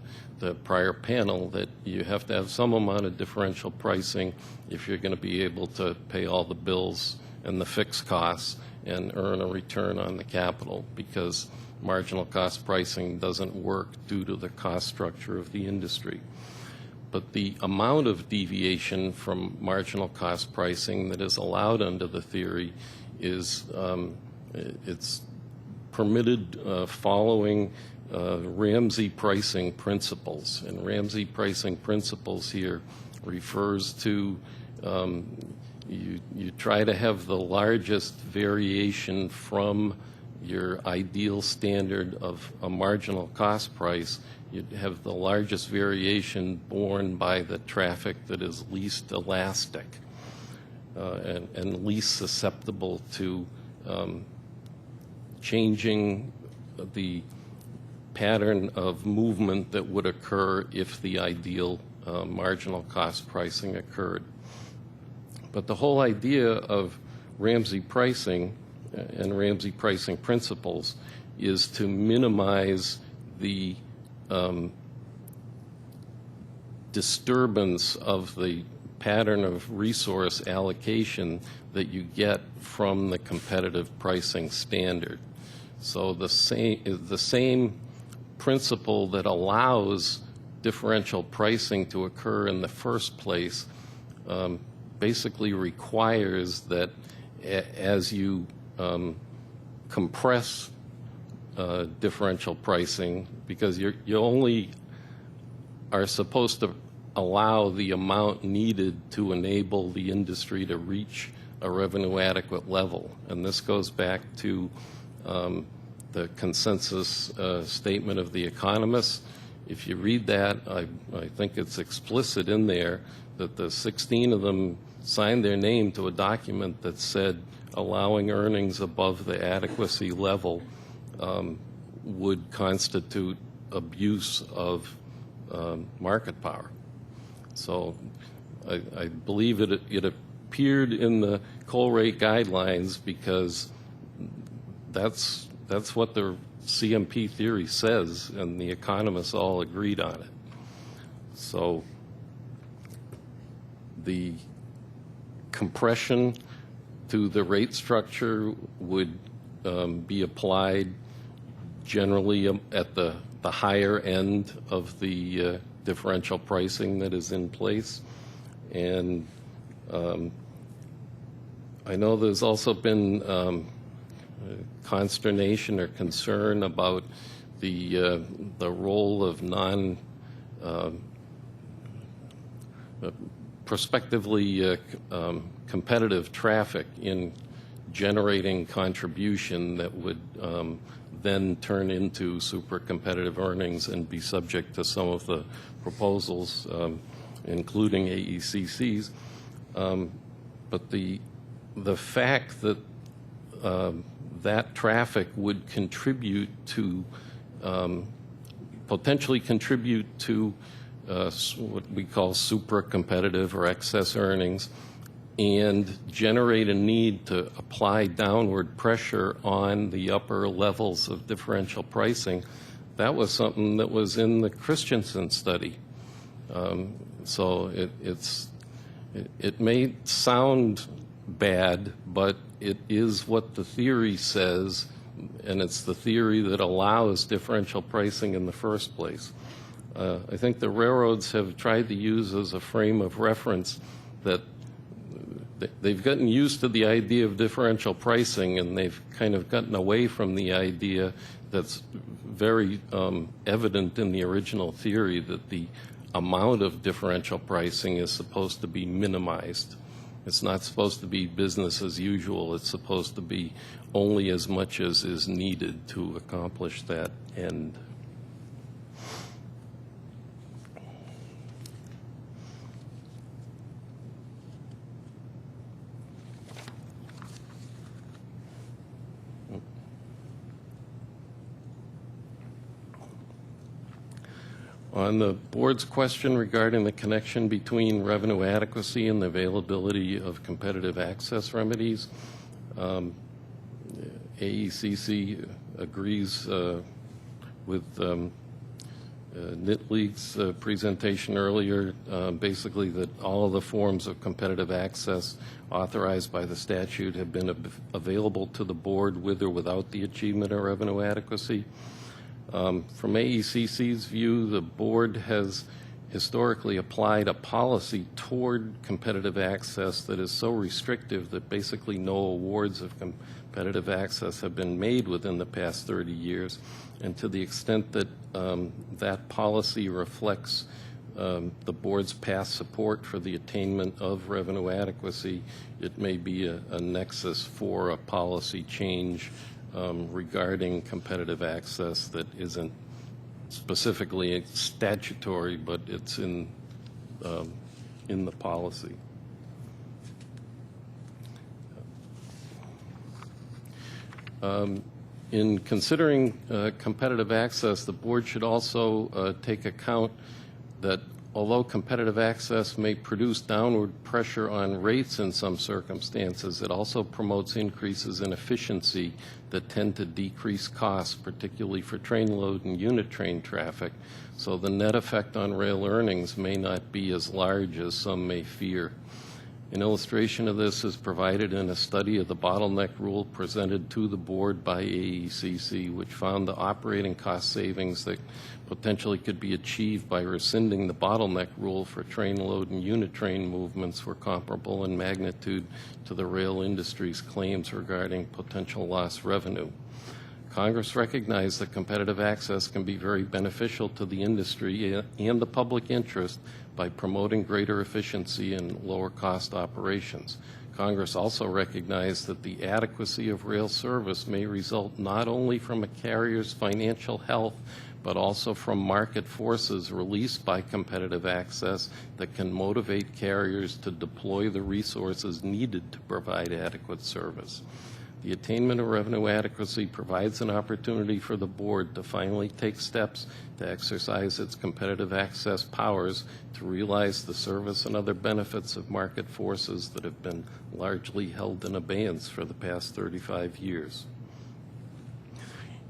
prior panel that you have to have some amount of differential pricing if you're going to be able to pay all the bills and the fixed costs and earn a return on the capital, because marginal cost pricing doesn't work due to the cost structure of the industry. But the amount of deviation from marginal cost pricing that is allowed under the theory is it's permitted following Ramsey pricing principles. And Ramsey pricing principles here refers to you try to have the largest variation from your ideal standard of a marginal cost price. You have the largest variation borne by the traffic that is least elastic and least susceptible to changing the pattern of movement that would occur if the ideal marginal cost pricing occurred. But the whole idea of Ramsey pricing and Ramsey pricing principles is to minimize the disturbance of the pattern of resource allocation that you get from the competitive pricing standard. So the same principle that allows differential pricing to occur in the first place basically requires that as you compress differential pricing, because you only are supposed to allow the amount needed to enable the industry to reach a revenue adequate level. And this goes back to the consensus statement of the economists. If you read that, I think it's explicit in there that the 16 of them signed their name to a document that said allowing earnings above the adequacy level would constitute abuse of market power. So I believe it appeared in the coal rate guidelines because that's what the CMP theory says, and the economists all agreed on it. So the compression to the rate structure would be applied generally at the higher end of the differential pricing that is in place. And I know there's also been consternation or concern about the role of prospectively competitive traffic in generating contribution that would then turn into super competitive earnings and be subject to some of the proposals, including AECC's. But the fact that that traffic would contribute to, potentially contribute to what we call super competitive or excess earnings, and generate a need to apply downward pressure on the upper levels of differential pricing, that was something that was in the Christensen study. So it may sound bad, but it is what the theory says, and it's the theory that allows differential pricing in the first place. I think the railroads have tried to use as a frame of reference that they've gotten used to the idea of differential pricing, and they've kind of gotten away from the idea that's very evident in the original theory, that the amount of differential pricing is supposed to be minimized. It's not supposed to be business as usual. It's supposed to be only as much as is needed to accomplish that end. On the board's question regarding the connection between revenue adequacy and the availability of competitive access remedies, AECC agrees with NITLEAG's presentation earlier, basically that all of the forms of competitive access authorized by the statute have been available to the board with or without the achievement of revenue adequacy. From AECC's view, the board has historically applied a policy toward competitive access that is so restrictive that basically no awards of competitive access have been made within the past 30 years. And to the extent that that policy reflects the board's past support for the attainment of revenue adequacy, it may be a nexus for a policy change regarding competitive access that isn't specifically statutory, but it's in the policy. In considering competitive access, the board should also take account that although competitive access may produce downward pressure on rates in some circumstances, it also promotes increases in efficiency that tend to decrease costs, particularly for train load and unit train traffic. So the net effect on rail earnings may not be as large as some may fear. An illustration of this is provided in a study of the bottleneck rule presented to the board by AECC, which found the operating cost savings that potentially could be achieved by rescinding the bottleneck rule for train load and unit train movements were comparable in magnitude to the rail industry's claims regarding potential lost revenue. Congress recognized that competitive access can be very beneficial to the industry and the public interest by promoting greater efficiency and lower cost operations. Congress also recognized that the adequacy of rail service may result not only from a carrier's financial health, but also from market forces released by competitive access that can motivate carriers to deploy the resources needed to provide adequate service. The attainment of revenue adequacy provides an opportunity for the board to finally take steps to exercise its competitive access powers to realize the service and other benefits of market forces that have been largely held in abeyance for the past 35 years.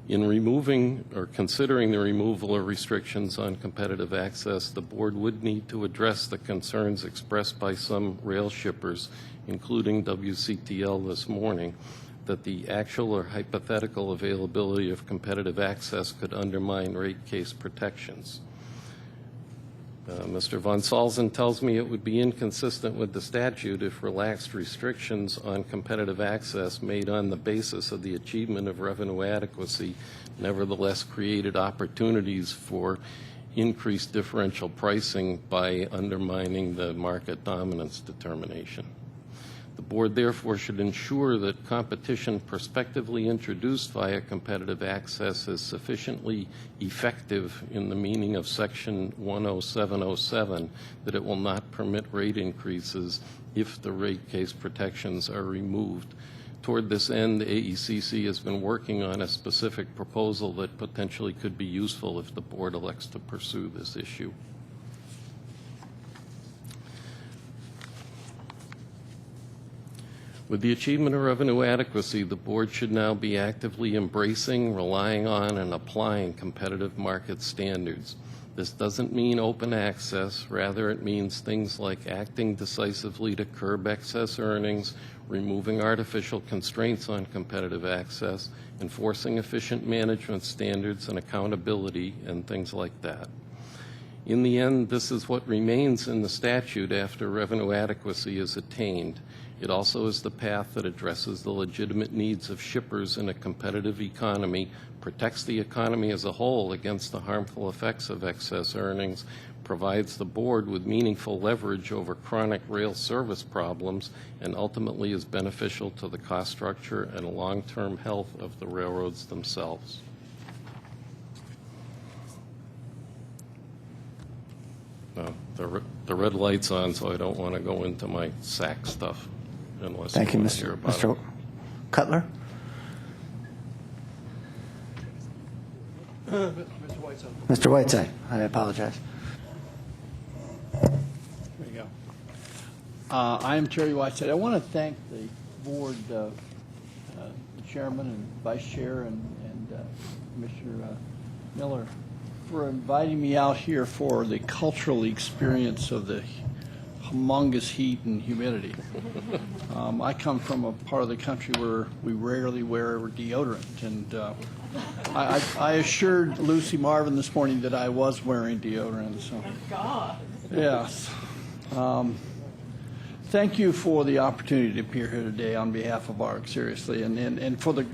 In removing or considering the removal of restrictions on competitive access, the board would need to address the concerns expressed by some rail shippers, including WCTL this morning, that the actual or hypothetical availability of competitive access could undermine rate case protections. Mr. von Salzen tells me it would be inconsistent with the statute if relaxed restrictions on competitive access made on the basis of the achievement of revenue adequacy nevertheless created opportunities for increased differential pricing by undermining the market dominance determination. The board therefore should ensure that competition prospectively introduced via competitive access is sufficiently effective in the meaning of Section 10707 that it will not permit rate increases if the rate case protections are removed. Toward this end, the AECC has been working on a specific proposal that potentially could be useful if the board elects to pursue this issue. With the achievement of revenue adequacy, the board should now be actively embracing, relying on, and applying competitive market standards. This doesn't mean open access. Rather, it means things like acting decisively to curb excess earnings, removing artificial constraints on competitive access, enforcing efficient management standards and accountability, and things like that. In the end, this is what remains in the statute after revenue adequacy is attained. It also is the path that addresses the legitimate needs of shippers in a competitive economy, protects the economy as a whole against the harmful effects of excess earnings, provides the board with meaningful leverage over chronic rail service problems, and ultimately is beneficial to the cost structure and long-term health of the railroads themselves. The red light's on, so I don't want to go into my SAC stuff. Thank you, Mr. Cutler. Mr. Whiteside, I apologize. There you go. I am Terry Whiteside. I want to thank the board, the chairman and vice chair and Commissioner Miller for inviting me out here for the cultural experience of the humongous heat and humidity. I come from a part of the country where we rarely wear deodorant, and I assured Lucy Marvin this morning that I was wearing deodorant. So, God. Yes. Thank you for the opportunity to appear here today on behalf of ARC, seriously, and for the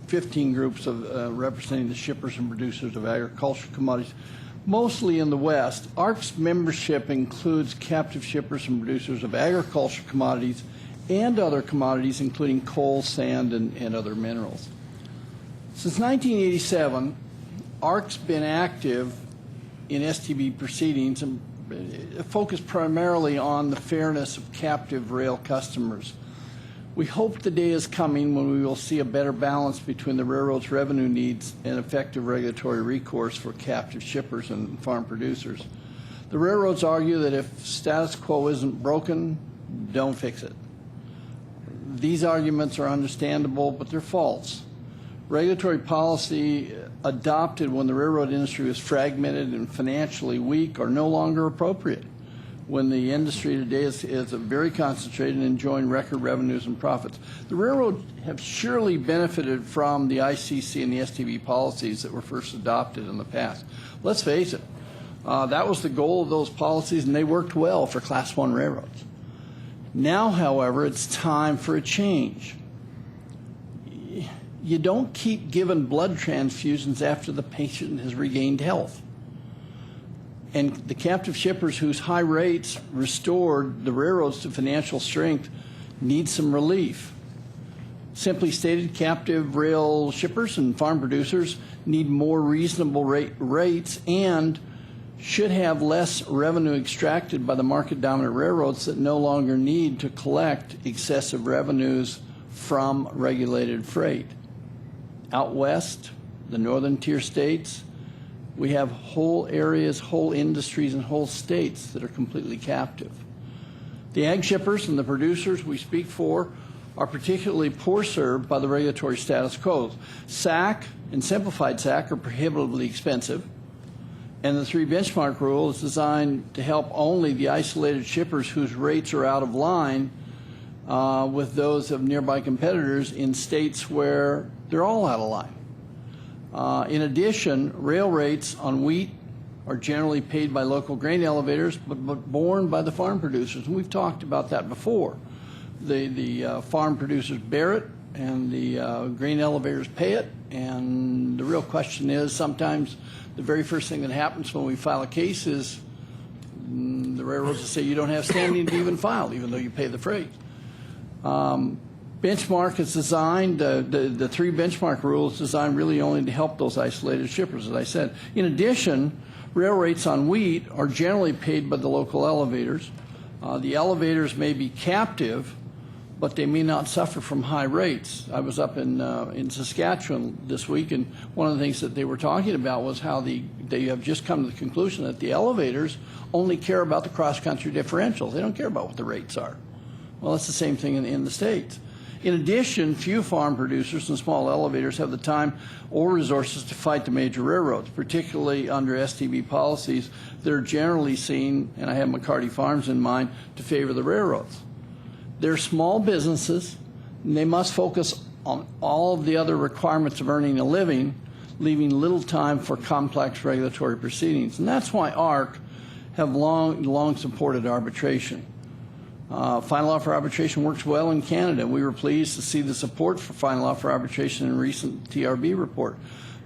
15 groups of representing the shippers and producers of agricultural commodities. mostly in the West. ARC's membership includes captive shippers and producers of agricultural commodities and other commodities, including coal, sand, and other minerals. Since 1987, ARC's been active in STB proceedings and focused primarily on the fairness of captive rail customers. We hope the day is coming when we will see a better balance between the railroad's revenue needs and effective regulatory recourse for captive shippers and farm producers. The railroads argue that if status quo isn't broken, don't fix it. These arguments are understandable, but they're false. Regulatory policy adopted when the railroad industry was fragmented and financially weak are no longer appropriate when the industry today is very concentrated and enjoying record revenues and profits. The railroads have surely benefited from the ICC and the STB policies that were first adopted in the past. Let's face it, that was the goal of those policies, and they worked well for Class I railroads. Now, however, it's time for a change. You don't keep giving blood transfusions after the patient has regained health. And the captive shippers whose high rates restored the railroads to financial strength need some relief. Simply stated, captive rail shippers and farm producers need more reasonable rates and should have less revenue extracted by the market-dominant railroads that no longer need to collect excessive revenues from regulated freight. Out west, the northern tier states, we have whole areas, whole industries, and whole states that are completely captive. The ag shippers and the producers we speak for are particularly poor served by the regulatory status quo. SAC and simplified SAC are prohibitively expensive, and the 3 benchmark rule is designed to help only the isolated shippers whose rates are out of line with those of nearby competitors in states where they're all out of line. In addition, rail rates on wheat are generally paid by local grain elevators, but borne by the farm producers. And we've talked about that before. The farm producers bear it, and the grain elevators pay it. And the real question is, sometimes the very first thing that happens when we file a case is the railroads will say you don't have standing to even file, even though you pay the freight. Benchmark is designed, the 3 benchmark rules designed really only to help those isolated shippers, as I said. In addition, rail rates on wheat are generally paid by the local elevators. The elevators may be captive, but they may not suffer from high rates. I was up in Saskatchewan this week, and one of the things that they were talking about was how they have just come to the conclusion that the elevators only care about the cross-country differentials. They don't care about what the rates are. Well, that's the same thing in the States. In addition, few farm producers and small elevators have the time or resources to fight the major railroads, particularly under STB policies that are generally seen, and I have McCarty Farms in mind, to favor the railroads. They're small businesses, and they must focus on all of the other requirements of earning a living, leaving little time for complex regulatory proceedings. And that's why ARC have long supported arbitration. Final offer arbitration works well in Canada. We were pleased to see the support for final offer arbitration in a recent TRB report,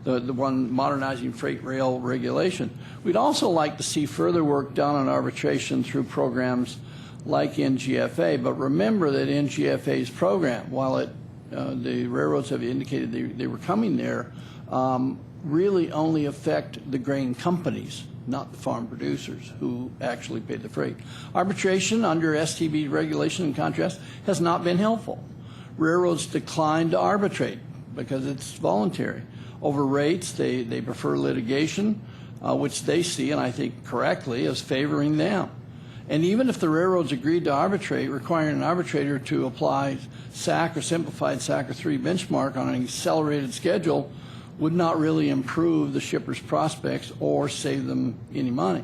the one modernizing freight rail regulation. We'd also like to see further work done on arbitration through programs like NGFA, but remember that NGFA's program, while the railroads have indicated they were coming there, really only affect the grain companies, not the farm producers who actually pay the freight. Arbitration under STB regulation, in contrast, has not been helpful. Railroads decline to arbitrate because it's voluntary. Over rates, they prefer litigation, which they see, and I think correctly, as favoring them. And even if the railroads agreed to arbitrate, requiring an arbitrator to apply SAC or simplified SAC or 3 benchmark on an accelerated schedule would not really improve the shipper's prospects or save them any money.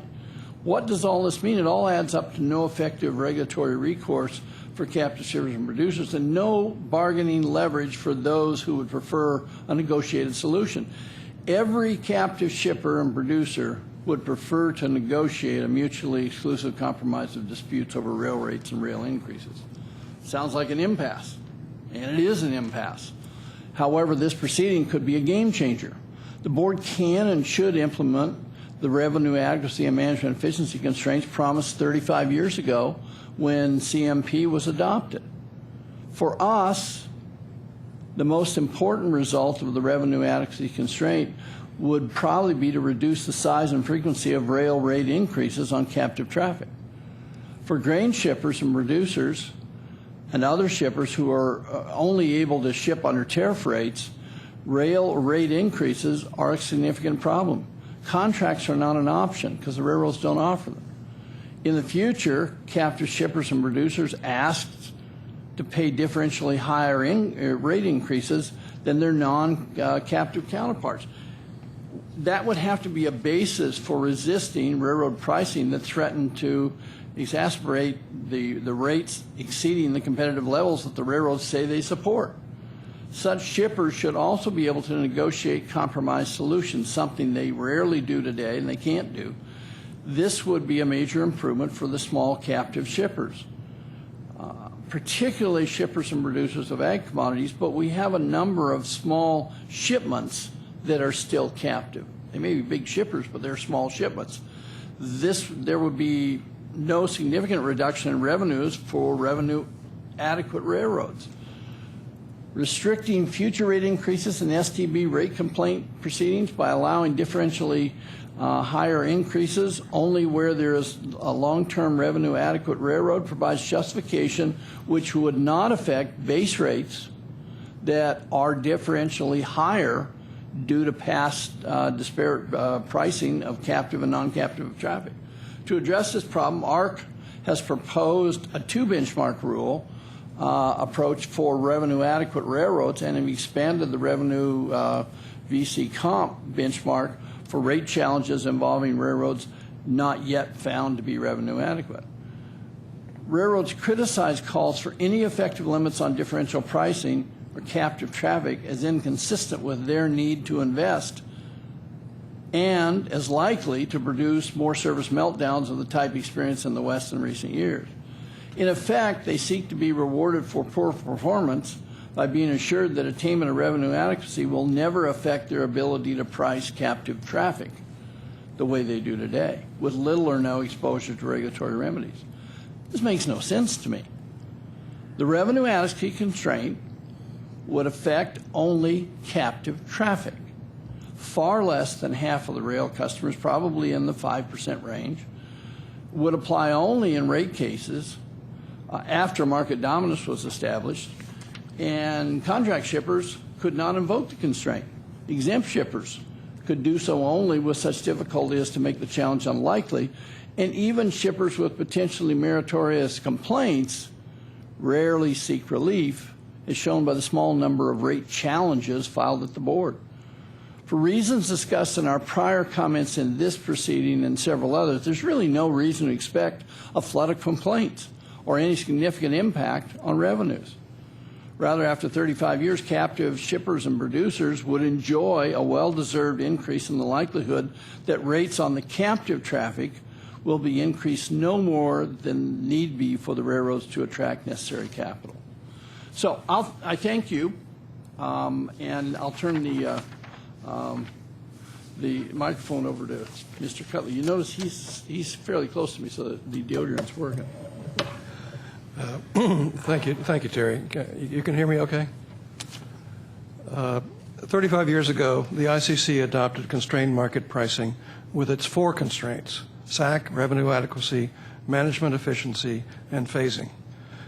What does all this mean? It all adds up to no effective regulatory recourse for captive shippers and producers and no bargaining leverage for those who would prefer a negotiated solution. Every captive shipper and producer would prefer to negotiate a mutually exclusive compromise of disputes over rail rates and rail increases. Sounds like an impasse, and it is an impasse. However, this proceeding could be a game changer. The board can and should implement the revenue adequacy and management efficiency constraints promised 35 years ago when CMP was adopted. For us, the most important result of the revenue adequacy constraint would probably be to reduce the size and frequency of rail rate increases on captive traffic. For grain shippers and producers and other shippers who are only able to ship under tariff rates, rail rate increases are a significant problem. Contracts are not an option because the railroads don't offer them. In the future, captive shippers and producers asked to pay differentially higher rate increases than their non-captive counterparts. That would have to be a basis for resisting railroad pricing that threatened to exacerbate the rates exceeding the competitive levels that the railroads say they support. Such shippers should also be able to negotiate compromise solutions, something they rarely do today and they can't do. This would be a major improvement for the small captive shippers, particularly shippers and producers of ag commodities, but we have a number of small shipments that are still captive. They may be big shippers, but they're small shipments. There would be no significant reduction in revenues for revenue adequate railroads. Restricting future rate increases in STB rate complaint proceedings by allowing differentially higher increases only where there is a long-term revenue adequate railroad provides justification which would not affect base rates that are differentially higher due to past disparate pricing of captive and non-captive traffic. To address this problem, ARC has proposed a two-benchmark rule approach for revenue adequate railroads and have expanded the revenue VC comp benchmark for rate challenges involving railroads not yet found to be revenue adequate. Railroads criticize calls for any effective limits on differential pricing or captive traffic as inconsistent with their need to invest and as likely to produce more service meltdowns of the type experienced in the West in recent years. In effect, they seek to be rewarded for poor performance by being assured that attainment of revenue adequacy will never affect their ability to price captive traffic the way they do today, with little or no exposure to regulatory remedies. This makes no sense to me. The revenue adequacy constraint would affect only captive traffic. Far less than half of the rail customers, probably in the 5% range, would apply only in rate cases after market dominance was established, and contract shippers could not invoke the constraint. Exempt shippers could do so only with such difficulty as to make the challenge unlikely, and even shippers with potentially meritorious complaints rarely seek relief, as shown by the small number of rate challenges filed at the board. For reasons discussed in our prior comments in this proceeding and several others, there's really no reason to expect a flood of complaints or any significant impact on revenues. Rather, after 35 years, captive shippers and producers would enjoy a well-deserved increase in the likelihood that rates on the captive traffic will be increased no more than need be for the railroads to attract necessary capital. So I thank you, and I'll turn the microphone over to Mr. Cutler. You notice he's fairly close to me, so that the deodorant's working. Thank you, Terry. You can hear me okay? 35 years ago, the ICC adopted constrained market pricing with its 4 constraints: SAC, revenue adequacy, management efficiency, and phasing.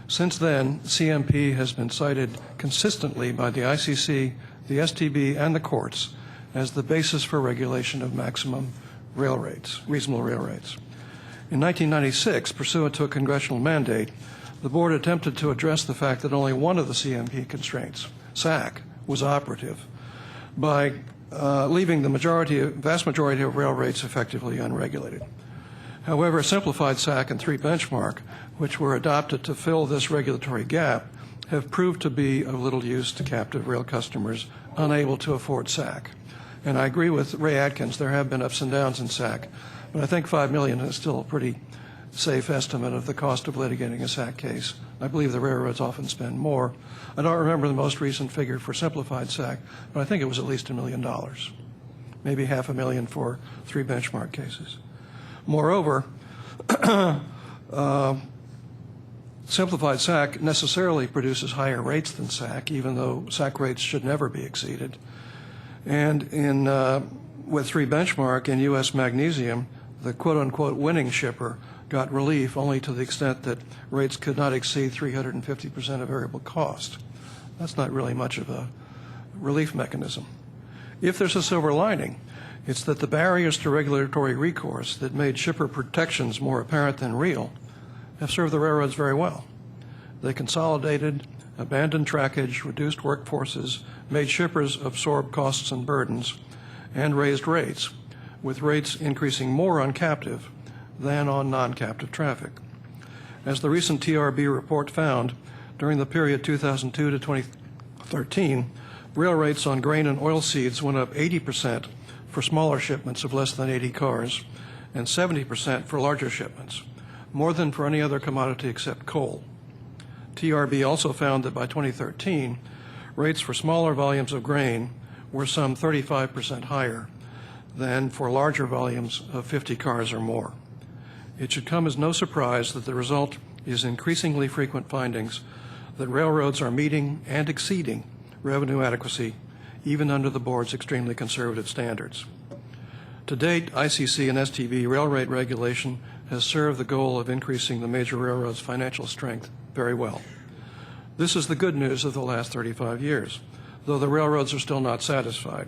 Since then, CMP has been cited consistently by the ICC, the STB, and the courts as the basis for regulation of maximum rail rates, reasonable rail rates. In 1996, pursuant to a congressional mandate, the board attempted to address the fact that only one of the CMP constraints, SAC, was operative by leaving the vast majority of rail rates effectively unregulated. However, a simplified SAC and 3 benchmark, which were adopted to fill this regulatory gap, have proved to be of little use to captive rail customers unable to afford SAC. And I agree with Ray Atkins, there have been ups and downs in SAC, but I think $5 million is still a pretty safe estimate of the cost of litigating a SAC case. I believe the railroads often spend more. I don't remember the most recent figure for simplified SAC, but I think it was at least $1 million. maybe 500,000 for 3 benchmark cases. Moreover, simplified SAC necessarily produces higher rates than SAC, even though SAC rates should never be exceeded. And with 3 benchmark in U.S. magnesium, the quote-unquote winning shipper got relief only to the extent that rates could not exceed 350% of variable cost. That's not really much of a relief mechanism. If there's a silver lining, it's that the barriers to regulatory recourse that made shipper protections more apparent than real have served the railroads very well. They consolidated, abandoned trackage, reduced workforces, made shippers absorb costs and burdens, and raised rates, with rates increasing more on captive than on non-captive traffic. As the recent TRB report found, during the period 2002 to 2013, rail rates on grain and oilseeds went up 80% for smaller shipments of less than 80 cars and 70% for larger shipments, more than for any other commodity except coal. TRB also found that by 2013, rates for smaller volumes of grain were some 35% higher than for larger volumes of 50 cars or more. It should come as no surprise that the result is increasingly frequent findings that railroads are meeting and exceeding revenue adequacy, even under the board's extremely conservative standards. To date, ICC and STB rail rate regulation has served the goal of increasing the major railroads' financial strength very well. This is the good news of the last 35 years, though the railroads are still not satisfied.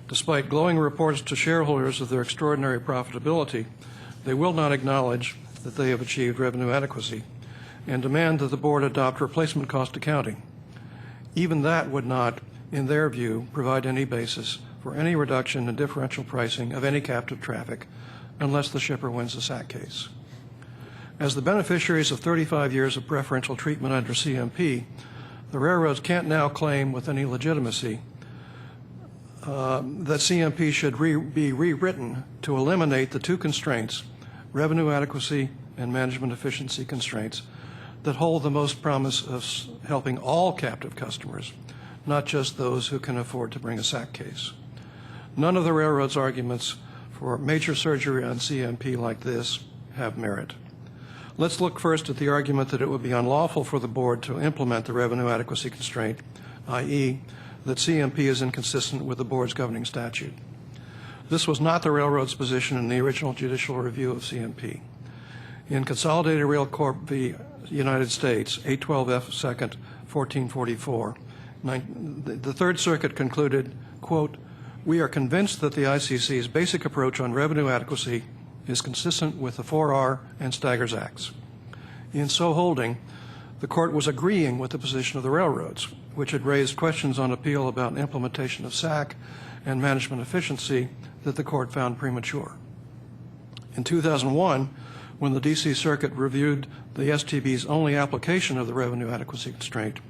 Despite glowing reports to shareholders of their extraordinary profitability, they will not acknowledge that they have achieved revenue adequacy and demand that the board adopt replacement cost accounting. Even that would not, in their view, provide any basis for any reduction in differential pricing of any captive traffic unless the shipper wins the SAC case. As the beneficiaries of 35 years of preferential treatment under CMP, the railroads can't now claim with any legitimacy that CMP should be rewritten to eliminate the 2 constraints, revenue adequacy and management efficiency constraints, that hold the most promise of helping all captive customers, not just those who can afford to bring a SAC case. None of the railroad's arguments for major surgery on CMP like this have merit. Let's look first at the argument that it would be unlawful for the board to implement the revenue adequacy constraint, i.e., that CMP is inconsistent with the board's governing statute. This was not the railroad's position in the original judicial review of CMP. In Consolidated Rail Corp v. United States, 812 F. 2nd, 1444, the Third Circuit concluded, quote, "We are convinced that the ICC's basic approach on revenue adequacy is consistent with the 4R and Staggers Acts." In so holding, the court was agreeing with the position of the railroads, which had raised questions on appeal about implementation of SAC and management efficiency that the court found premature. In 2001, when the D.C. Circuit reviewed the STB's only application of the revenue adequacy constraint,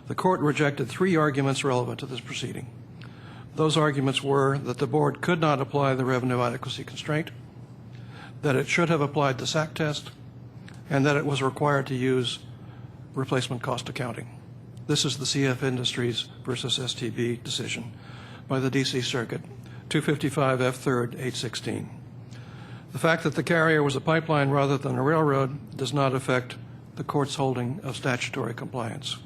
the court rejected 3 arguments relevant to this proceeding. Those arguments were that the board could not apply the revenue adequacy constraint, that it should have applied the SAC test, and that it was required to use replacement cost accounting. This is the CF Industries versus STB decision by the D.C. Circuit, 255 F. 3rd, 816. The fact that the carrier was a pipeline rather than a railroad does not affect the court's holding of statutory compliance.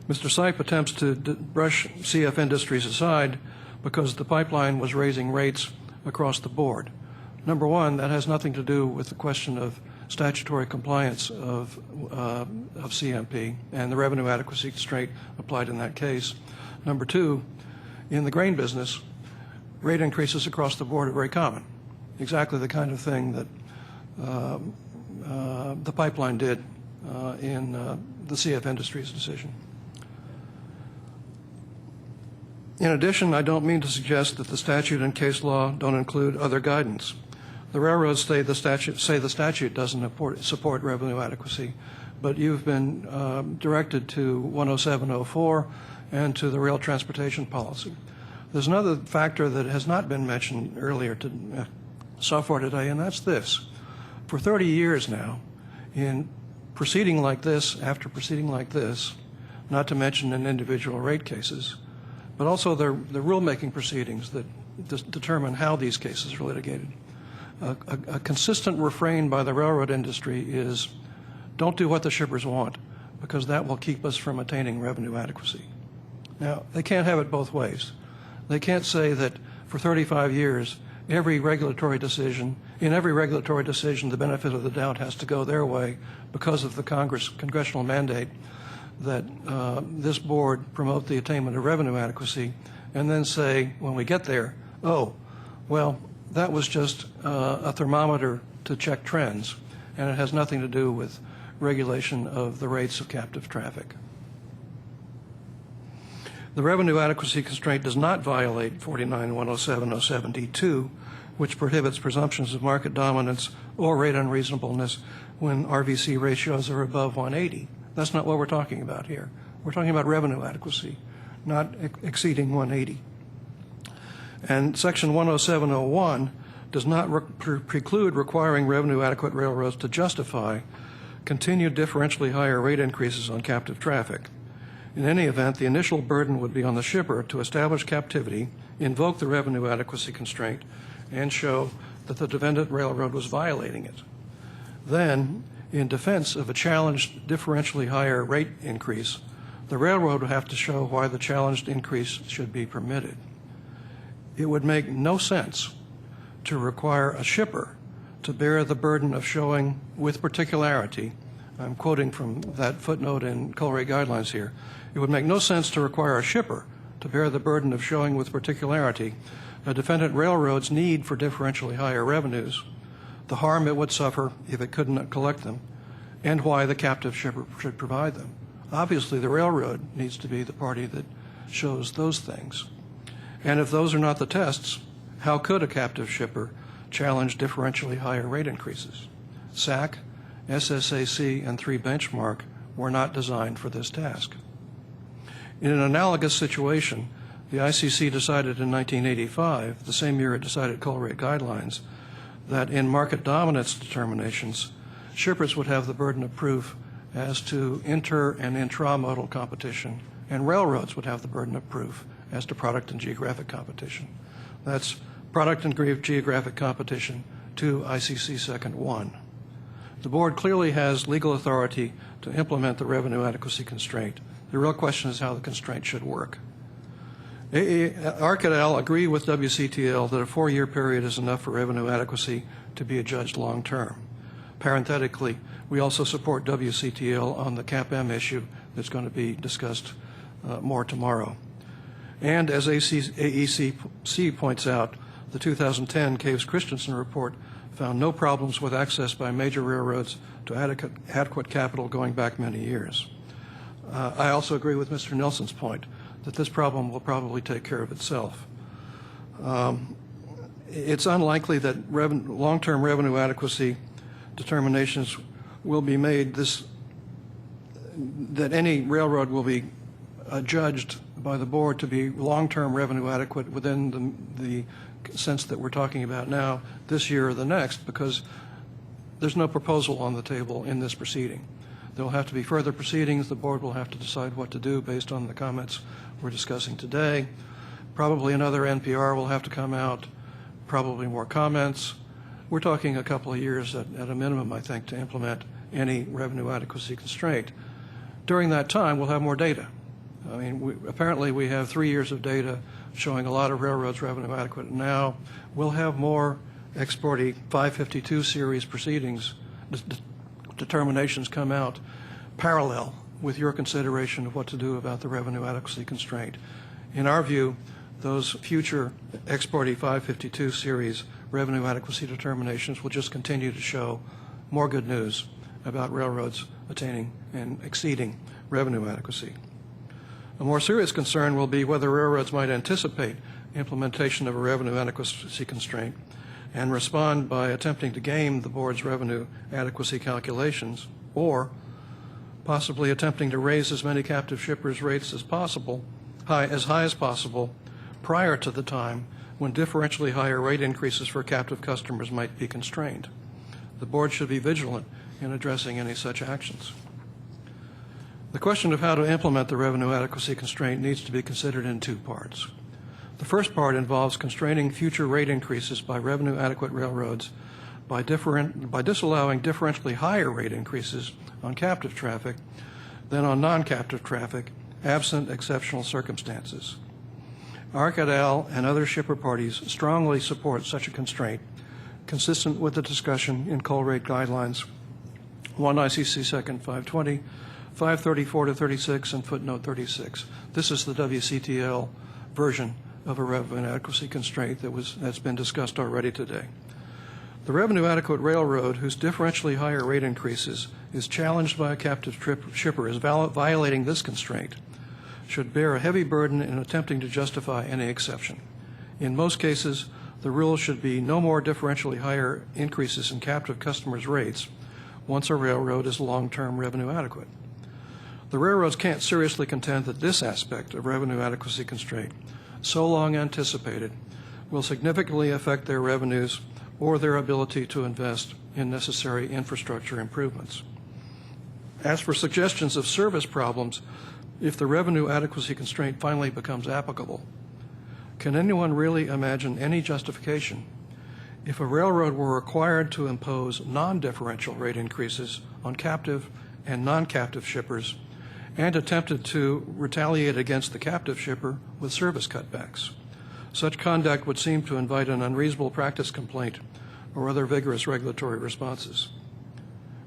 Mr. Sipe attempts to brush CF Industries aside because the pipeline was raising rates across the board. Number one, that has nothing to do with the question of statutory compliance of CMP and the revenue adequacy constraint applied in that case. Number two, in the grain business, rate increases across the board are very common. Exactly the kind of thing that the pipeline did in the CF Industries decision. In addition, I don't mean to suggest that the statute and case law don't include other guidance. The railroads say the statute doesn't support revenue adequacy, but you've been directed to 10704 and to the rail transportation policy. There's another factor that has not been mentioned earlier so far today, and that's this. For 30 years now, in proceeding like this after proceeding like this, not to mention in individual rate cases, but also the rulemaking proceedings that determine how these cases are litigated. A consistent refrain by the railroad industry is, don't do what the shippers want, because that will keep us from attaining revenue adequacy. Now, they can't have it both ways. They can't say that for 35 years, in every regulatory decision, the benefit of the doubt has to go their way because of the congressional mandate that this board promote the attainment of revenue adequacy, and then say, when we get there, oh, well, that was just a thermometer to check trends, and it has nothing to do with regulation of the rates of captive traffic. The revenue adequacy constraint does not violate 49-107-07D2, which prohibits presumptions of market dominance or rate unreasonableness when RVC ratios are above 180. That's not what we're talking about here. We're talking about revenue adequacy, not exceeding 180. And Section 107.01 does not preclude requiring revenue adequate railroads to justify continued differentially higher rate increases on captive traffic. In any event, the initial burden would be on the shipper to establish captivity, invoke the revenue adequacy constraint, and show that the defendant railroad was violating it. Then, in defense of a challenged differentially higher rate increase, the railroad would have to show why the challenged increase should be permitted. It would make no sense to require a shipper to bear the burden of showing with particularity, I'm quoting from that footnote in Colruyt guidelines here, it would make no sense to require a shipper to bear the burden of showing with particularity a defendant railroad's need for differentially higher revenues, the harm it would suffer if it could not collect them, and why the captive shipper should provide them. Obviously, the railroad needs to be the party that shows those things. And if those are not the tests, how could a captive shipper challenge differentially higher rate increases? SAC, SSAC, and 3 benchmark were not designed for this task. In an analogous situation, the ICC decided in 1985, the same year it decided Colruyt guidelines, that in market dominance determinations, shippers would have the burden of proof as to inter- and intramodal competition, and railroads would have the burden of proof as to product and geographic competition. That's product and geographic competition to ICC Second 1. The board clearly has legal authority to implement the revenue adequacy constraint. The real question is how the constraint should work. ARC et al. Agree with WCTL that a 4-year period is enough for revenue adequacy to be adjudged long term. Parenthetically, we also support WCTL on the CAP-M issue that's going to be discussed more tomorrow. And as AEC points out, the 2010 Caves-Christensen report found no problems with access by major railroads to adequate capital going back many years. I also agree with Mr. Nelson's point that this problem will probably take care of itself. It's unlikely that long-term revenue adequacy determinations will be made that any railroad will be judged by the board to be long-term revenue adequate within the sense that we're talking about now, this year or the next, because there's no proposal on the table in this proceeding. There will have to be further proceedings. The board will have to decide what to do based on the comments we're discussing today. Probably another NPR will have to come out, probably more comments. We're talking a couple of years at a minimum, I think, to implement any revenue adequacy constraint. During that time, we'll have more data. I mean, apparently we have 3 years of data showing a lot of railroads revenue adequate. Now we'll have more Exportee 552 series proceedings, determinations come out parallel with your consideration of what to do about the revenue adequacy constraint. In our view, those future Exportee 552 series revenue adequacy determinations will just continue to show more good news about railroads attaining and exceeding revenue adequacy. A more serious concern will be whether railroads might anticipate implementation of a revenue adequacy constraint and respond by attempting to game the board's revenue adequacy calculations, or possibly attempting to raise as many captive shippers' rates as possible, as high as possible, prior to the time when differentially higher rate increases for captive customers might be constrained. The board should be vigilant in addressing any such actions. The question of how to implement the revenue adequacy constraint needs to be considered in 2 parts. The first part involves constraining future rate increases by revenue-adequate railroads by disallowing differentially higher rate increases on captive traffic than on non-captive traffic, absent exceptional circumstances. ARC et al. And other shipper parties strongly support such a constraint, consistent with the discussion in coal rate guidelines 1 ICC 2nd 520, 534-36, and footnote 36. This is the WCTL version of a revenue adequacy constraint that's been discussed already today. The revenue adequate railroad whose differentially higher rate increases is challenged by a captive shipper as violating this constraint should bear a heavy burden in attempting to justify any exception. In most cases, the rule should be no more differentially higher increases in captive customers' rates once a railroad is long-term revenue adequate. The railroads can't seriously contend that this aspect of revenue adequacy constraint, so long anticipated, will significantly affect their revenues or their ability to invest in necessary infrastructure improvements. As for suggestions of service problems, if the revenue adequacy constraint finally becomes applicable, can anyone really imagine any justification if a railroad were required to impose non-differential rate increases on captive and non-captive shippers and attempted to retaliate against the captive shipper with service cutbacks? Such conduct would seem to invite an unreasonable practice complaint or other vigorous regulatory responses.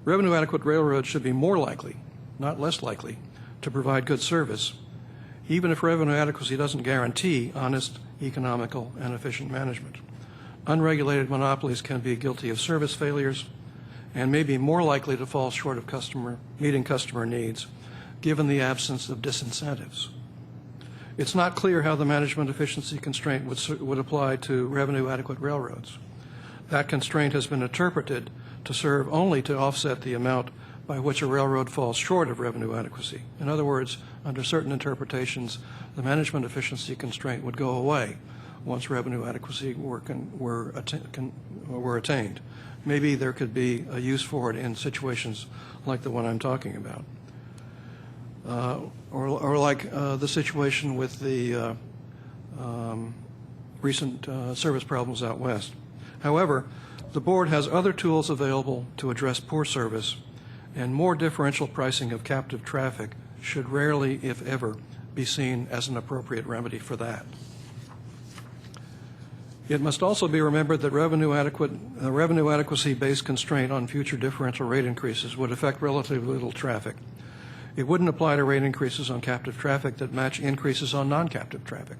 Revenue adequate railroads should be more likely, not less likely, to provide good service, even if revenue adequacy doesn't guarantee honest, economical, and efficient management. Unregulated monopolies can be guilty of service failures and may be more likely to fall short of meeting customer needs, given the absence of disincentives. It's not clear how the management efficiency constraint would apply to revenue adequate railroads. That constraint has been interpreted to serve only to offset the amount by which a railroad falls short of revenue adequacy. In other words, under certain interpretations, the management efficiency constraint would go away once revenue adequacy were attained. Maybe there could be a use for it in situations like the one I'm talking about. Or like the situation with the recent service problems out west. However, the board has other tools available to address poor service, and more differential pricing of captive traffic should rarely, if ever, be seen as an appropriate remedy for that. It must also be remembered that revenue adequacy-based constraint on future differential rate increases would affect relatively little traffic. It wouldn't apply to rate increases on captive traffic that match increases on non-captive traffic.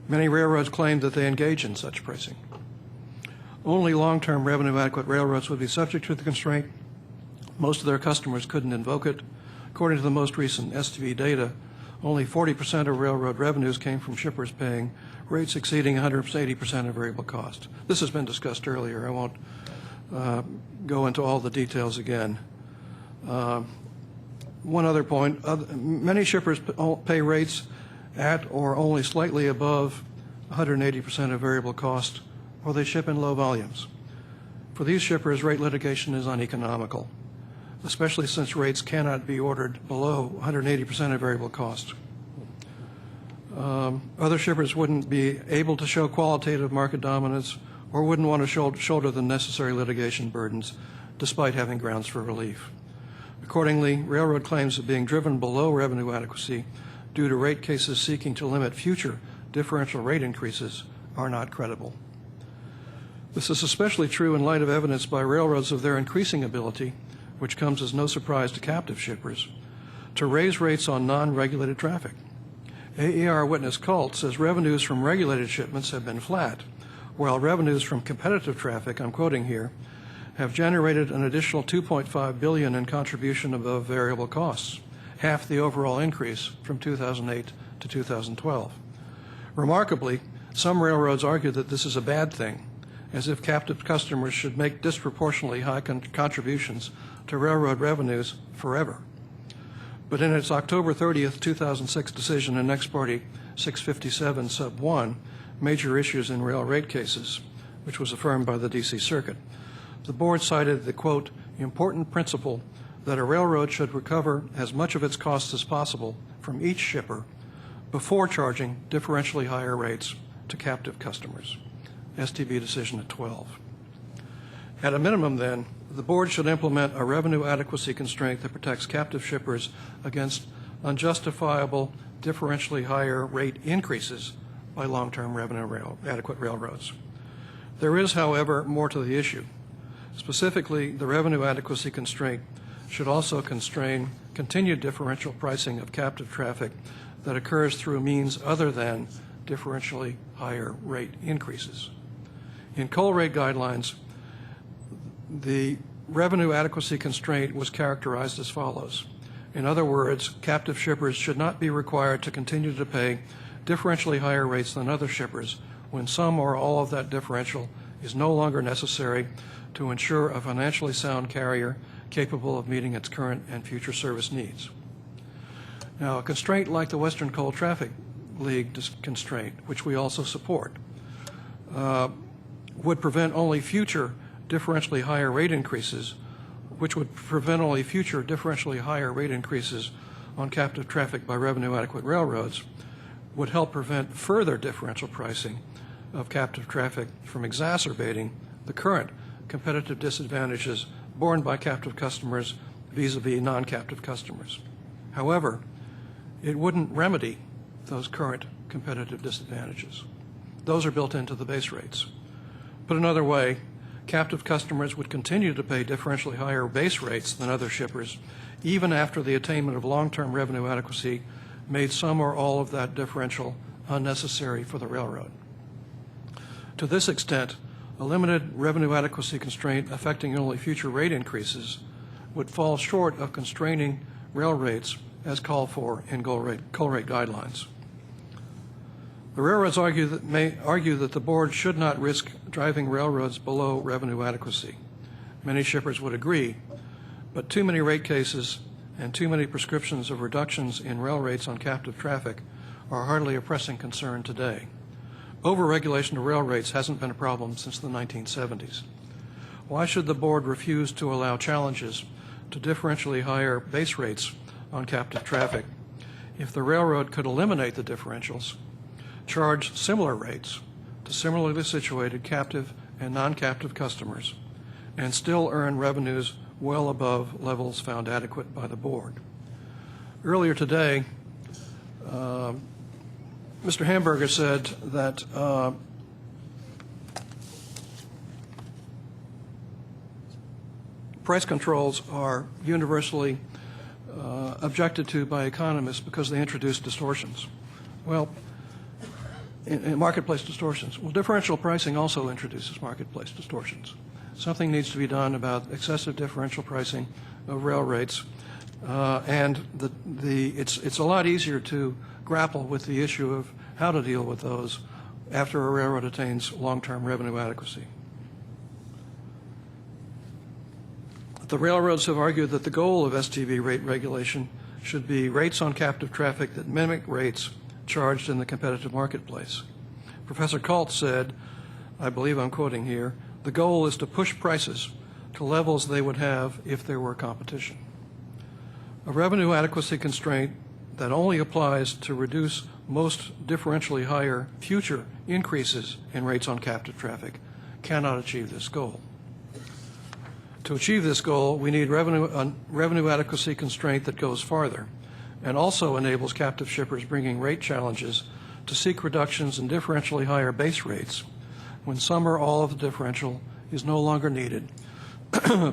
Many railroads claim that they engage in such pricing. Only long-term revenue-adequate railroads would be subject to the constraint. Most of their customers couldn't invoke it. According to the most recent STB data, only 40% of railroad revenues came from shippers paying rates exceeding 180% of variable cost. This has been discussed earlier. I won't go into all the details again. One other point, many shippers pay rates at or only slightly above 180% of variable cost, or they ship in low volumes. For these shippers, rate litigation is uneconomical, especially since rates cannot be ordered below 180% of variable cost. Other shippers wouldn't be able to show qualitative market dominance or wouldn't want to shoulder the necessary litigation burdens despite having grounds for relief. Accordingly, railroad claims of being driven below revenue adequacy due to rate cases seeking to limit future differential rate increases are not credible. This is especially true in light of evidence by railroads of their increasing ability, which comes as no surprise to captive shippers, to raise rates on non-regulated traffic. AER witness Cult says revenues from regulated shipments have been flat, while revenues from competitive traffic, I'm quoting here, have generated an additional $2.5 billion in contribution above variable costs, half the overall increase from 2008 to 2012. Remarkably, some railroads argue that this is a bad thing, as if captive customers should make disproportionately high contributions to railroad revenues forever. But in its October 30th, 2006 decision in Ex Parte 657 Sub 1, Major Issues in Rail Rate Cases, which was affirmed by the D.C. Circuit, the board cited the, quote, important principle that a railroad should recover as much of its costs as possible from each shipper before charging differentially higher rates to captive customers. STB decision at 12. At a minimum, then, the board should implement a revenue adequacy constraint that protects captive shippers against unjustifiable differentially higher rate increases by long-term adequate railroads. There is, however, more to the issue. Specifically, the revenue adequacy constraint should also constrain continued differential pricing of captive traffic that occurs through means other than differentially higher rate increases. In coal rate guidelines, the revenue adequacy constraint was characterized as follows. In other words, captive shippers should not be required to continue to pay differentially higher rates than other shippers when some or all of that differential is no longer necessary to ensure a financially sound carrier capable of meeting its current and future service needs. Now, a constraint like the Western Coal Traffic League constraint, which we also support, would prevent only future differentially higher rate increases, on captive traffic by revenue adequate railroads, would help prevent further differential pricing of captive traffic from exacerbating the current competitive disadvantages borne by captive customers vis-a-vis non-captive customers. However, it wouldn't remedy those current competitive disadvantages. Those are built into the base rates. Put another way, captive customers would continue to pay differentially higher base rates than other shippers, even after the attainment of long-term revenue adequacy made some or all of that differential unnecessary for the railroad. To this extent, a limited revenue adequacy constraint affecting only future rate increases would fall short of constraining rail rates as called for in coal rate guidelines. The railroads may argue that the board should not risk driving railroads below revenue adequacy. Many shippers would agree, but too many rate cases and too many prescriptions of reductions in rail rates on captive traffic are hardly a pressing concern today. Overregulation of rail rates hasn't been a problem since the 1970s. Why should the board refuse to allow challenges to differentially higher base rates on captive traffic if the railroad could eliminate the differentials, charge similar rates to similarly situated captive and non-captive customers, and still earn revenues well above levels found adequate by the board? Earlier today, Mr. Hamburger said that price controls are universally objected to by economists because they introduce distortions. Well, in marketplace distortions. Well, differential pricing also introduces marketplace distortions. Something needs to be done about excessive differential pricing of rail rates, and it's a lot easier to grapple with the issue of how to deal with those after a railroad attains long-term revenue adequacy. The railroads have argued that the goal of STB rate regulation should be rates on captive traffic that mimic rates charged in the competitive marketplace. Professor Kalt said, I believe I'm quoting here, the goal is to push prices to levels they would have if there were competition. A revenue adequacy constraint that only applies to reduce most differentially higher future increases in rates on captive traffic cannot achieve this goal. To achieve this goal, we need revenue adequacy constraint that goes farther and also enables captive shippers bringing rate challenges to seek reductions in differentially higher base rates when some or all of the differential is no longer needed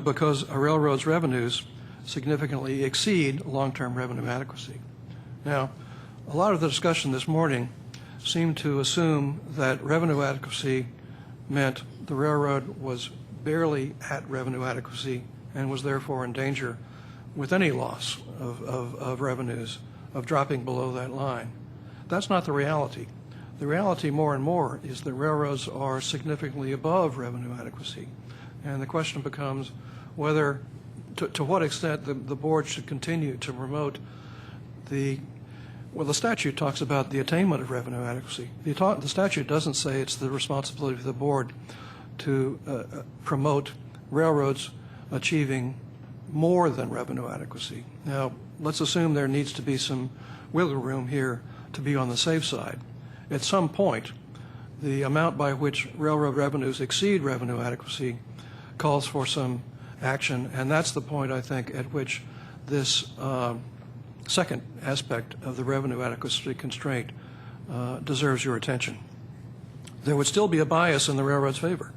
because a railroad's revenues significantly exceed long-term revenue adequacy. Now, a lot of the discussion this morning seemed to assume that revenue adequacy meant the railroad was barely at revenue adequacy and was therefore in danger with any loss of revenues of dropping below that line. That's not the reality. The reality more and more is that railroads are significantly above revenue adequacy. And the question becomes whether, to what extent the board should continue to promote the statute talks about the attainment of revenue adequacy. The statute doesn't say it's the responsibility of the board to promote railroads achieving more than revenue adequacy. Now, let's assume there needs to be some wiggle room here to be on the safe side. At some point, the amount by which railroad revenues exceed revenue adequacy calls for some action, and that's the point, I think, at which this second aspect of the revenue adequacy constraint deserves your attention. There would still be a bias in the railroad's favor.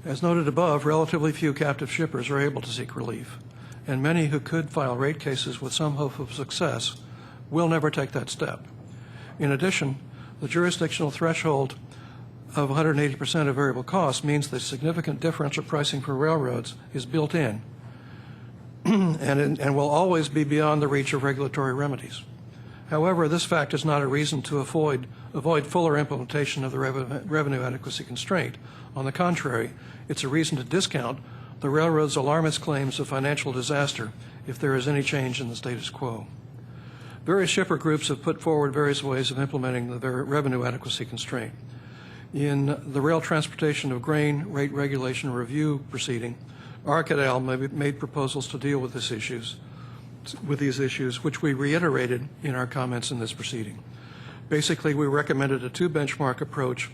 As noted above, relatively few captive shippers are able to seek relief, and many who could file rate cases with some hope of success will never take that step. In addition, the jurisdictional threshold of 180% of variable costs means that significant differential pricing for railroads is built in and will always be beyond the reach of regulatory remedies. However, this fact is not a reason to avoid fuller implementation of the revenue adequacy constraint. On the contrary, it's a reason to discount the railroad's alarmist claims of financial disaster if there is any change in the status quo. Various shipper groups have put forward various ways of implementing the revenue adequacy constraint. In the Rail Transportation of Grain Rate Regulation Review proceeding, ARC et al. Made proposals to deal with these issues, which we reiterated in our comments in this proceeding. Basically, we recommended a two-benchmark approach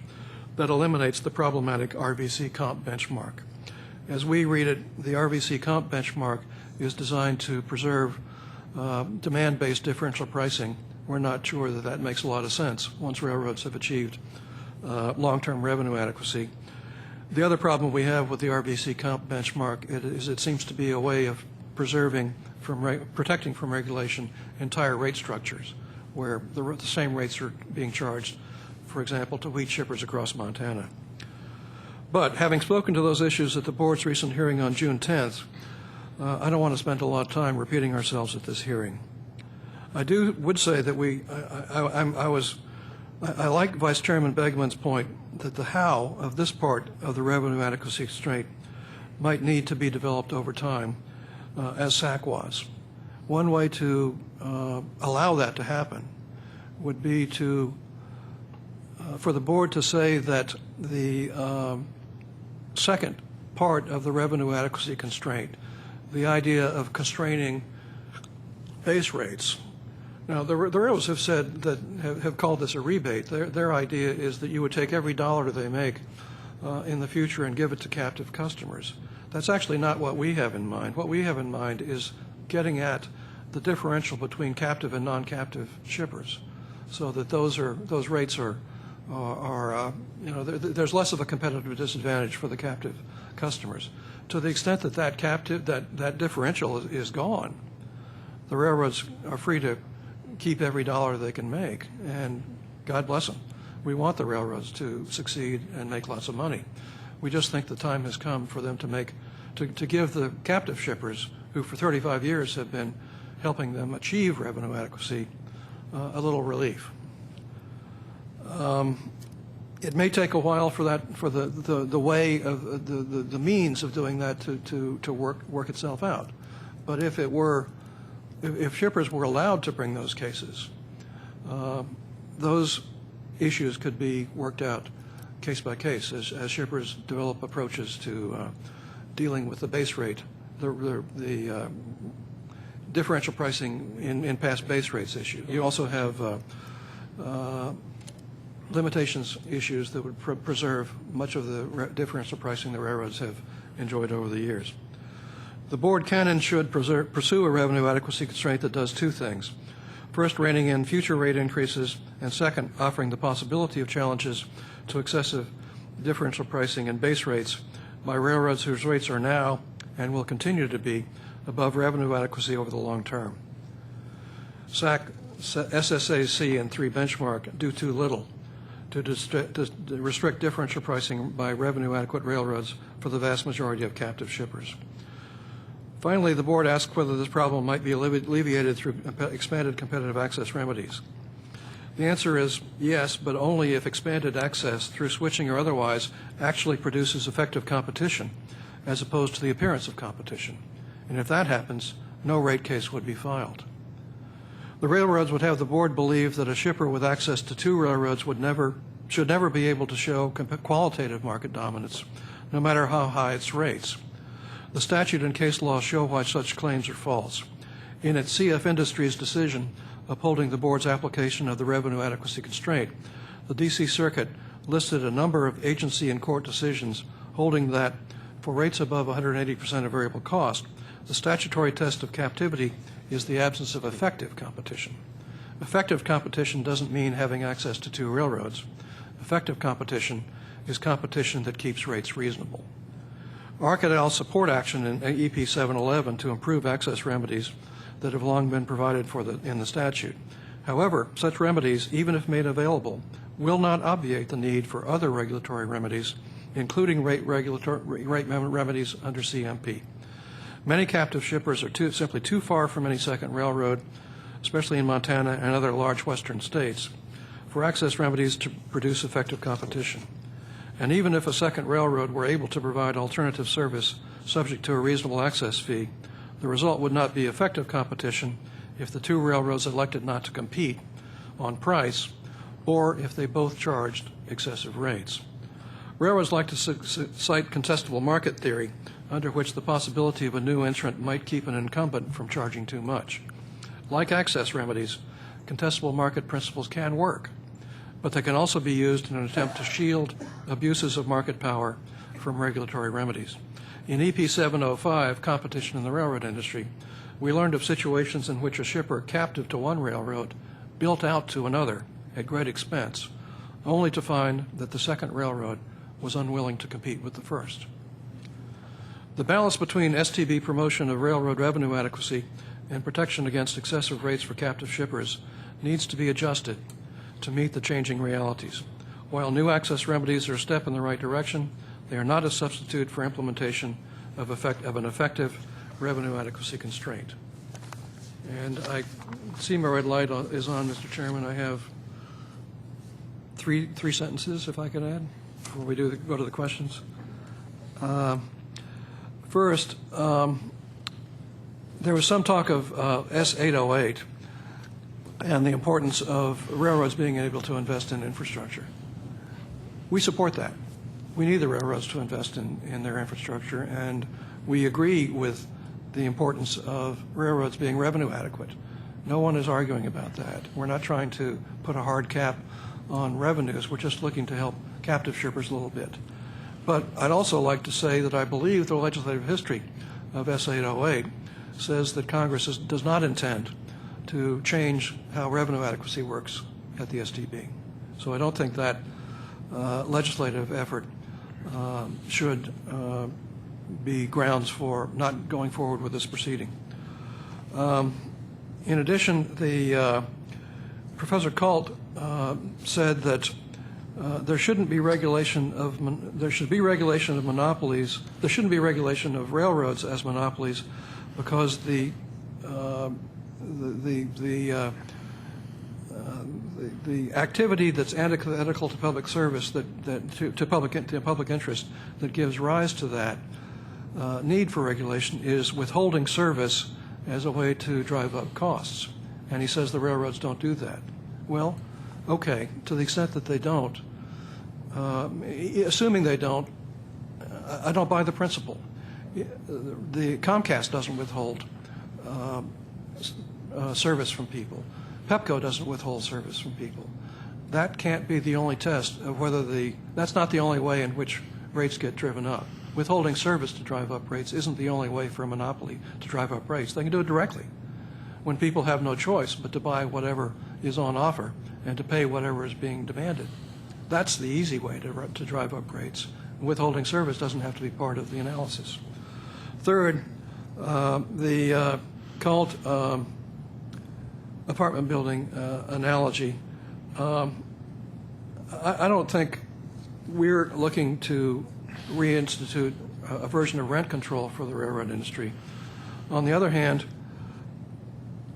that eliminates the problematic RVC comp benchmark. As we read it, the RVC comp benchmark is designed to preserve demand-based differential pricing. We're not sure that that makes a lot of sense once railroads have achieved long-term revenue adequacy. The other problem we have with the RVC comp benchmark is it seems to be a way of protecting from regulation entire rate structures where the same rates are being charged, for example, to wheat shippers across Montana. But having spoken to those issues at the board's recent hearing on June 10th, I don't want to spend a lot of time repeating ourselves at this hearing. I would say that I like Vice Chairman Begeman's point that the how of this part of the revenue adequacy constraint might need to be developed over time, as SAC was. One way to allow that to happen would be for the board to say that the second part of the revenue adequacy constraint, the idea of constraining base rates. Now, the railroads have said that have called this a rebate. Their idea is that you would take every dollar they make in the future and give it to captive customers. That's actually not what we have in mind. What we have in mind is getting at the differential between captive and non-captive shippers, so that those rates are there's less of a competitive disadvantage for the captive customers. To the extent that that differential is gone, the railroads are free to keep every dollar they can make, and God bless them. We want the railroads to succeed and make lots of money. We just think the time has come for them to give the captive shippers, who for 35 years have been helping them achieve revenue adequacy, a little relief. It may take a while for the way of the means of doing that to work itself out. But if shippers were allowed to bring those cases, those issues could be worked out case by case as shippers develop approaches to dealing with the base rate, the differential pricing in past base rates issue. You also have limitations issues that would preserve much of the differential pricing the railroads have enjoyed over the years. The board can and should pursue a revenue adequacy constraint that does two things. First, reining in future rate increases, and second, offering the possibility of challenges to excessive differential pricing and base rates by railroads whose rates are now and will continue to be above revenue adequacy over the long term. SSAC and 3 benchmark do too little to restrict differential pricing by revenue adequate railroads for the vast majority of captive shippers. Finally, the board asked whether this problem might be alleviated through expanded competitive access remedies. The answer is yes, but only if expanded access through switching or otherwise actually produces effective competition as opposed to the appearance of competition. And if that happens, no rate case would be filed. The railroads would have the board believe that a shipper with access to 2 railroads should never be able to show qualitative market dominance, no matter how high its rates. The statute and case law show why such claims are false. In its CF Industries decision, upholding the board's application of the revenue adequacy constraint, the D.C. Circuit listed a number of agency and court decisions holding that for rates above 180% of variable cost, the statutory test of captivity is the absence of effective competition. Effective competition doesn't mean having access to two railroads. Effective competition is competition that keeps rates reasonable. Arcadell's support action in EP 711 to improve access remedies that have long been provided for in the statute. However, such remedies, even if made available, will not obviate the need for other regulatory remedies, including rate remedies under CMP. Many captive shippers are simply too far from any second railroad, especially in Montana and other large western states, for access remedies to produce effective competition. And even if a second railroad were able to provide alternative service subject to a reasonable access fee, the result would not be effective competition if the two railroads elected not to compete on price or if they both charged excessive rates. Railroads like to cite contestable market theory, under which the possibility of a new entrant might keep an incumbent from charging too much. Like access remedies, contestable market principles can work, but they can also be used in an attempt to shield abuses of market power from regulatory remedies. In EP 705, Competition in the Railroad Industry, we learned of situations in which a shipper captive to one railroad built out to another at great expense, only to find that the second railroad was unwilling to compete with the first. The balance between STB promotion of railroad revenue adequacy and protection against excessive rates for captive shippers needs to be adjusted to meet the changing realities. While new access remedies are a step in the right direction, they are not a substitute for implementation of an effective revenue adequacy constraint. And I see my red light is on, Mr. Chairman. I have three sentences, if I could add, before we go to the questions. First, there was some talk of S808 and the importance of railroads being able to invest in infrastructure. We support that. We need the railroads to invest in their infrastructure, and we agree with the importance of railroads being revenue adequate. No one is arguing about that. We're not trying to put a hard cap on revenues. We're just looking to help captive shippers a little bit. But I'd also like to say that I believe the legislative history of S808 says that Congress does not intend to change how revenue adequacy works at the STB. So I don't think that legislative effort should be grounds for not going forward with this proceeding. In addition, Professor Kalt said that there shouldn't be regulation of there should be regulation of monopolies. There shouldn't be regulation of railroads as monopolies because the activity that's antithetical to public service, to public interest, that gives rise to that need for regulation is withholding service as a way to drive up costs. And he says the railroads don't do that. Well, okay, to the extent that they don't, assuming they don't, I don't buy the principle. The Comcast doesn't withhold service from people. Pepco doesn't withhold service from people. That can't be the only test of whether that's not the only way in which rates get driven up. Withholding service to drive up rates isn't the only way for a monopoly to drive up rates. They can do it directly when people have no choice but to buy whatever is on offer and to pay whatever is being demanded. That's the easy way to drive up rates. Withholding service doesn't have to be part of the analysis. Third, the cult apartment building analogy. I don't think we're looking to reinstitute a version of rent control for the railroad industry. On the other hand,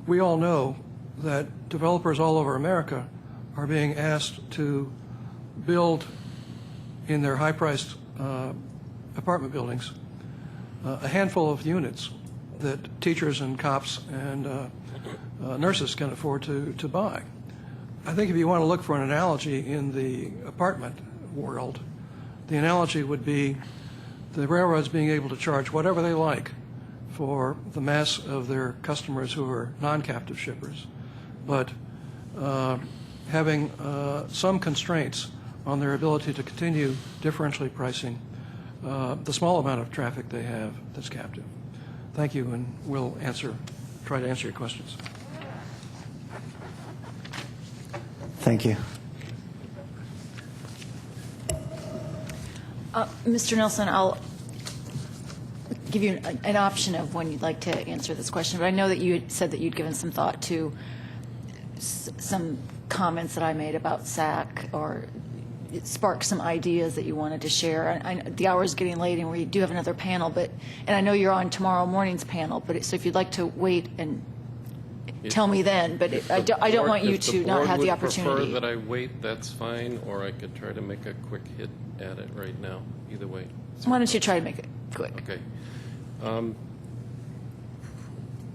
we all know that developers all over America are being asked to build in their high-priced apartment buildings a handful of units that teachers and cops and nurses can afford to buy. I think if you want to look for an analogy in the apartment world, the analogy would be the railroads being able to charge whatever they like for the mass of their customers who are non-captive shippers, but having some constraints on their ability to continue differentially pricing the small amount of traffic they have that's captive. Thank you, and we'll try to answer your questions. Thank you. Mr. Nelson, I'll give you an option of when you'd like to answer this question, but I know that you had said that you'd given some thought to some comments that I made about SAC, or it sparked some ideas that you wanted to share. The hour is getting late, and we do have another panel, and I know you're on tomorrow morning's panel, so if you'd like to wait and tell me then, but I don't want you to not have the opportunity. If the board would prefer that I wait, that's fine, or I could try to make a quick hit at it right now. Either way. Why don't you try to make it quick? Okay.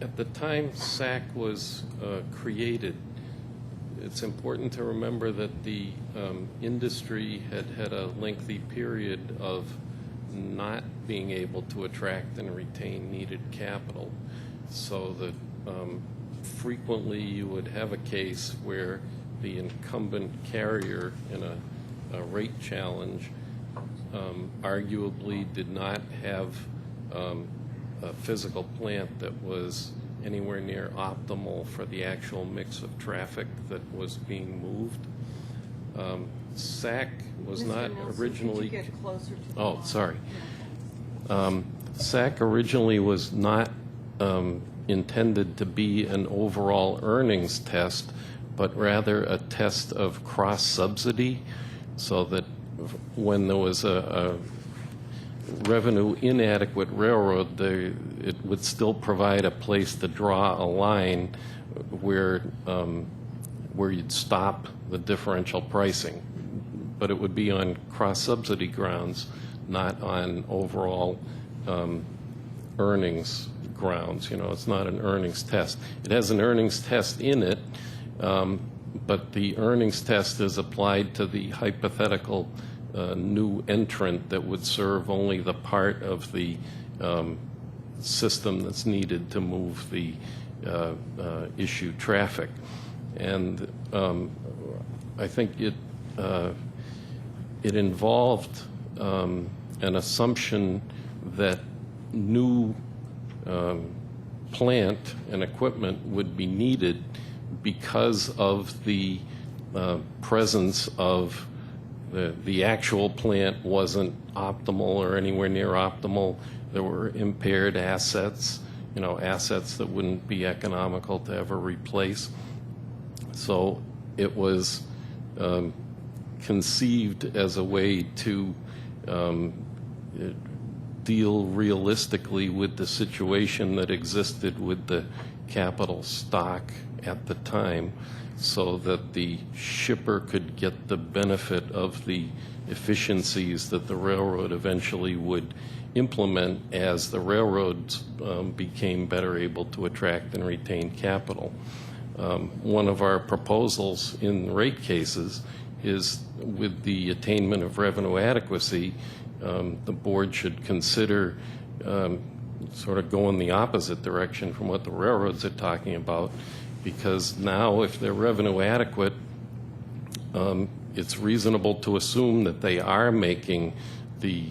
At the time SAC was created, it's important to remember that the industry had a lengthy period of not being able to attract and retain needed capital, so that frequently you would have a case where the incumbent carrier in a rate challenge arguably did not have a physical plant that was anywhere near optimal for the actual mix of traffic that was being moved. SAC was not originally... Could you get closer to the Oh, sorry. SAC originally was not intended to be an overall earnings test, but rather a test of cross-subsidy, so that when there was a revenue inadequate railroad, it would still provide a place to draw a line where you'd stop the differential pricing. But it would be on cross-subsidy grounds, not on overall earnings grounds. You know, it's not an earnings test. It has an earnings test in it, but the earnings test is applied to the hypothetical new entrant that would serve only the part of the system that's needed to move the issue traffic. And I think it involved an assumption that new plant and equipment would be needed because of the presence of the actual plant wasn't optimal or anywhere near optimal. There were impaired assets, you know, assets that wouldn't be economical to ever replace. So it was conceived as a way to deal realistically with the situation that existed with the capital stock at the time, so that the shipper could get the benefit of the efficiencies that the railroad eventually would implement as the railroads became better able to attract and retain capital. One of our proposals in rate cases is, with the attainment of revenue adequacy, the board should consider sort of going the opposite direction from what the railroads are talking about, because now if they're revenue adequate, it's reasonable to assume that they are making the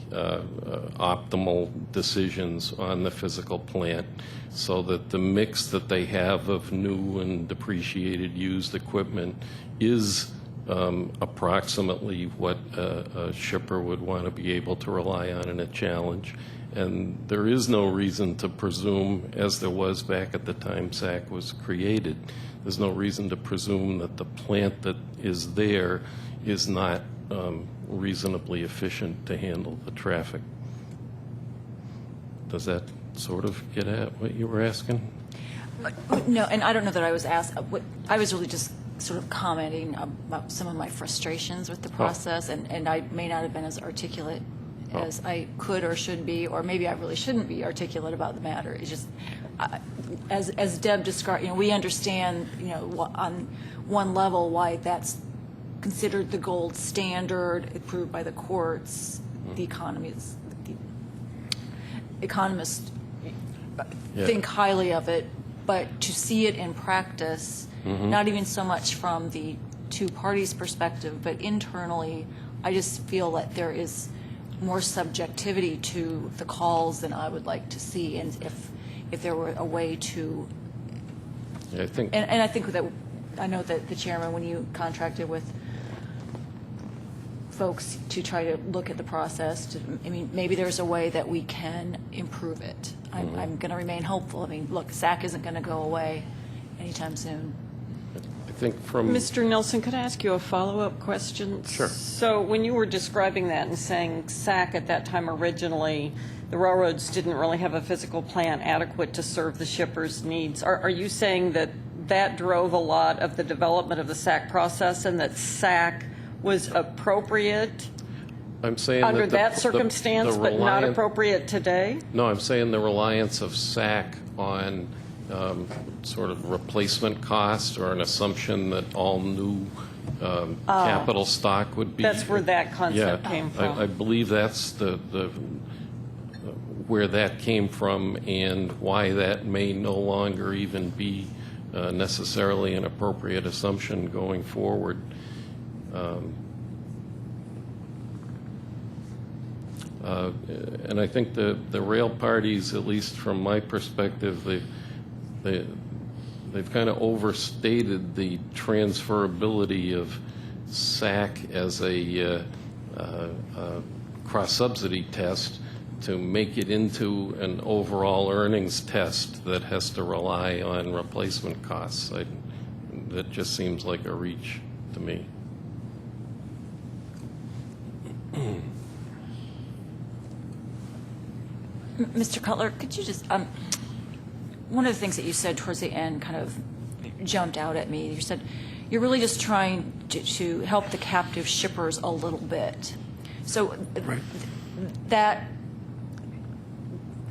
optimal decisions on the physical plant, so that the mix that they have of new and depreciated used equipment is approximately what a shipper would want to be able to rely on in a challenge. And there is no reason to presume, as there was back at the time SAC was created, there's no reason to presume that the plant that is there is not reasonably efficient to handle the traffic. Does that sort of get at what you were asking? No, and I don't know that I was asked. I was really just sort of commenting about some of my frustrations with the process, and I may not have been as articulate as I could or should be, or maybe I really shouldn't be articulate about the matter. It's just, as Deb described, you know, we understand, you know, on one level why that's considered the gold standard, approved by the courts. The economists think highly of it, But to see it in practice, not even so much from the two parties' perspective, but internally, I just feel that there is more subjectivity to the calls than I would like to see. And if there were a way to, I think and I think that, I know that the chairman, when you contracted with folks to try to look at the process, I mean, maybe there's a way that we can improve it. I'm going to remain hopeful. I mean, look, SAC isn't going to go away anytime soon. I think from Mr. Nelson, could I ask you a follow-up question? Sure. So when you were describing that and saying SAC at that time originally, the railroads didn't really have a physical plan adequate to serve the shippers' needs, are you saying that that drove a lot of the development of the SAC process and that SAC was appropriate I'm saying under that that circumstance, but not appropriate today? No, I'm saying the reliance of SAC on sort of replacement cost or an assumption that all new capital stock would be. That's where that concept came from. I believe that's the where that came from and why that may no longer even be necessarily an appropriate assumption going forward. And I think the rail parties, at least from my perspective, they've kind of overstated the transferability of SAC as a cross-subsidy test to make it into an overall earnings test that has to rely on replacement costs. That just seems like a reach to me. Mr. Cutler, could you just, one of the things that you said towards the end kind of jumped out at me. You said you're really just trying to help the captive shippers a little bit. So that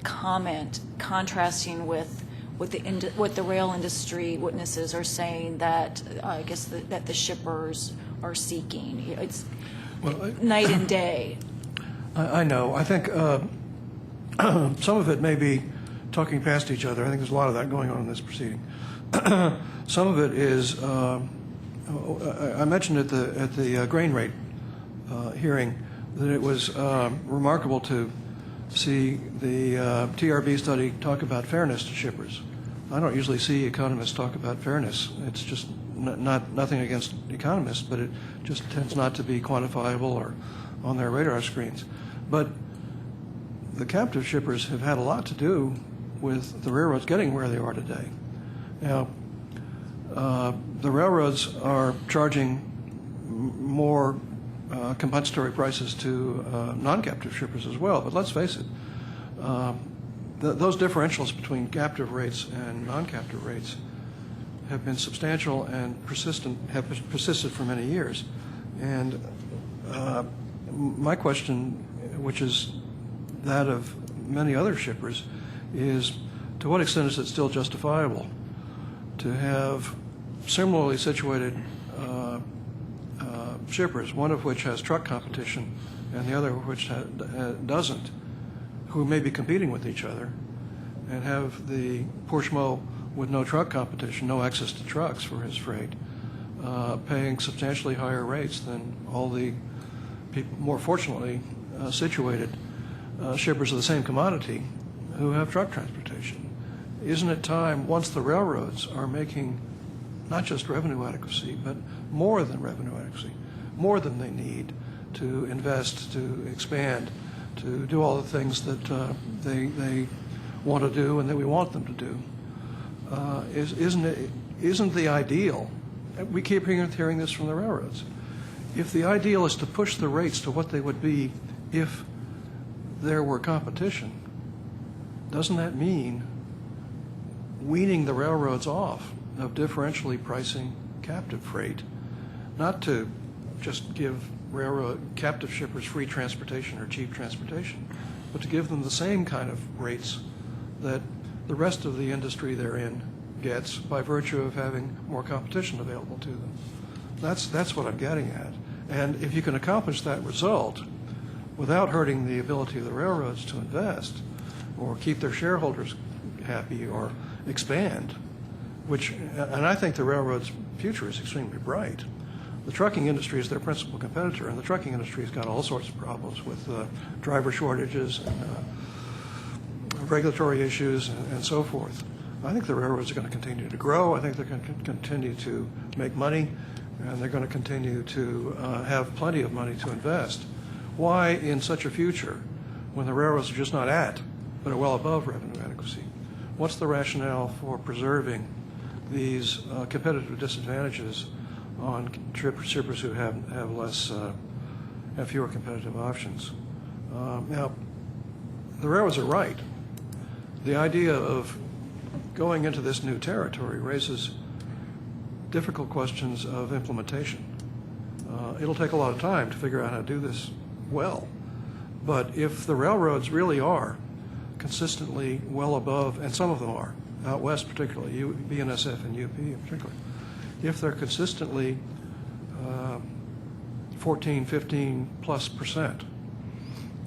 comment contrasting with what the rail industry witnesses are saying that I guess that the shippers are seeking. It's night and day. I know. I think some of it may be talking past each other. I think there's a lot of that going on in this proceeding. Some of it is, I mentioned at the grain rate hearing that it was remarkable to see the TRB study talk about fairness to shippers. I don't usually see economists talk about fairness. It's just nothing against economists, but it just tends not to be quantifiable or on their radar screens. But the captive shippers have had a lot to do with the railroads getting where they are today. Now, the railroads are charging more compensatory prices to non-captive shippers as well. But let's face it, those differentials between captive rates and non-captive rates have been substantial and have persisted for many years. And my question, which is that of many other shippers, is to what extent is it still justifiable to have similarly situated shippers, one of which has truck competition and the other of which doesn't, who may be competing with each other, and have the poor schmo with no truck competition, no access to trucks for his freight, paying substantially higher rates than all the people more fortunately situated shippers of the same commodity who have truck transportation. Isn't it time, once the railroads are making not just revenue adequacy, but more than revenue adequacy, more than they need to invest, to expand, to do all the things that they want to do and that we want them to do? Isn't the ideal, we keep hearing this from the railroads, if the ideal is to push the rates to what they would be if there were competition, doesn't that mean weaning the railroads off of differentially pricing captive freight, not to just give railroad captive shippers free transportation or cheap transportation, but to give them the same kind of rates that the rest of the industry they're in gets by virtue of having more competition available to them? That's what I'm getting at. And if you can accomplish that result without hurting the ability of the railroads to invest or keep their shareholders happy or expand, and I think the railroad's future is extremely bright. The trucking industry is their principal competitor, and the trucking industry has got all sorts of problems with driver shortages and regulatory issues and so forth. I think the railroads are going to continue to grow. I think they're going to continue to make money, and they're going to continue to have plenty of money to invest. Why, in such a future, when the railroads are just not at, but are well above revenue adequacy? What's the rationale for preserving these competitive disadvantages on shippers who have fewer competitive options? Now, the railroads are right. The idea of going into this new territory raises difficult questions of implementation. It'll take a lot of time to figure out how to do this well. But if the railroads really are consistently well above, and some of them are, out west particularly, BNSF and UP in particular, if they're consistently 14, 15 plus percent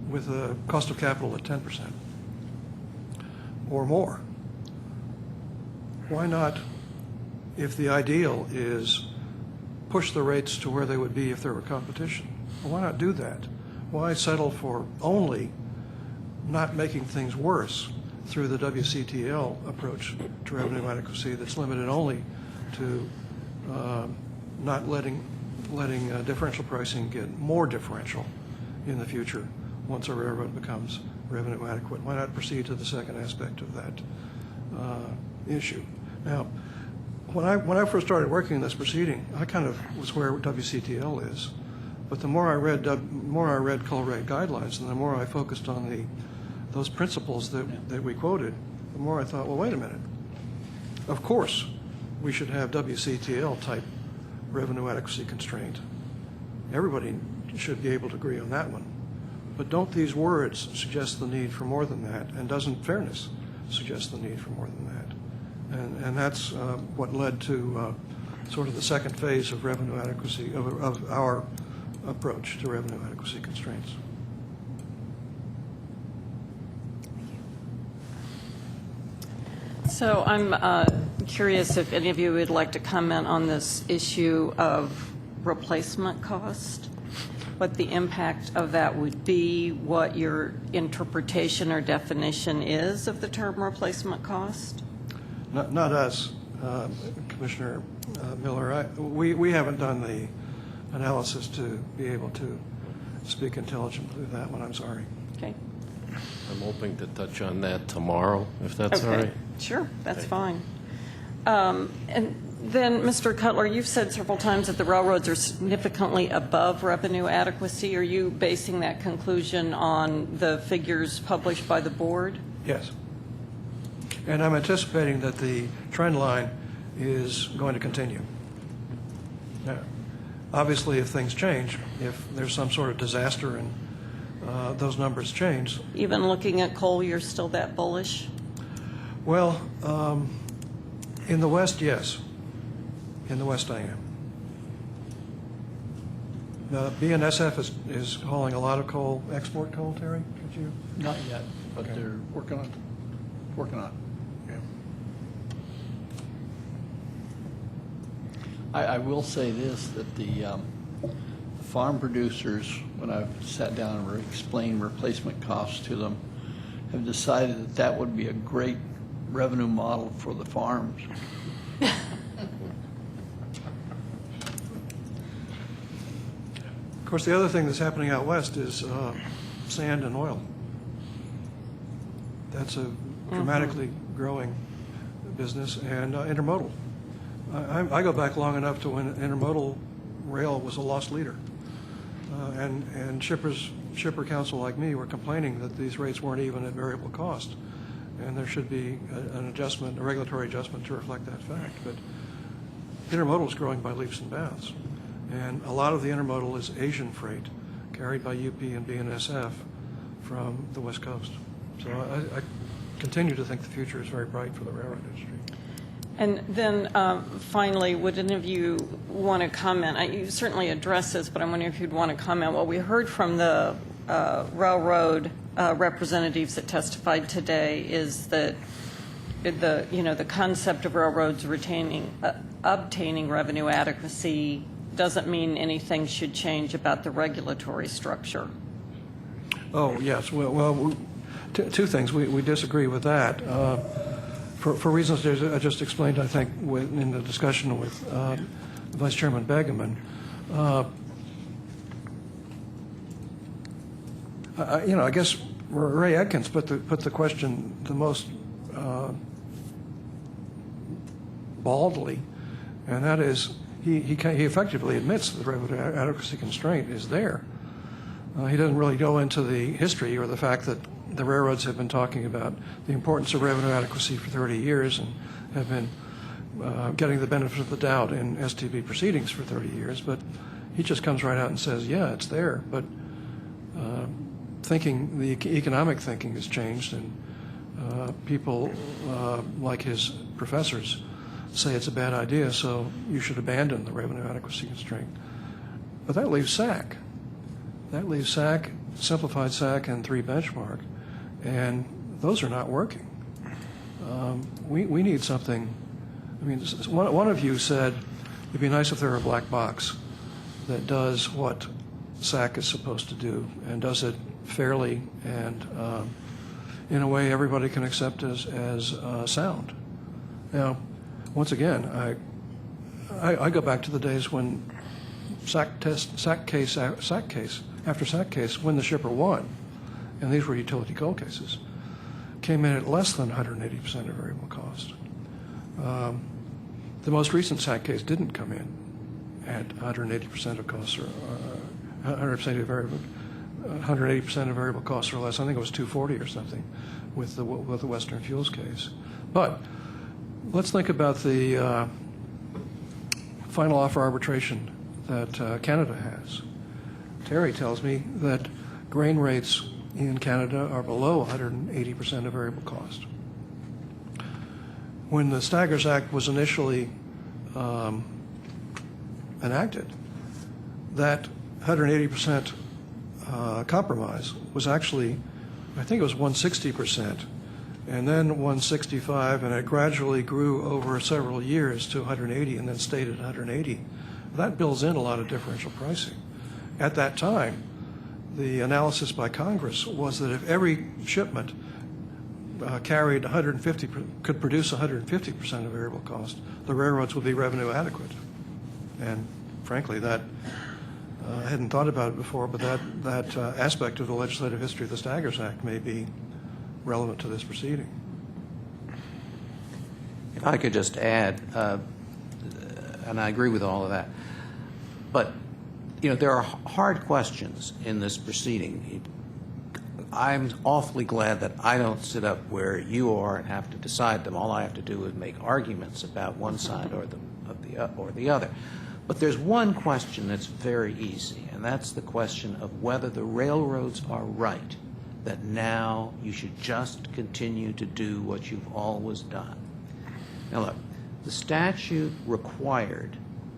with a cost of capital at 10% or more, why not, if the ideal is push the rates to where they would be if there were competition, why not do that? Why settle for only not making things worse through the WCTL approach to revenue adequacy that's limited only to not letting differential pricing get more differential in the future once a railroad becomes revenue adequate? Why not proceed to the second aspect of that issue? Now, when I first started working in this proceeding, I kind of was where WCTL is, but the more I read coal rate guidelines, and the more I focused on those principles that we quoted, the more I thought, well, wait a minute. Of course, we should have WCTL type revenue adequacy constraint. Everybody should be able to agree on that one. But don't these words suggest the need for more than that, and doesn't fairness suggest the need for more than that? And that's what led to sort of the second phase of revenue adequacy, of our approach to revenue adequacy constraints. So I'm curious if any of you would like to comment on this issue of replacement cost, what the impact of that would be, what your interpretation or definition is of the term replacement cost? Not us, Commissioner Miller. We haven't done the analysis to be able to speak intelligently to that one. I'm sorry. Okay. I'm hoping to touch on that tomorrow, if that's all right. Sure, that's fine. And then, Mr. Cutler, you've said several times that the railroads are significantly above revenue adequacy. Are you basing that conclusion on the figures published by the board? Yes. And I'm anticipating that the trend line is going to continue. Now, obviously, if things change, if there's some sort of disaster and those numbers change. Even looking at coal, you're still that bullish? Well, in the West, yes. In the West, I am. BNSF is hauling a lot of coal, export coal, Terry? Could you? Not yet, but they're working on it. Yeah. I will say this, that the farm producers, when I've sat down and explained replacement costs to them, have decided that that would be a great revenue model for the farms. Of course, the other thing that's happening out west is sand and oil. That's a dramatically growing business, and intermodal. I go back long enough to when intermodal rail was a lost leader, and shipper council like me were complaining that these rates weren't even at variable cost, and there should be an adjustment, a regulatory adjustment to reflect that fact. But intermodal is growing by leaps and bounds, and a lot of the intermodal is Asian freight carried by UP and BNSF from the West Coast. So I continue to think the future is very bright for the railroad industry. And then finally, would any of you want to comment? You certainly addressed this, but I'm wondering if you'd want to comment. What we heard from the railroad representatives that testified today is that the concept of railroads obtaining revenue adequacy doesn't mean anything should change about the regulatory structure. Oh, yes. Well, two things. We disagree with that. For reasons I just explained, I think, in the discussion with Vice Chairman Begeman. I guess Ray Atkins put the question the most baldly, and that is he effectively admits that the revenue adequacy constraint is there. He doesn't really go into the history or the fact that the railroads have been talking about the importance of revenue adequacy for 30 years and have been getting the benefit of the doubt in STB proceedings for 30 years. But he just comes right out and says, yeah, it's there. But the economic thinking has changed, and people like his professors say it's a bad idea, so you should abandon the revenue adequacy constraint. But that leaves SAC. That leaves SAC, simplified SAC, and 3 benchmark, and those are not working. We need something. I mean, one of you said it'd be nice if there were a black box that does what SAC is supposed to do and does it fairly and in a way everybody can accept as sound. Now, once again, I go back to the days when SAC case after SAC case, when the shipper won, and these were utility coal cases, came in at less than 180% of variable cost. The most recent SAC case didn't come in at 180% of costs or 100% of variable. 180% of variable costs or less. I think it was 240 or something with the Western Fuels case. But let's think about the final offer arbitration that Canada has. Terry tells me that grain rates in Canada are below 180% of variable cost. When the Staggers Act was initially enacted, that 180% compromise was actually, I think it was 160%, and then 165, and it gradually grew over several years to 180 and then stayed at 180. That builds in a lot of differential pricing. At that time, the analysis by Congress was that if every shipment carried could produce 150% of variable cost, the railroads would be revenue adequate. And frankly, that I hadn't thought about it before, but that aspect of the legislative history of the Staggers Act may be relevant to this proceeding. If I could just add, and I agree with all of that, but there are hard questions in this proceeding. I'm awfully glad that I don't sit up where you are and have to decide them. All I have to do is make arguments about one side or the other. But there's one question that's very easy, and that's the question of whether the railroads are right, that now you should just continue to do what you've always done. Now look, the statute required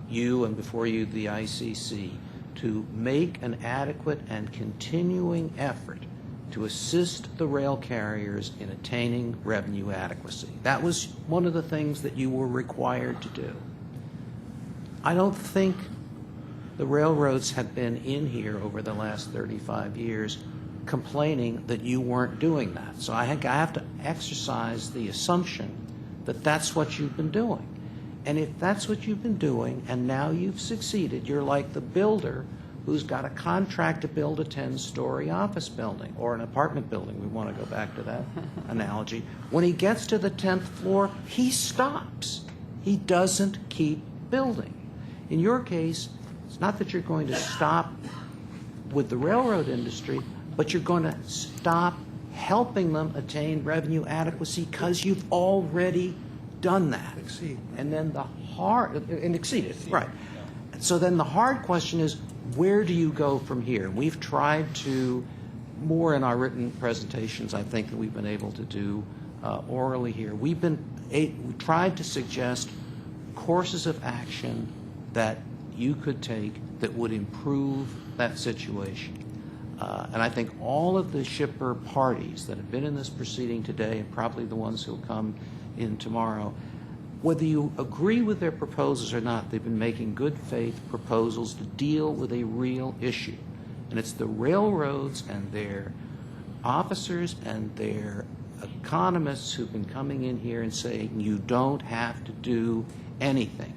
you, and before you the ICC, to make an adequate and continuing effort to assist the rail carriers in attaining revenue adequacy. That was one of the things that you were required to do. I don't think the railroads have been in here over the last 35 years complaining that you weren't doing that. So I have to exercise the assumption that that's what you've been doing. And if that's what you've been doing and now you've succeeded, you're like the builder who's got a contract to build a 10-story office building or an apartment building. We want to go back to that analogy. When he gets to the 10th floor, he stops. He doesn't keep building. In your case, it's not that you're going to stop with the railroad industry, but you're going to stop helping them attain revenue adequacy because you've already done that. And then exceeded, right. So then the hard question is, where do you go from here? We've tried to, more in our written presentations, I think, than we've been able to do orally here. We tried to suggest courses of action that you could take that would improve that situation. And I think all of the shipper parties that have been in this proceeding today, and probably the ones who will come in tomorrow, whether you agree with their proposals or not, they've been making good faith proposals to deal with a real issue. And it's the railroads and their officers and their economists who've been coming in here and saying you don't have to do anything.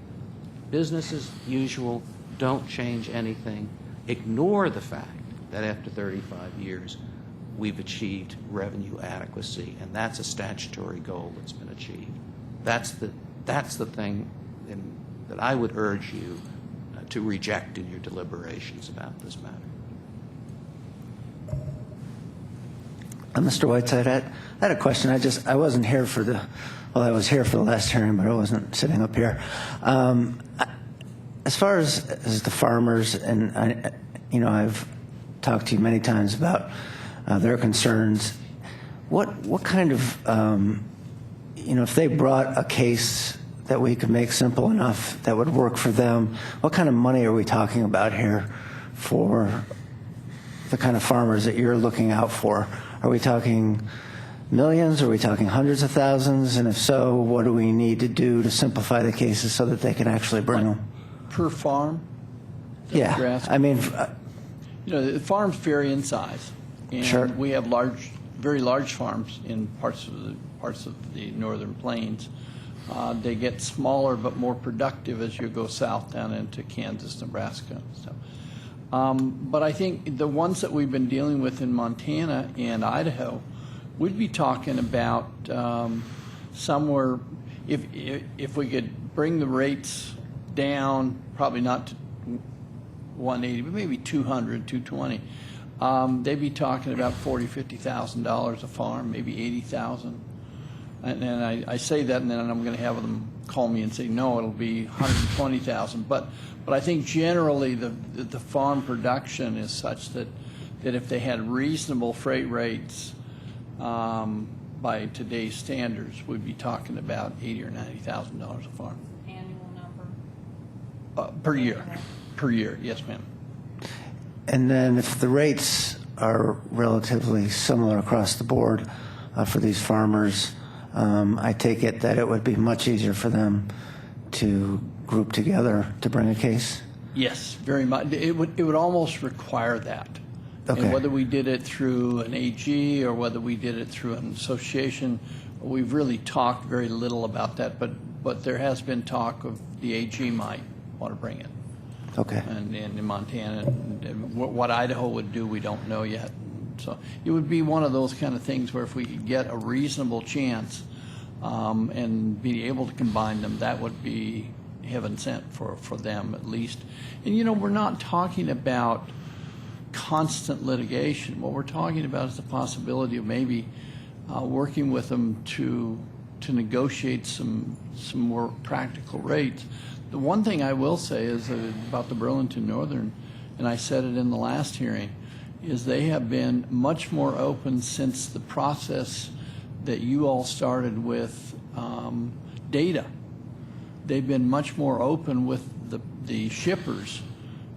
Business as usual, don't change anything. Ignore the fact that after 35 years we've achieved revenue adequacy, and that's a statutory goal that's been achieved. That's the thing that I would urge you to reject in your deliberations about this matter. Mr. Whiteside, I had a question. I wasn't here for I was here for the last hearing, but I wasn't sitting up here. As far as the farmers, and I've talked to you many times about their concerns. What kind of, if they brought a case that we could make simple enough that would work for them, what kind of money are we talking about here for the kind of farmers that you're looking out for? Are we talking millions? Are we talking hundreds of thousands? And if so, what do we need to do to simplify the cases so that they can actually bring them? Per farm? Is that what you're Yeah, asking? I mean, The farms vary in size, and Sure. we have very large farms in parts of the northern plains. They get smaller but more productive as you go south down into Kansas, Nebraska, and stuff. But I think the ones that we've been dealing with in Montana and Idaho, we'd be talking about somewhere, if we could bring the rates down, probably not to 180, but maybe 200, 220. They'd be talking about $40,000, $50,000 a farm, maybe 80,000. And then I say that, and then I'm going to have them call me and say, no, it'll be 120,000. But I think generally the farm production is such that if they had reasonable freight rates by today's standards, we'd be talking about $80,000 or $90,000 a farm. Annual number? Per year. Per year, yes, ma'am. and then if the rates are relatively similar across the board for these farmers, I take it that it would be much easier for them to group together to bring a case? Yes, very much. It would almost require that. Okay. And whether we did it through an AG or whether we did it through an association, we've really talked very little about that, but there has been talk of the AG might want to bring it. Okay. And in Montana, and what Idaho would do, we don't know yet. So it would be one of those kind of things where if we could get a reasonable chance and be able to combine them, that would be heaven sent for them at least. And we're not talking about constant litigation. What we're talking about is the possibility of maybe working with them to negotiate some more practical rates. The one thing I will say is about the Burlington Northern, and I said it in the last hearing, is they have been much more open since the process that you all started with data. They've been much more open with the shippers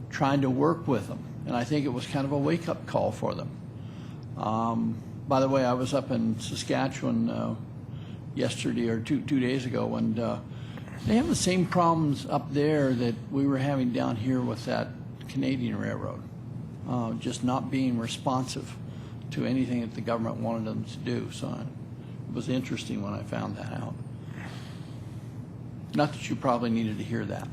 trying to work with them. And I think it was kind of a wake-up call for them. By the way, I was up in Saskatchewan yesterday or two days ago, and they have the same problems up there that we were having down here with that Canadian railroad, just not being responsive to anything that the government wanted them to do. So it was interesting when I found that out. Not that you probably needed to hear that.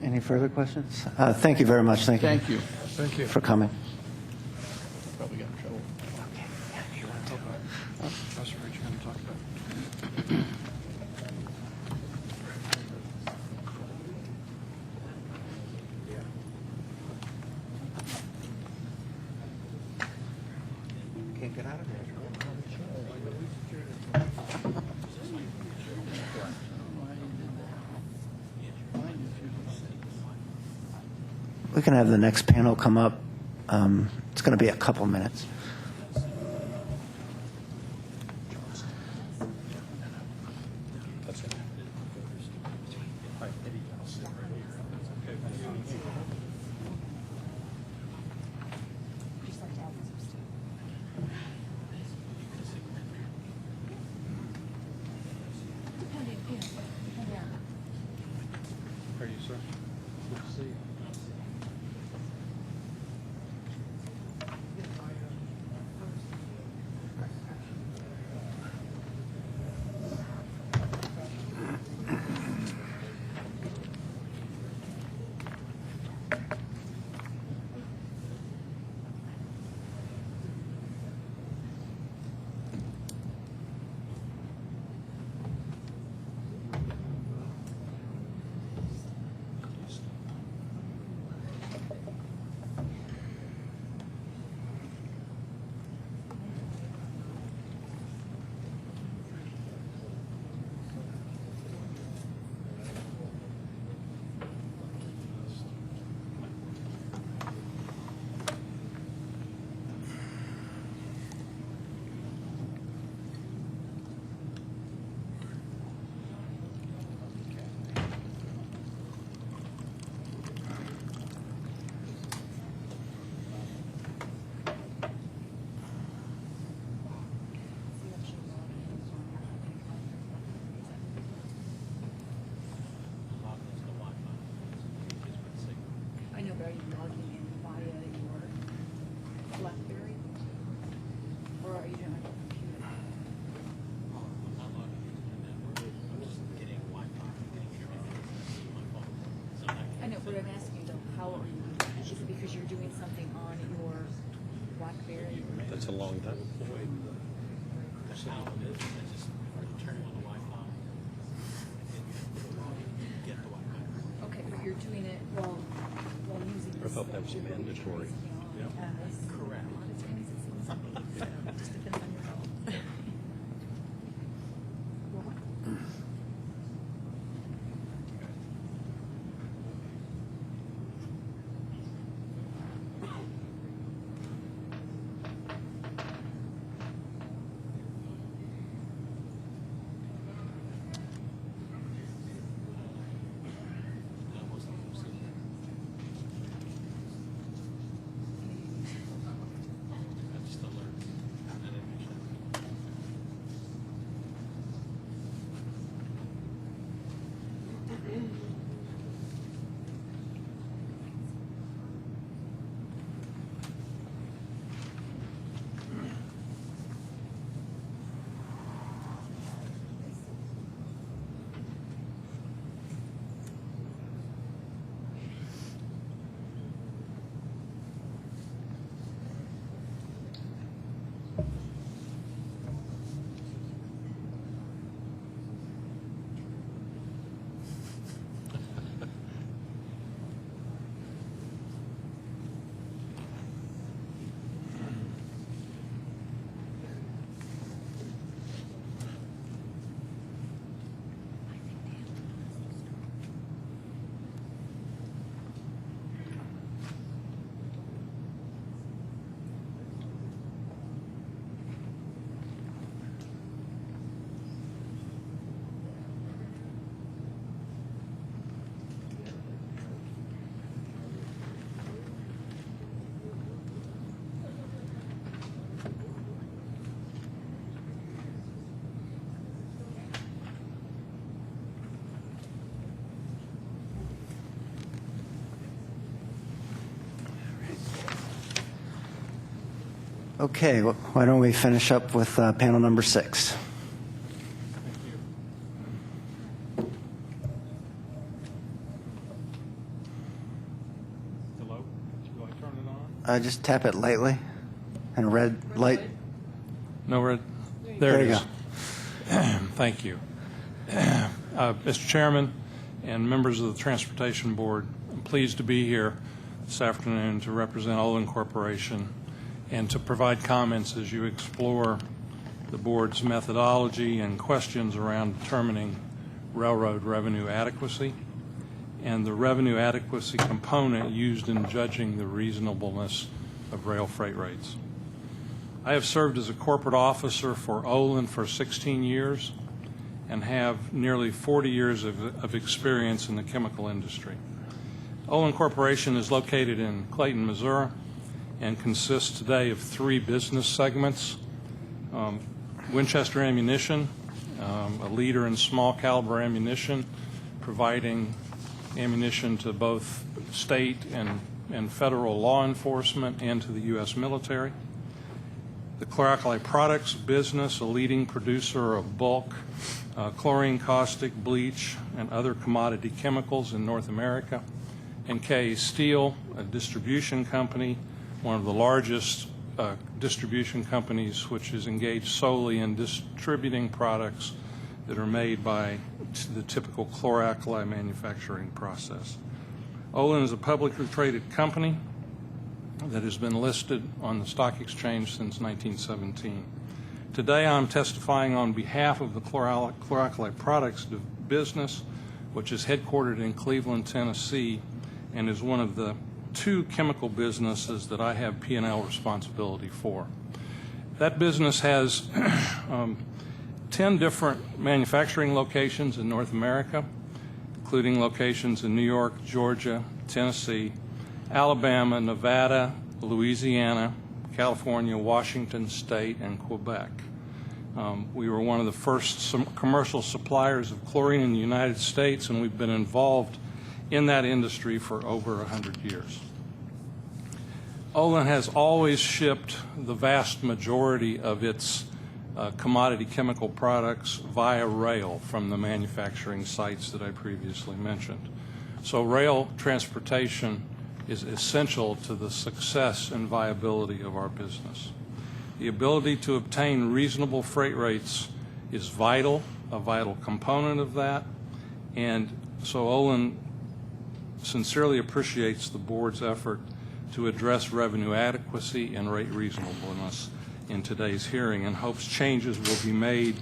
Any further questions? Thank you very much. Thank you. Thank you. For coming. Probably got in trouble. Professor, what you going to talk about? Can't get out of there. We can have the next panel come up. It's going to be a couple minutes. sir. Good to see you. I know, but are you logging in via your BlackBerry? Or are you doing it on your computer? I know, but I'm asking though, how are you, is it because you're doing something on your BlackBerry? That's a long time. Okay, but you're doing it while using this. I thought that was mandatory. Correct. A lot of times it seems like it just depends on your health. Okay, why don't we finish up with panel number 6? Hello? Do I turn it on? Just tap it lightly and a red light. No, red. There it you is. Thank you. Mr. Chairman and members of the Transportation Board, I'm pleased to be here this afternoon to represent Olin Corporation and to provide comments as you explore the board's methodology and questions around determining railroad revenue adequacy and the revenue adequacy component used in judging the reasonableness of rail freight rates. I have served as a corporate officer for Olin for 16 years and have nearly 40 years of experience in the chemical industry. Olin Corporation is located in Clayton, Missouri, and consists today of 3 business segments. Winchester Ammunition, a leader in small caliber ammunition, providing ammunition to both state and federal law enforcement and to the U.S. military. The chlor-alkali products business, a leading producer of bulk chlorine, caustic, bleach, and other commodity chemicals in North America. And K Steel, a distribution company, one of the largest distribution companies which is engaged solely in distributing products that are made by the typical chlor-alkali manufacturing process. Olin is a publicly traded company that has been listed on the stock exchange since 1917. Today I'm testifying on behalf of the chlor-alkali products business, which is headquartered in Cleveland, Tennessee, and is one of the 2 chemical businesses that I have P&L responsibility for. That business has 10 different manufacturing locations in North America, including locations in New York, Georgia, Tennessee, Alabama, Nevada, Louisiana, California, Washington State, and Quebec. We were one of the first commercial suppliers of chlorine in the United States, and we've been involved in that industry for over 100 years. Olin has always shipped the vast majority of its commodity chemical products via rail from the manufacturing sites that I previously mentioned. So rail transportation is essential to the success and viability of our business. The ability to obtain reasonable freight rates is vital, a vital component of that, and so Olin sincerely appreciates the board's effort to address revenue adequacy and rate reasonableness in today's hearing, and hopes changes will be made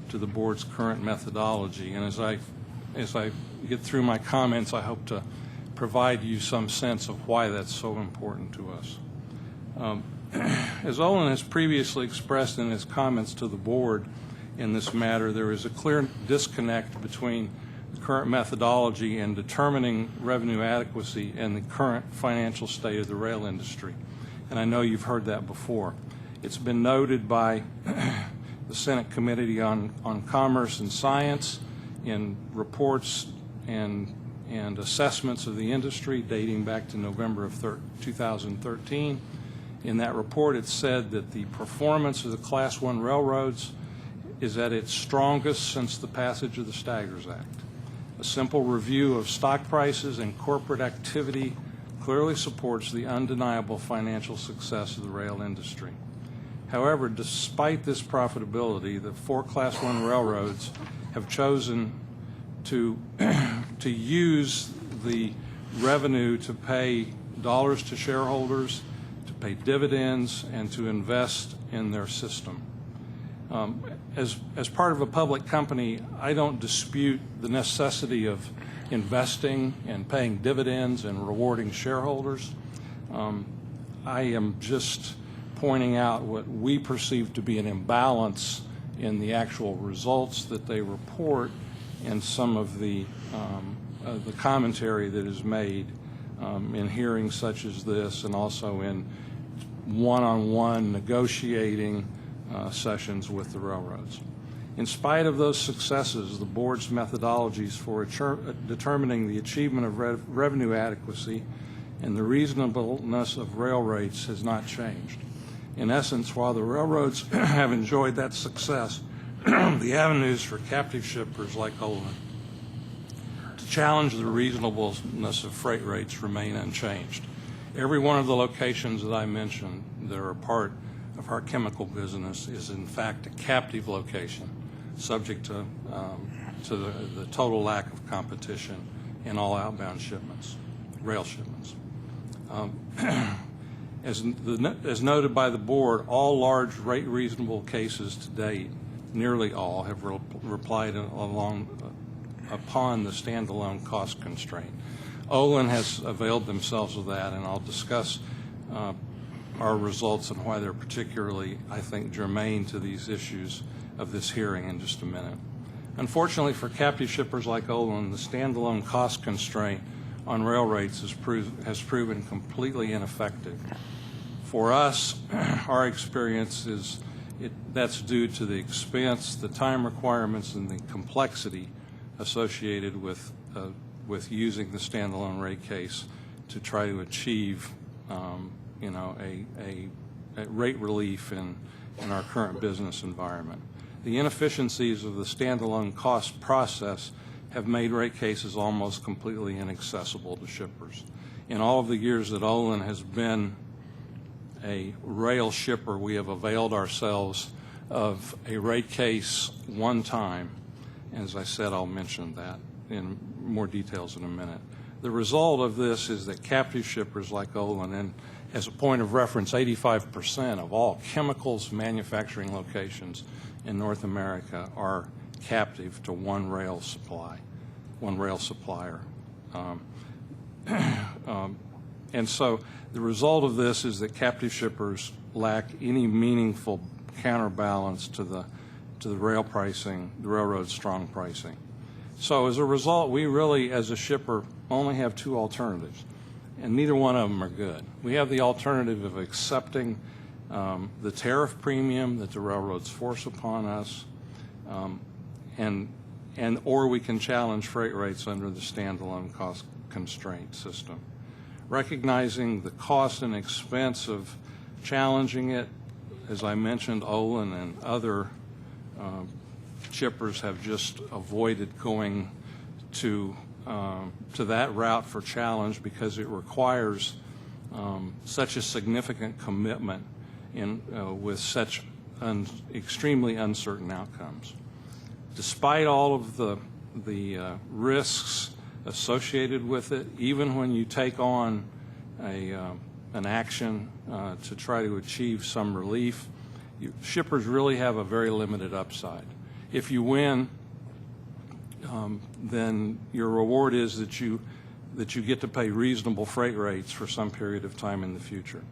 to the board's current methodology. And as I get through my comments, I hope to provide you some sense of why that's so important to us. As Olin has previously expressed in his comments to the board in this matter, there is a clear disconnect between the current methodology in determining revenue adequacy and the current financial state of the rail industry. And I know you've heard that before. It's been noted by the Senate Committee on Commerce and Science in reports and assessments of the industry dating back to November of 2013. In that report, it said that the performance of the Class I railroads is at its strongest since the passage of the Staggers Act. A simple review of stock prices and corporate activity clearly supports the undeniable financial success of the rail industry. However, despite this profitability, the 4 Class I railroads have chosen to use the revenue to pay dollars to shareholders, to pay dividends, and to invest in their system. As part of a public company, I don't dispute the necessity of investing and paying dividends and rewarding shareholders. I am just pointing out what we perceive to be an imbalance in the actual results that they report and some of the commentary that is made in hearings such as this, and also in one-on-one negotiating sessions with the railroads. In spite of those successes, the board's methodologies for determining the achievement of revenue adequacy and the reasonableness of rail rates has not changed. In essence, while the railroads have enjoyed that success, the avenues for captive shippers like Olin to challenge the reasonableness of freight rates remain unchanged. Every one of the locations that I mentioned that are a part of our chemical business is in fact a captive location, subject to the total lack of competition in all outbound shipments, rail shipments. As noted by the board, all large rate reasonable cases to date, nearly all, have replied upon the standalone cost constraint. Olin has availed themselves of that, and I'll discuss our results and why they're particularly, I think, germane to these issues of this hearing in just a minute. Unfortunately for captive shippers like Olin, the standalone cost constraint on rail rates has proven completely ineffective. For us, our experience is that's due to the expense, the time requirements, and the complexity associated with with using the standalone rate case to try to achieve, you know, a rate relief in our current business environment. The inefficiencies of the standalone cost process have made rate cases almost completely inaccessible to shippers. In all of the years that Olin has been a rail shipper, we have availed ourselves of a rate case one time. As I said, I'll mention that in more details in a minute. The result of this is that captive shippers like Olin, and as a point of reference, 85% of all chemicals manufacturing locations in North America are captive to one rail supplier. And so the result of this is that captive shippers lack any meaningful counterbalance to the rail pricing, the railroad's strong pricing. So as a result, we really, as a shipper, only have two alternatives, and neither one of them are good. We have the alternative of accepting the tariff premium that the railroads force upon us, or we can challenge freight rates under the standalone cost constraint system. Recognizing the cost and expense of challenging it, as I mentioned, Olin and other shippers have just avoided going to that route for challenge because it requires such a significant commitment with such extremely uncertain outcomes. Despite all of the risks associated with it, even when you take on an action to try to achieve some relief, shippers really have a very limited upside. If you win, then your reward is that you get to pay reasonable freight rates for some period of time in the future.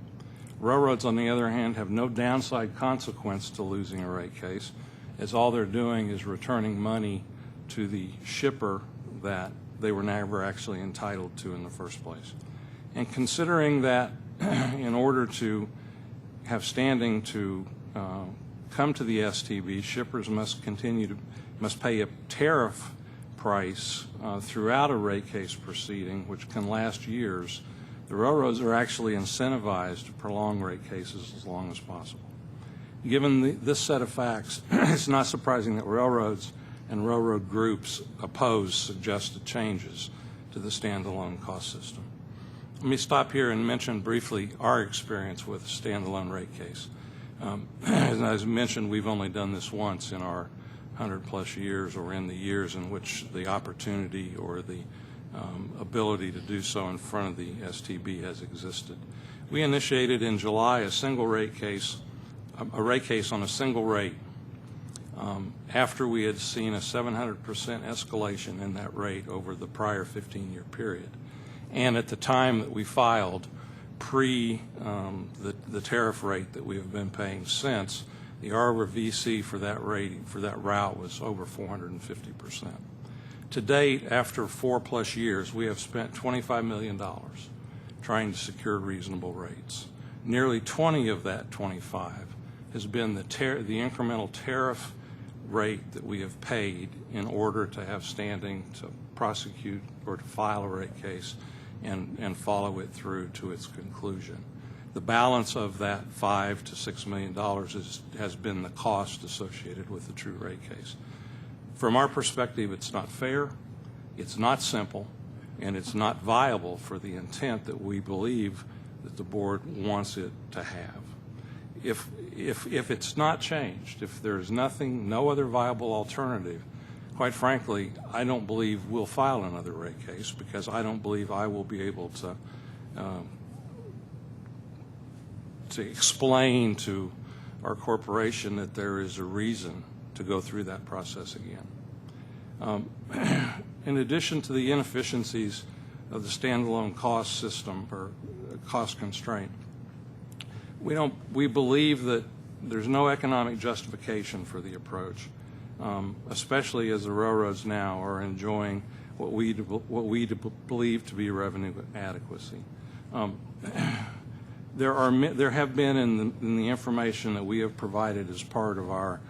Railroads, on the other hand, have no downside consequence to losing a rate case, as all they're doing is returning money to the shipper that they were never actually entitled to in the first place. And considering that in order to have standing to come to the STB, shippers must pay a tariff price throughout a rate case proceeding, which can last years. The railroads are actually incentivized to prolong rate cases as long as possible. Given this set of facts, it's not surprising that railroads and railroad groups oppose suggested changes to the standalone cost system. Let me stop here and mention briefly our experience with a standalone rate case. As I mentioned, we've only done this once in our 100-plus years, or in the years in which the opportunity or the ability to do so in front of the STB has existed. We initiated in July a rate case on a single rate after we had seen a 700% escalation in that rate over the prior 15-year period. And at the time that we filed, the tariff rate that we have been paying since, the R/VC for that route was over 450%. To date, after 4+ years, we have spent $25 million trying to secure reasonable rates. Nearly 20 of that 25 has been the incremental tariff rate that we have paid in order to have standing to prosecute or to file a rate case and follow it through to its conclusion. The balance of that $5 to $6 million has been the cost associated with the true rate case. From our perspective, it's not fair, it's not simple, and it's not viable for the intent that we believe that the board wants it to have. If it's not changed, if there's no other viable alternative, quite frankly, I don't believe we'll file another rate case, because I don't believe I will be able to explain to our corporation that there is a reason to go through that process again. In addition to the inefficiencies of the standalone cost system or cost constraint, we believe that there's no economic justification for the approach, especially as the railroads now are enjoying what we believe to be revenue adequacy. There have been in the information that we have provided as part of our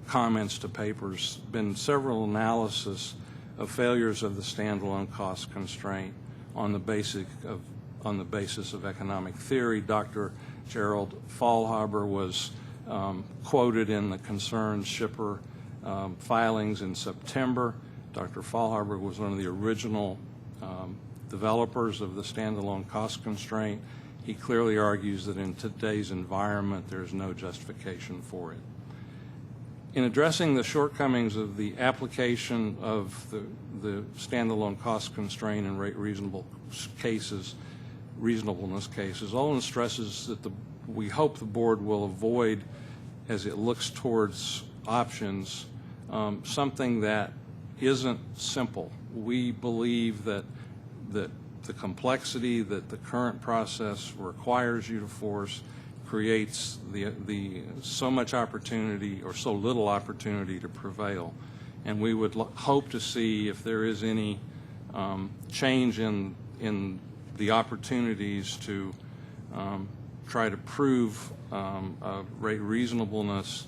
comments to papers been several analysis of failures of the standalone cost constraint on the basis of economic theory. Dr. Gerald Faulhaber was quoted in the Concerned Shipper filings in September. Dr. Faulhaber was one of the original developers of the standalone cost constraint. He clearly argues that in today's environment there is no justification for it. In addressing the shortcomings of the application of the standalone cost constraint in rate reasonableness cases, Olin stresses that we hope the board will avoid, as it looks towards options, something that isn't simple. We believe that the complexity that the current process requires you to force creates the so much opportunity or so little opportunity to prevail. And we would hope to see if there is any change in the opportunities to try to prove a rate reasonableness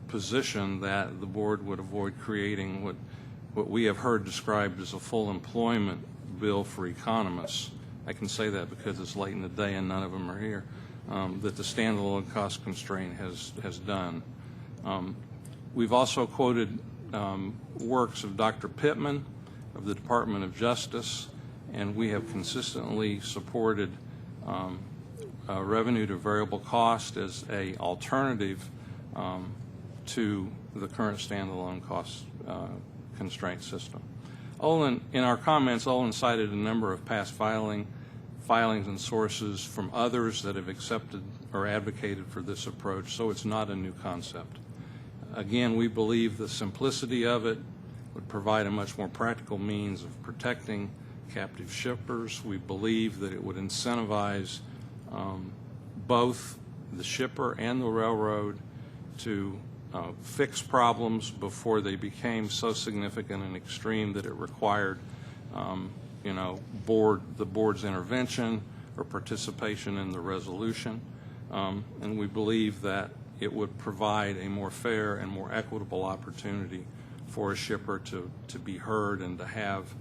position, that the board would avoid creating what we have heard described as a full employment bill for economists. I can say that because it's late in the day and none of them are here. That the standalone cost constraint has done. We've also quoted works of Dr. Pittman of the Department of Justice, and we have consistently supported revenue to variable cost as an alternative to the current standalone cost constraint system. In our comments, Olin cited a number of past filings and sources from others that have accepted or advocated for this approach, so it's not a new concept. Again, we believe the simplicity of it would provide a much more practical means of protecting captive shippers. We believe that it would incentivize both the shipper and the railroad to fix problems before they became so significant and extreme that it required the board's intervention or participation in the resolution. And we believe that it would provide a more fair and more equitable opportunity for a shipper to be heard and to have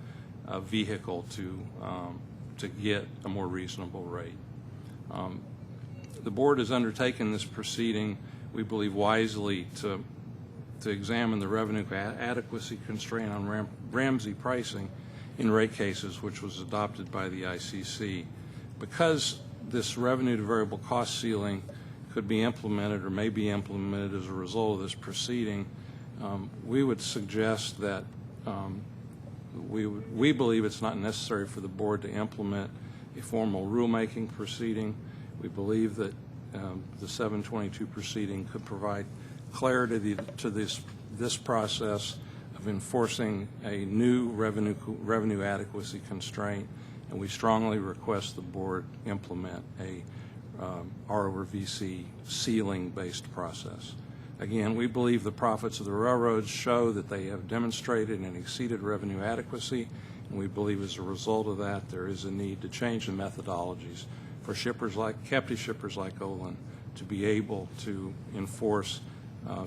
a vehicle to get a more reasonable rate. The board has undertaken this proceeding, we believe, wisely to examine the revenue adequacy constraint on Ramsey pricing in rate cases, which was adopted by the ICC. Because this revenue to variable cost ceiling could be implemented or may be implemented as a result of this proceeding, we would suggest that we believe it's not necessary for the board to implement a formal rulemaking proceeding. We believe that the 722 proceeding could provide clarity to this process of enforcing a new revenue adequacy constraint, and we strongly request the board implement a R over VC ceiling-based process. Again, we believe the profits of the railroads show that they have demonstrated and exceeded revenue adequacy, and we believe as a result of that there is a need to change the methodologies for captive shippers like Olin to be able to enforce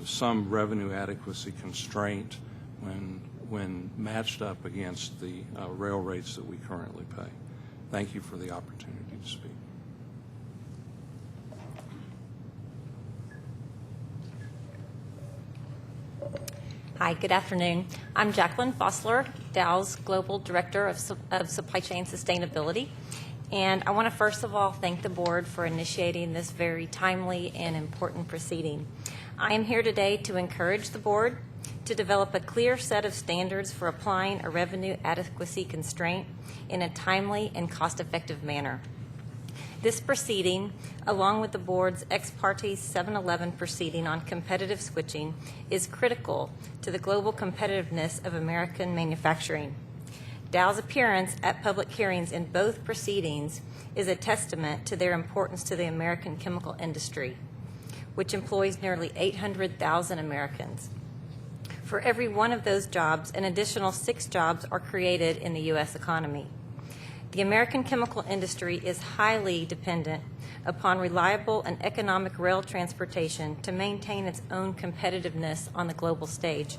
some revenue adequacy constraint when matched up against the rail rates that we currently pay. Thank you for the opportunity to speak. Hi, good afternoon. I'm Jacqueline Fossler, Dow's Global Director of Supply Chain Sustainability. And I want to first of all thank the board for initiating this very timely and important proceeding. I am here today to encourage the board to develop a clear set of standards for applying a revenue adequacy constraint in a timely and cost-effective manner. This proceeding, along with the board's ex parte 711 proceeding on competitive switching, is critical to the global competitiveness of American manufacturing. Dow's appearance at public hearings in both proceedings is a testament to their importance to the American chemical industry, which employs nearly 800,000 Americans. For every one of those jobs, an additional 6 jobs are created in the U.S. economy. The American chemical industry is highly dependent upon reliable and economic rail transportation to maintain its own competitiveness on the global stage.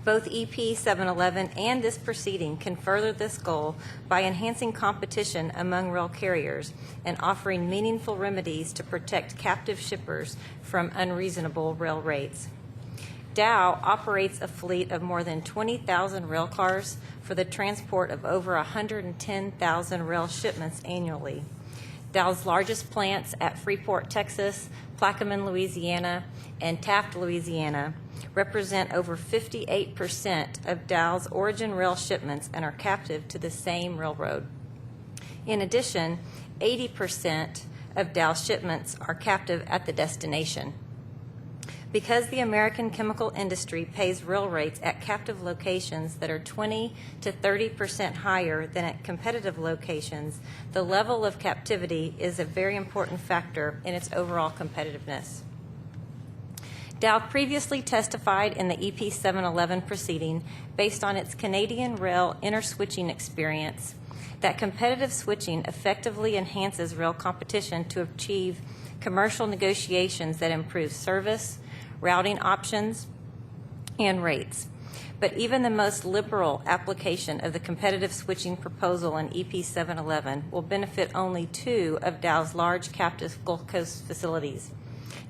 Both EP 711 and this proceeding can further this goal by enhancing competition among rail carriers and offering meaningful remedies to protect captive shippers from unreasonable rail rates. Dow operates a fleet of more than 20,000 rail cars for the transport of over 110,000 rail shipments annually. Dow's largest plants at Freeport, Texas, Plaquemine, Louisiana, and Taft, Louisiana, represent over 58% of Dow's origin rail shipments and are captive to the same railroad. In addition, 80% of Dow's shipments are captive at the destination. Because the American chemical industry pays rail rates at captive locations that are 20 to 30% higher than at competitive locations, the level of captivity is a very important factor in its overall competitiveness. Dow previously testified in the EP 711 proceeding based on its Canadian rail interswitching experience that competitive switching effectively enhances rail competition to achieve commercial negotiations that improve service, routing options, and rates. But even the most liberal application of the competitive switching proposal in EP 711 will benefit only 2 of Dow's large captive Gulf Coast facilities.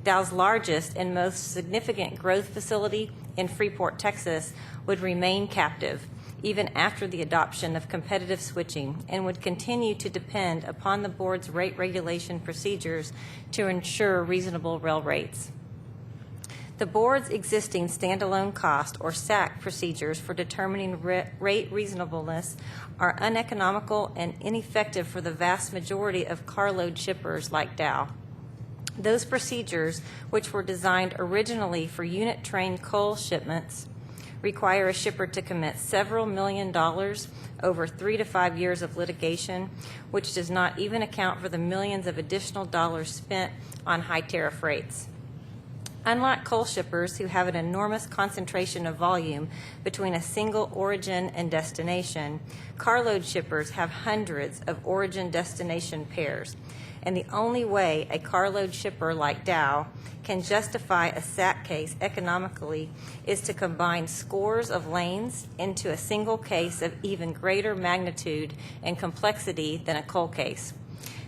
Dow's largest and most significant growth facility in Freeport, Texas, would remain captive even after the adoption of competitive switching and would continue to depend upon the board's rate regulation procedures to ensure reasonable rail rates. The board's existing standalone cost, or SAC, procedures for determining rate reasonableness are uneconomical and ineffective for the vast majority of carload shippers like Dow. Those procedures, which were designed originally for unit train coal shipments, require a shipper to commit several $1 million over 3 to 5 years of litigation, which does not even account for the millions of additional dollars spent on high tariff rates. Unlike coal shippers who have an enormous concentration of volume between a single origin and destination, carload shippers have hundreds of origin-destination pairs, and the only way a carload shipper like Dow can justify a SAC case economically is to combine scores of lanes into a single case of even greater magnitude and complexity than a coal case.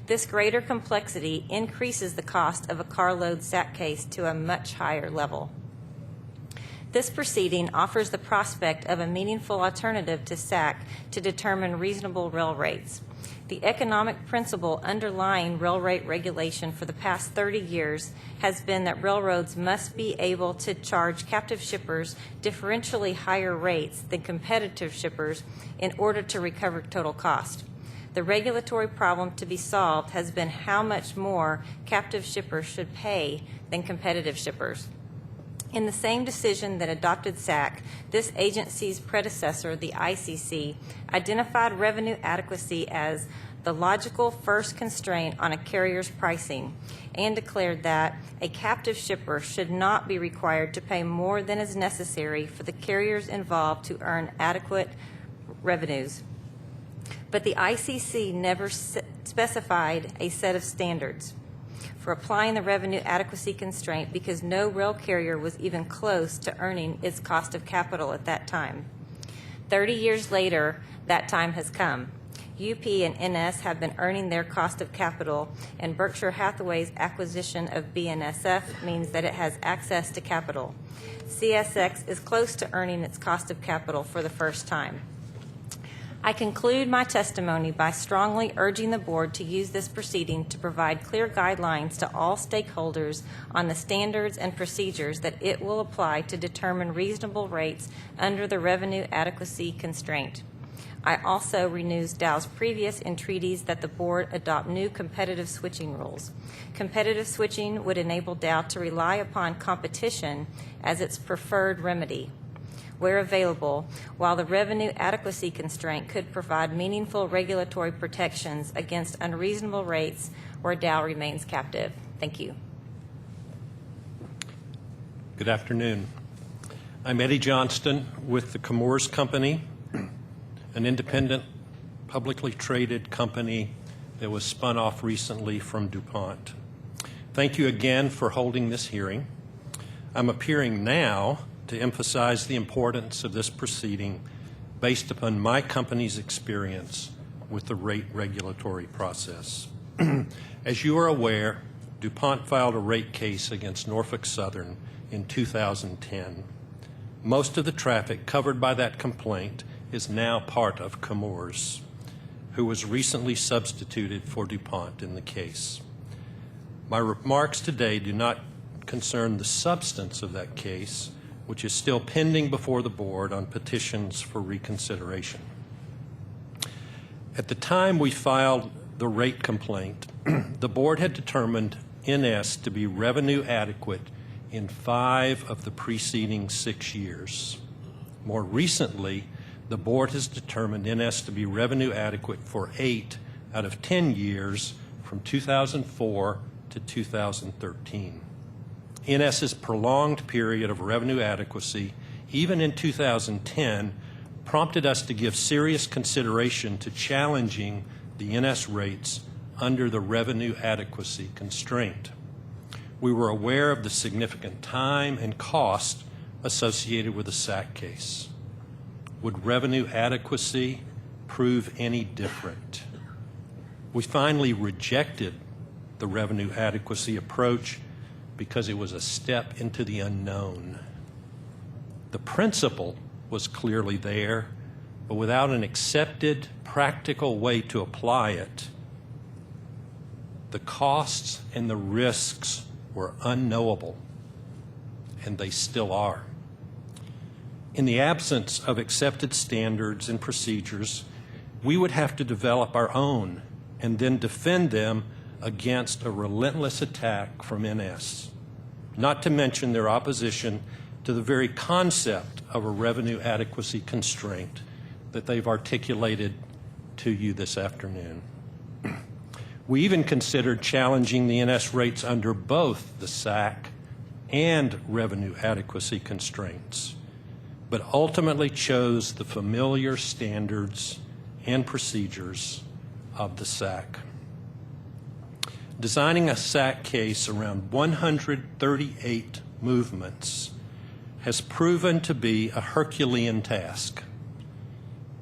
This greater complexity increases the cost of a carload SAC case to a much higher level. This proceeding offers the prospect of a meaningful alternative to SAC to determine reasonable rail rates. The economic principle underlying rail rate regulation for the past 30 years has been that railroads must be able to charge captive shippers differentially higher rates than competitive shippers in order to recover total cost. The regulatory problem to be solved has been how much more captive shippers should pay than competitive shippers. In the same decision that adopted SAC, this agency's predecessor, the ICC, identified revenue adequacy as the logical first constraint on a carrier's pricing and declared that a captive shipper should not be required to pay more than is necessary for the carriers involved to earn adequate revenues. But the ICC never specified a set of standards for applying the revenue adequacy constraint because no rail carrier was even close to earning its cost of capital at that time. 30 years later, that time has come. UP and NS have been earning their cost of capital, and Berkshire Hathaway's acquisition of BNSF means that it has access to capital. CSX is close to earning its cost of capital for the first time. I conclude my testimony by strongly urging the board to use this proceeding to provide clear guidelines to all stakeholders on the standards and procedures that it will apply to determine reasonable rates under the revenue adequacy constraint. I also renews Dow's previous entreaties that the board adopt new competitive switching rules. Competitive switching would enable Dow to rely upon competition as its preferred remedy where available, while the revenue adequacy constraint could provide meaningful regulatory protections against unreasonable rates where Dow remains captive. Thank you. Good afternoon. I'm Eddie Johnston with the Chemours Company, an independent, publicly traded company that was spun off recently from DuPont. Thank you again for holding this hearing. I'm appearing now to emphasize the importance of this proceeding based upon my company's experience with the rate regulatory process. As you are aware, DuPont filed a rate case against Norfolk Southern in 2010. Most of the traffic covered by that complaint is now part of Chemours, who was recently substituted for DuPont in the case. My remarks today do not concern the substance of that case, which is still pending before the board on petitions for reconsideration. At the time we filed the rate complaint, the board had determined NS to be revenue adequate in 5 of the preceding 6 years. More recently, the board has determined NS to be revenue adequate for 8 out of 10 years from 2004 to 2013. NS's prolonged period of revenue adequacy, even in 2010, prompted us to give serious consideration to challenging the NS rates under the revenue adequacy constraint. We were aware of the significant time and cost associated with the SAC case. Would revenue adequacy prove any different? We finally rejected the revenue adequacy approach because it was a step into the unknown. The principle was clearly there, but without an accepted, practical way to apply it, the costs and the risks were unknowable, and they still are. In the absence of accepted standards and procedures, we would have to develop our own and then defend them against a relentless attack from NS, not to mention their opposition to the very concept of a revenue adequacy constraint that they've articulated to you this afternoon. We even considered challenging the NS rates under both the SAC and revenue adequacy constraints, but ultimately chose the familiar standards and procedures of the SAC. Designing a SAC case around 138 movements has proven to be a Herculean task,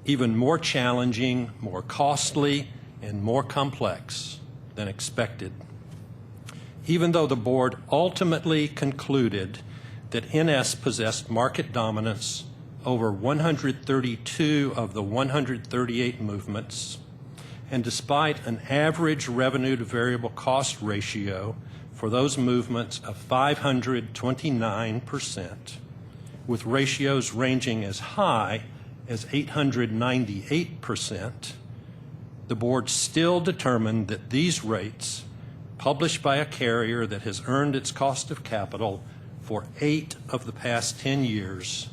even more challenging, more costly, and more complex than expected. Even though the board ultimately concluded that NS possessed market dominance over 132 of the 138 movements, and despite an average revenue to variable cost ratio for those movements of 529%, with ratios ranging as high as 898%, the board still determined that these rates, published by a carrier that has earned its cost of capital for 8 of the past 10 years,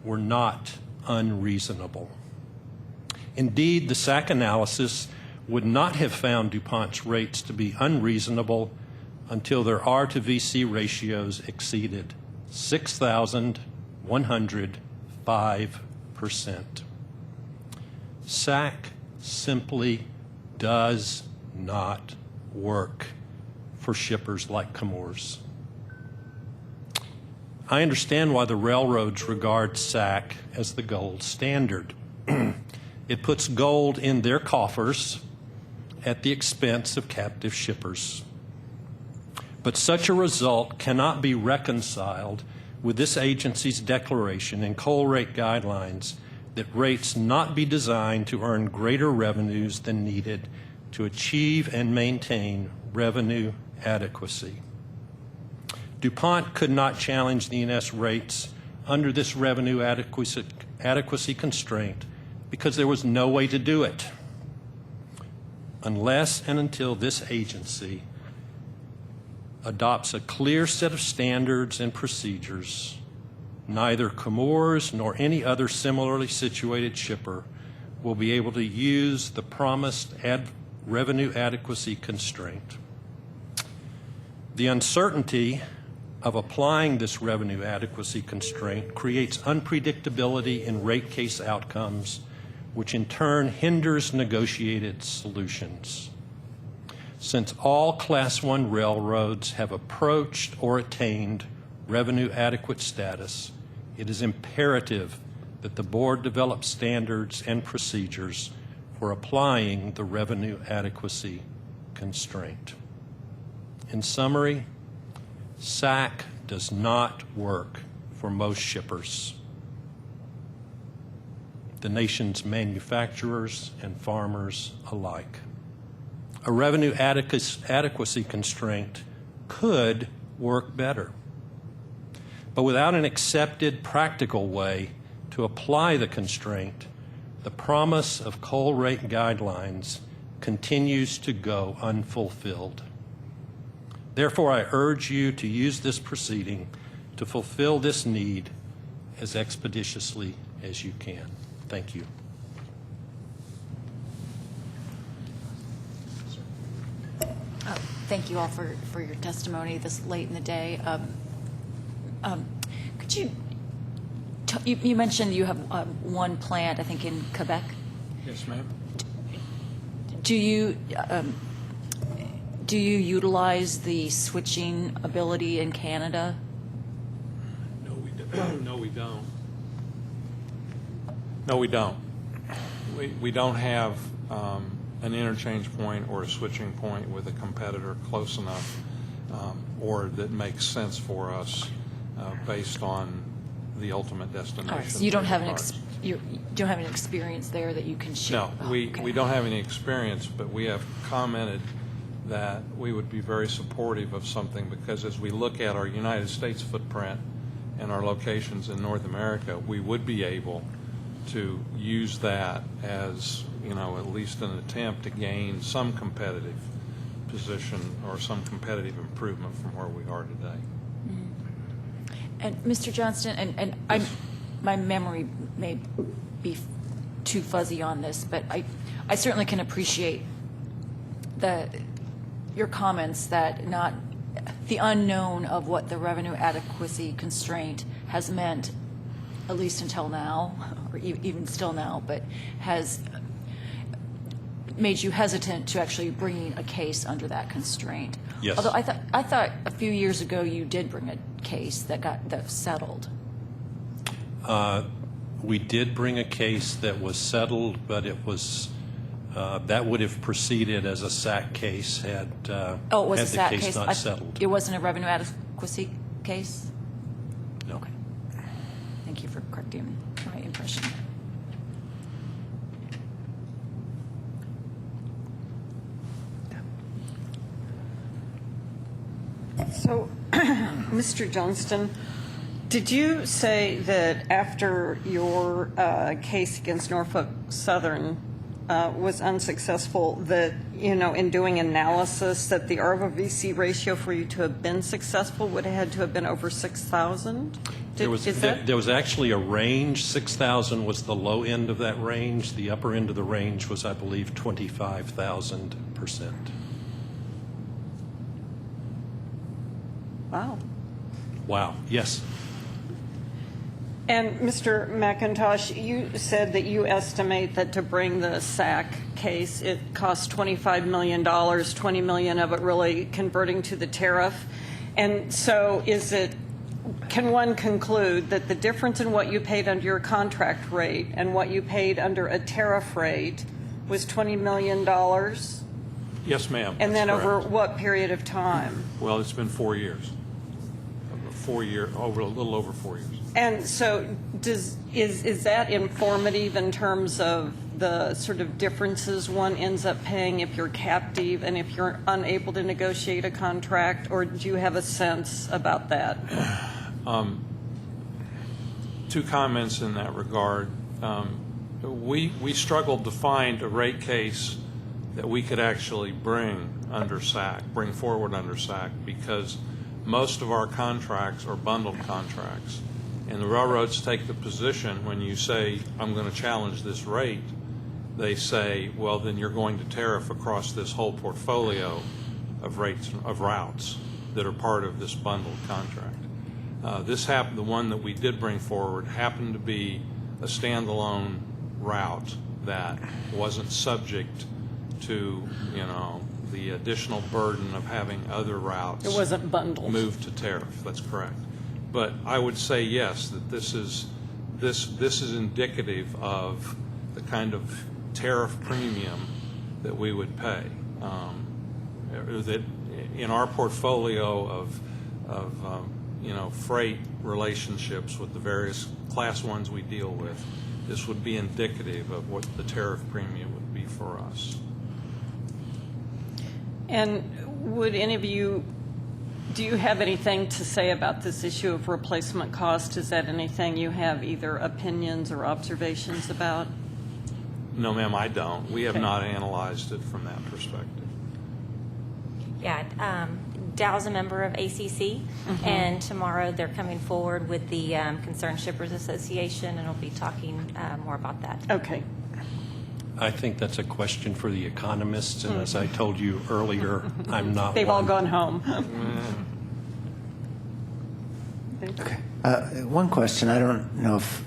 were not unreasonable. Indeed, the SAC analysis would not have found DuPont's rates to be unreasonable until their R to VC ratios exceeded 6,105%. SAC simply does not work for shippers like Chemours. I understand why the railroads regard SAC as the gold standard. It puts gold in their coffers at the expense of captive shippers. But such a result cannot be reconciled with this agency's declaration and coal rate guidelines that rates not be designed to earn greater revenues than needed to achieve and maintain revenue adequacy. DuPont could not challenge the NS rates under this revenue adequacy constraint because there was no way to do it unless and until this agency adopts a clear set of standards and procedures. Neither Chemours nor any other similarly situated shipper will be able to use the promised revenue adequacy constraint. The uncertainty of applying this revenue adequacy constraint creates unpredictability in rate case outcomes, which in turn hinders negotiated solutions. Since all Class I railroads have approached or attained revenue adequate status, it is imperative that the board develop standards and procedures for applying the revenue adequacy constraint. In summary, SAC does not work for most shippers, the nation's manufacturers and farmers alike. A revenue adequacy constraint could work better, but without an accepted practical way to apply the constraint, the promise of coal rate guidelines continues to go unfulfilled. Therefore, I urge you to use this proceeding to fulfill this need as expeditiously as you can. Thank you. Thank you all for your testimony this late in the day. Could you mentioned you have one plant, I think, in Quebec? Yes, ma'am. Do you utilize the switching ability in Canada? No, we don't. No, we don't. No, we don't. We don't have an interchange point or a switching point with a competitor close enough or that makes sense for us based on the ultimate destination. All right, so you don't have you don't have an experience there that you can share? No, we don't have any experience, but we have commented that we would be very supportive of something because as we look at our United States footprint and our locations in North America, we would be able to use that as, at least an attempt to gain some competitive position or some competitive improvement from where we are today. And Mr. Johnston, and my memory may be too fuzzy on this, but I certainly can appreciate your comments that not the unknown of what the revenue adequacy constraint has meant, at least until now, or even still now, but has made you hesitant to actually bringing a case under that constraint. Yes. Although I thought a few years ago you did bring a case that settled. We did bring a case that was settled, but it was that would have proceeded as a SAC case had It was a the SAC case case. not settled. It wasn't a revenue adequacy case? No. Okay. Thank you for correcting my impression. So, Mr. Johnston, did you say that after your case against Norfolk Southern was unsuccessful, that, in doing analysis, that the ARVA-VC ratio for you to have been successful would have had to have been over 6,000? There was actually a range. 6,000 was the low end of that range. The upper end of the range was, I believe, 25,000%. Wow. Wow, yes. And Mr. McIntosh, you said that you estimate that to bring the SAC case, it costs $25 million, $20 million of it really converting to the tariff. And so can one conclude that the difference in what you paid under your contract rate and what you paid under a tariff rate was $20 million? Yes, ma'am. And then That's over correct. what period of time? Well, it's been 4 years. Over a little over 4 years. And so is that informative in terms of the sort of differences one ends up paying if you're captive and if you're unable to negotiate a contract, or do you have a sense about that? Two comments in that regard. We struggled to find a rate case that we could actually bring forward under SAC, because most of our contracts are bundled contracts. And the railroads take the position when you say, I'm going to challenge this rate, they say, well, then you're going to tariff across this whole portfolio of routes that are part of this bundled contract. The one that we did bring forward happened to be a standalone route that wasn't subject to, the additional burden of having other routes It wasn't bundled. moved to tariff. That's correct. But I would say yes, that this is indicative of the kind of tariff premium that we would pay. That in our portfolio of freight relationships with the various Class 1s we deal with, this would be indicative of what the tariff premium would be for us. And would any of you, do you have anything to say about this issue of replacement cost? Is that anything you have either opinions or observations about? No, ma'am, I don't. We have Okay. not analyzed it from that perspective. Yeah, Dow's a member of ACC, and tomorrow they're coming forward with the Concerned Shippers Association, and we'll be talking more about that. Okay. I think that's a question for the economists, and as I told you earlier, I'm not They've one. all gone home. Okay. One question. I don't know if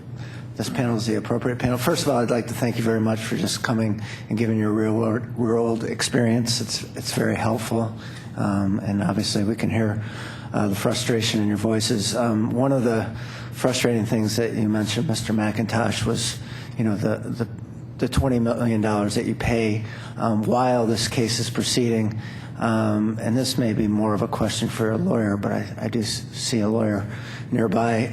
this panel is the appropriate panel. First of all, I'd like to thank you very much for just coming and giving your real-world experience. It's very helpful, and obviously we can hear the frustration in your voices. One of the frustrating things that you mentioned, Mr. McIntosh, was the $20 million that you pay while this case is proceeding. And this may be more of a question for a lawyer, but I do see a lawyer nearby.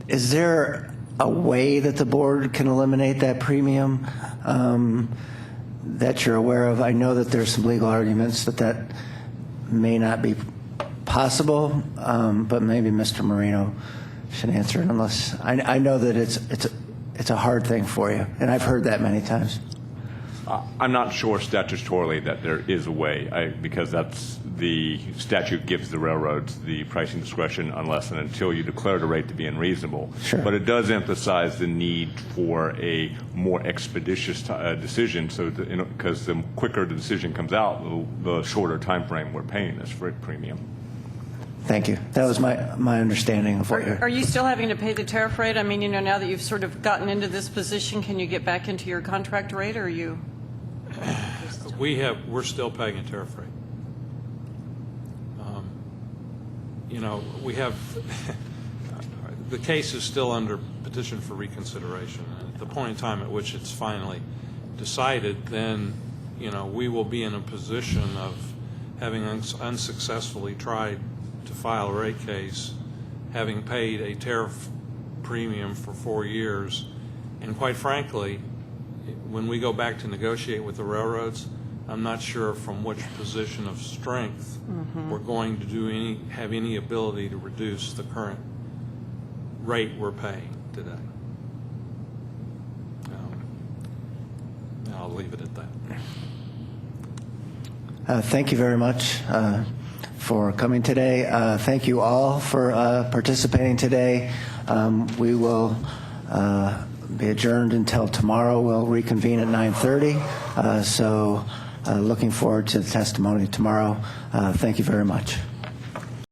Is there a way that the board can eliminate that premium that you're aware of? I know that there's some legal arguments that may not be possible, but maybe Mr. Marino should answer it. Unless I know that it's a hard thing for you, and I've heard that many times. I'm not sure statutorily that there is a way, because that's the statute gives the railroads the pricing discretion unless and until you declare the rate to be unreasonable. Sure. But it does emphasize the need for a more expeditious decision, so because the quicker the decision comes out, the shorter time frame we're paying this freight premium. Thank you. That was my understanding of what you're... Are you still having to pay the tariff rate? I mean, now that you've sort of gotten into this position, can you get back into your contract rate, or are you? We're still paying a tariff rate. We have, the case is still under petition for reconsideration. And at the point in time at which it's finally decided, then, we will be in a position of having unsuccessfully tried to file a rate case, having paid a tariff premium for 4 years, and quite frankly, when we go back to negotiate with the railroads, I'm not sure from which position of strength we're going to have any ability to reduce the current rate we're paying today. I'll leave it at that. Thank you very much for coming today. Thank you all for participating today. We will be adjourned until tomorrow. We'll reconvene at 9:30. So looking forward to the testimony tomorrow. Thank you very much.